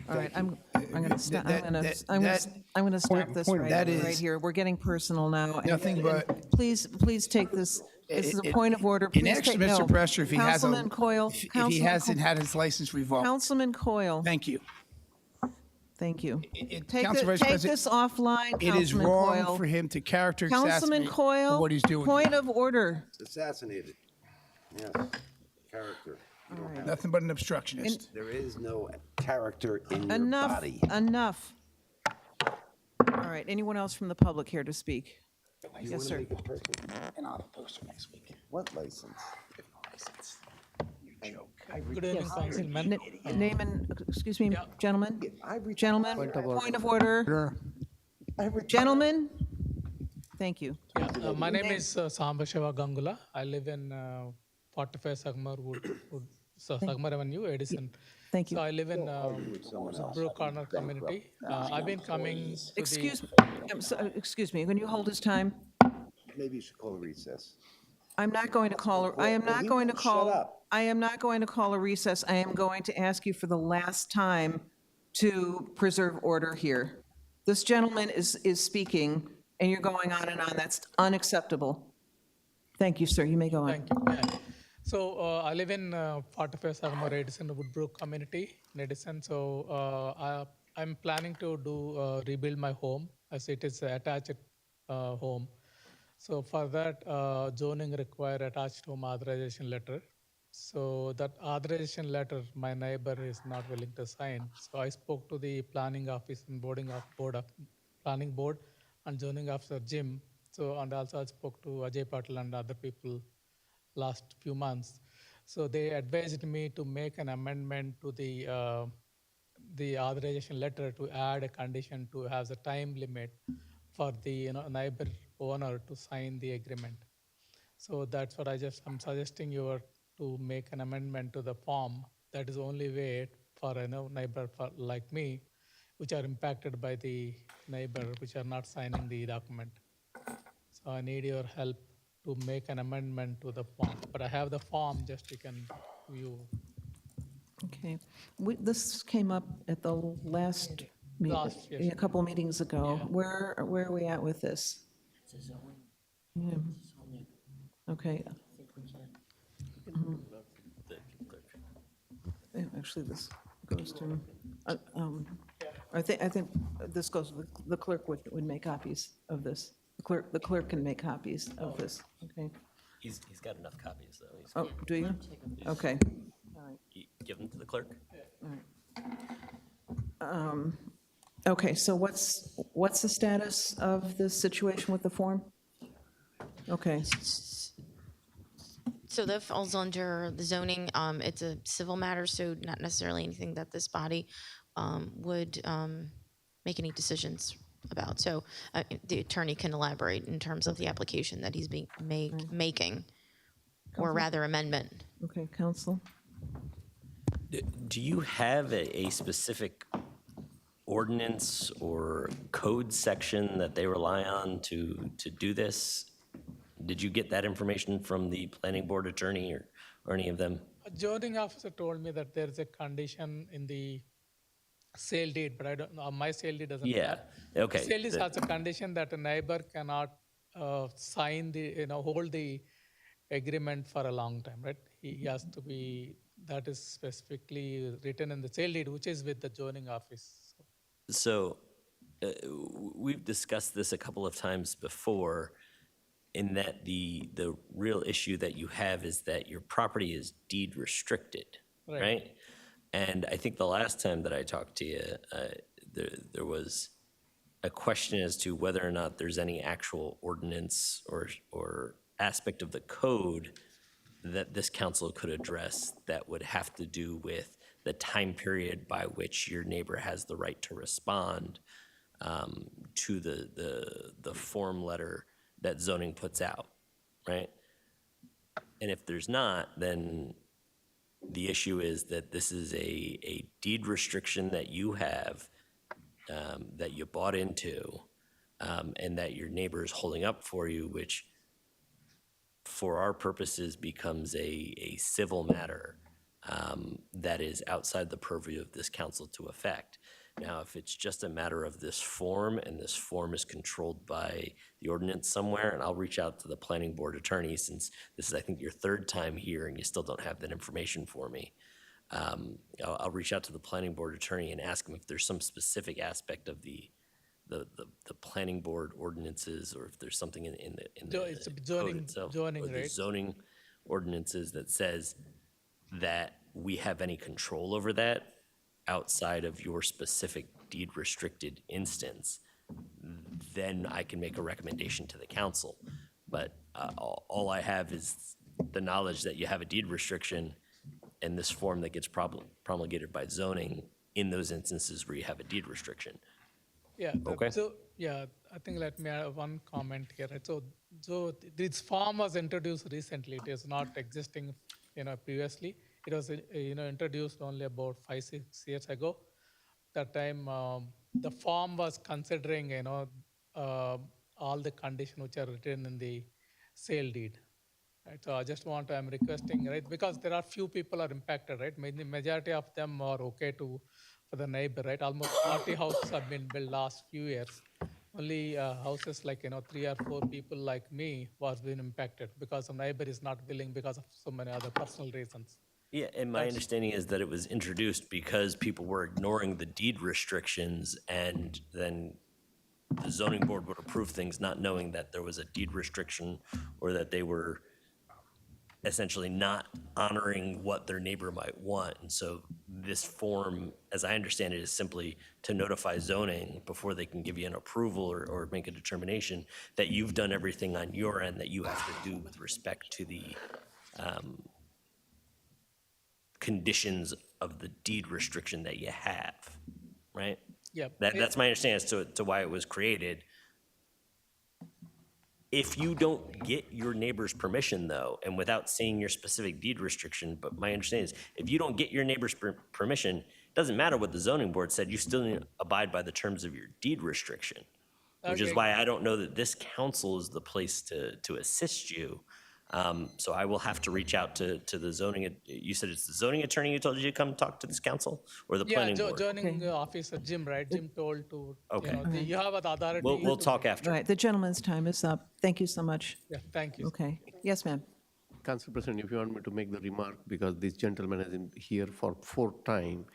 All right, I'm going to stop. I'm going to stop this right here. We're getting personal now. Nothing but- and please take this. This is a point of order. In Please extra, take Mr. Brescher, if he Councilman Coyle. if he hasn't had his license revoked. Councilman Coyle. Thank you. Thank you. Council Vice Take President, this offline, it is Councilman wrong Coyle. for him to character Councilman assassinate Coyle, for what he's doing. point of order. Assassinated. Yes. Character. You don't have- Nothing but an obstructionist. There is no character in your Enough, body. enough. All right, anyone else from the public here to speak? You Yes, wanna sir. make it personal? And I'll post it next week. What license? Good evening, Councilman. Name and, excuse me, gentlemen? Gentlemen, point of order. Gentlemen? Thank you. My name is Sambasheva Gangula. I live in 45 Sagmar Avenue, Edison. Thank you. So I live in Brook Corner community. I've been coming to Excuse me, can you hold his time? Maybe you should call a recess. I'm not going to call, I am not going to call, I am not going to call a recess. I am going to ask you for the last time to preserve order here. This gentleman is speaking, and you're going on and on. That's unacceptable. Thank you, sir. You may go on. Thank you. Yeah. So I live in 45 Sagmar Edison Woodbrook community in Edison. So I'm planning to rebuild my home as it is attached home. So for that, zoning require attached home authorization letter. So that authorization letter, my neighbor is not willing to sign. So I spoke to the planning office and planning board and zoning officer Jim. So and also I spoke to Ajay Patil and other people last few months. So they advised me to make an amendment to the authorization letter to add a condition to have the time limit for the neighbor owner to sign the agreement. So that's what I'm suggesting you to make an amendment to the form. That is the only way for neighbor like me, which are impacted by the neighbor, which are not signing the document. So I need your help to make an amendment to the form. But I have the form, just you can view. Okay. This came up at the last meeting, Last, yes. a couple meetings ago. Where are we at with this? Yeah. Okay. Yeah, actually, this goes to, I think this goes, the clerk would make copies of this. The clerk can make copies of this, okay? He's got enough copies, though. Oh, do you? Okay. You give them to the clerk? Okay, so what's the status of this situation with the form? Okay, So that falls under the zoning. It's a civil matter, so not necessarily anything that this body would make any decisions about. So the attorney can elaborate in terms of the application that he's making, or rather amendment. okay, counsel? Do you have a specific ordinance or code section that they rely on to do this? Did you get that information from the planning board attorney or any of them? A zoning officer told me that there is a condition in the sale deed, but I don't know, my sale deed doesn't Yeah, have. okay. Sale deed has a condition that a neighbor cannot sign hold the agreement for a long time, right? He has to be, that is specifically written in the sale deed, which is with the zoning office. So we've discussed this a couple of times before, in that the real issue that you have is that your property is deed restricted, right? And I think the last time that I talked to you, there was a question as to whether or not there's any actual ordinance or aspect of the code that this council could address that would have to do with the time period by which your neighbor has the right to respond to the form letter that zoning puts out, right? And if there's not, then the issue is that this is a deed restriction that you have, that you bought into, and that your neighbor is holding up for you, which for our purposes becomes a civil matter that is outside the purview of this council to effect. Now, if it's just a matter of this form, and this form is controlled by the ordinance somewhere, and I'll reach out to the planning board attorney, since this is, I think, your third time here and you still don't have that information for me. I'll reach out to the planning board attorney and ask him if there's some specific aspect of the planning board ordinances, or if there's something in the It's a code itself, zoning, or the right? zoning ordinances that says that we have any control over that outside of your specific deed restricted instance, then I can make a recommendation to the council. But all I have is the knowledge that you have a deed restriction and this form that gets promulgated by zoning in those instances where you have a deed restriction. Yeah. Okay. So, yeah, I think let me add one comment here. Right? So this form was introduced recently. It is not existing, previously. It was, introduced only about 5-6 years ago. That time, the form was considering, all the conditions which are written in the sale deed. Right? So I'm requesting, right, because there are few people are impacted, right? Majority of them are okay for the neighbor, right? Almost 40 houses have been built last few years. Only houses like, 3 or 4 people like me was being impacted because the neighbor is not willing because of so many other personal reasons. Yeah, and my understanding is that it was introduced because people were ignoring the deed restrictions, and then the zoning board would approve things not knowing that there was a deed restriction, or that they were essentially not honoring what their neighbor might want. And so this form, as I understand it, is simply to notify zoning before they can give you an approval or make a determination that you've done everything on your end that you have to do with respect to the conditions of the deed restriction that you have, right? Yeah. That's my understanding as to why it was created. If you don't get your neighbor's permission, though, and without seeing your specific deed restriction, but my understanding is if you don't get your neighbor's permission, doesn't matter what the zoning board said, you still need to abide by the terms of your deed restriction, which is Okay. why I don't know that this council is the place to assist you. So I will have to reach out to the zoning, you said it's the zoning attorney who told you to come talk to this council, or the Yeah, planning board? joining officer Jim, right? Jim told to, Okay. you have the authority. We'll to- talk after. All right, the gentleman's time is up. Thank you so much. Yeah, thank you. Okay. Yes, ma'am. Council President, if you want me to make the remark, because this gentleman has been here for 4th time,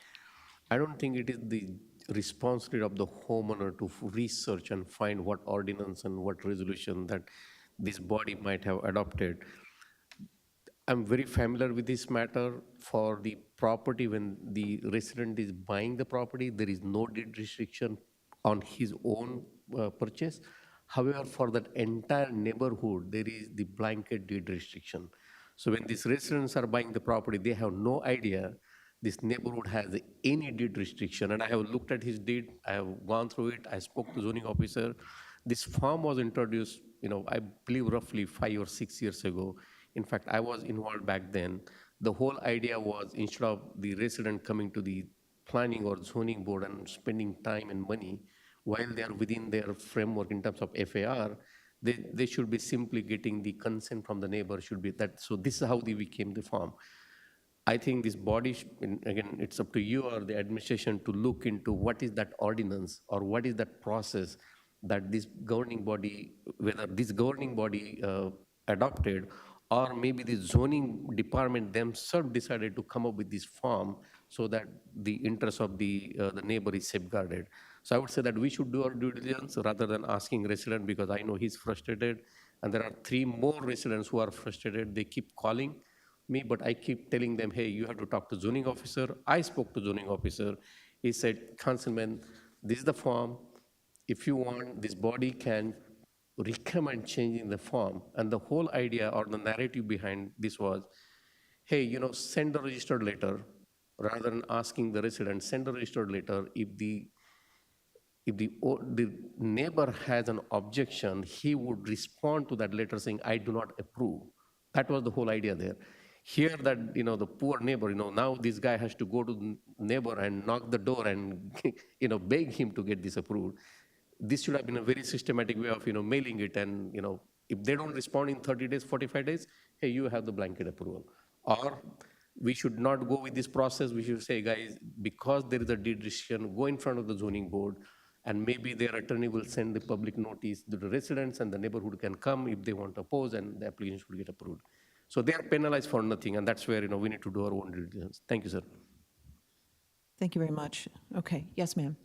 I don't think it is the responsibility of the homeowner to research and find what ordinance and what resolution that this body might have adopted. I'm very familiar with this matter. For the property, when the resident is buying the property, there is no deed restriction on his own purchase. However, for that entire neighborhood, there is the blanket deed restriction. So when these residents are buying the property, they have no idea this neighborhood has any deed restriction. And I have looked at his deed, I have gone through it, I spoke to zoning officer. This form was introduced, I believe roughly 5 or 6 years ago. In fact, I was involved back then. The whole idea was, instead of the resident coming to the planning or zoning board and spending time and money while they are within their framework in terms of FAR, they should be simply getting the consent from the neighbor should be that. So this is how they became the form. I think this body, again, it's up to you or the administration to look into what is that ordinance or what is that process that this governing body, whether this governing body adopted, or maybe the zoning department themselves decided to come up with this form so that the interest of the neighbor is safeguarded. So I would say that we should do our due diligence rather than asking resident, because I know he's frustrated, and there are 3 more residents who are frustrated. They keep calling me, but I keep telling them, hey, you have to talk to zoning officer. I spoke to zoning officer. He said, Councilman, this is the form. If you want, this body can recommend changing the form. And the whole idea or the narrative behind this was, hey, send a registered letter rather than asking the resident, send a registered letter. If the neighbor has an objection, he would respond to that letter saying, I do not approve. That was the whole idea there. Here that, the poor neighbor, now this guy has to go to the neighbor and knock the door and, beg him to get this approved. This should have been a very systematic way of, mailing it. And, if they don't respond in 30 days, 45 days, hey, you have the blanket approval. Or we should not go with this process. We should say, guys, because there is a deed restriction, go in front of the zoning board, and maybe their attorney will send the public notice to the residents, and the neighborhood can come if they want to oppose, and the application should get approved. So they are penalized for nothing, and that's where, we need to do our own due diligence. Thank you, sir. Thank you very much. Okay. Yes, ma'am.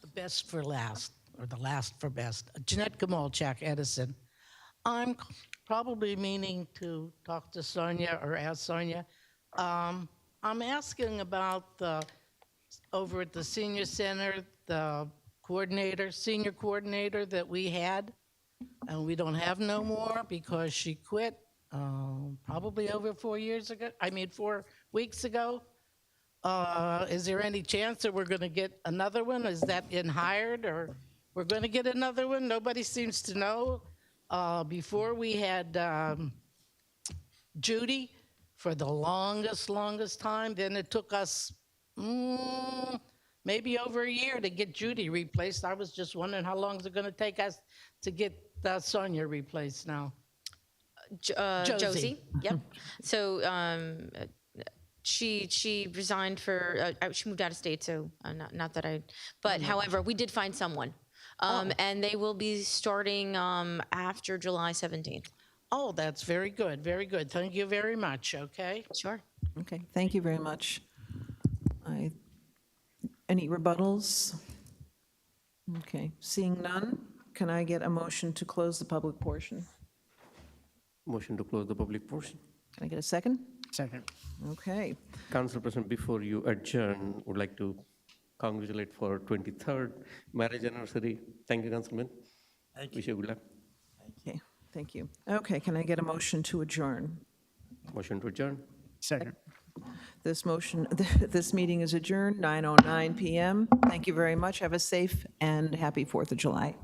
The best for last, or the last for best. Jeanette Gamalchak, Edison. I'm probably meaning to talk to Sonia or ask Sonia. I'm asking about over at the senior center, the senior coordinator that we had, and we don't have no more because she quit probably over 4 weeks ago. Is there any chance that we're going to get another one? Is that in hired, or we're going to get another one? Nobody seems to know. Before we had Judy for the longest time. Then it took us maybe over a year to get Judy replaced. I was just wondering how long is it going to take us to get Sonia replaced now? Josie. Yep. So she resigned for, she moved out of state, so not that I, but however, we did find someone. And they will be starting after July 17th. Oh, that's very good, very good. Thank you very much, okay? Sure. Okay, thank you very much. Any rebuttals? Okay, seeing none, can I get a motion to close the public portion? Motion to close the public portion. Can I get a second? Second. Okay. Council President, before you adjourn, would like to congratulate for 23rd marriage anniversary. Thank you, Councilman. Thank you. Wish you good luck. Okay, thank you. Okay, can I get a motion to adjourn? Motion to adjourn. Second. This meeting is adjourned, 9:09 PM. Thank you very much. Have a safe and happy 4th of July.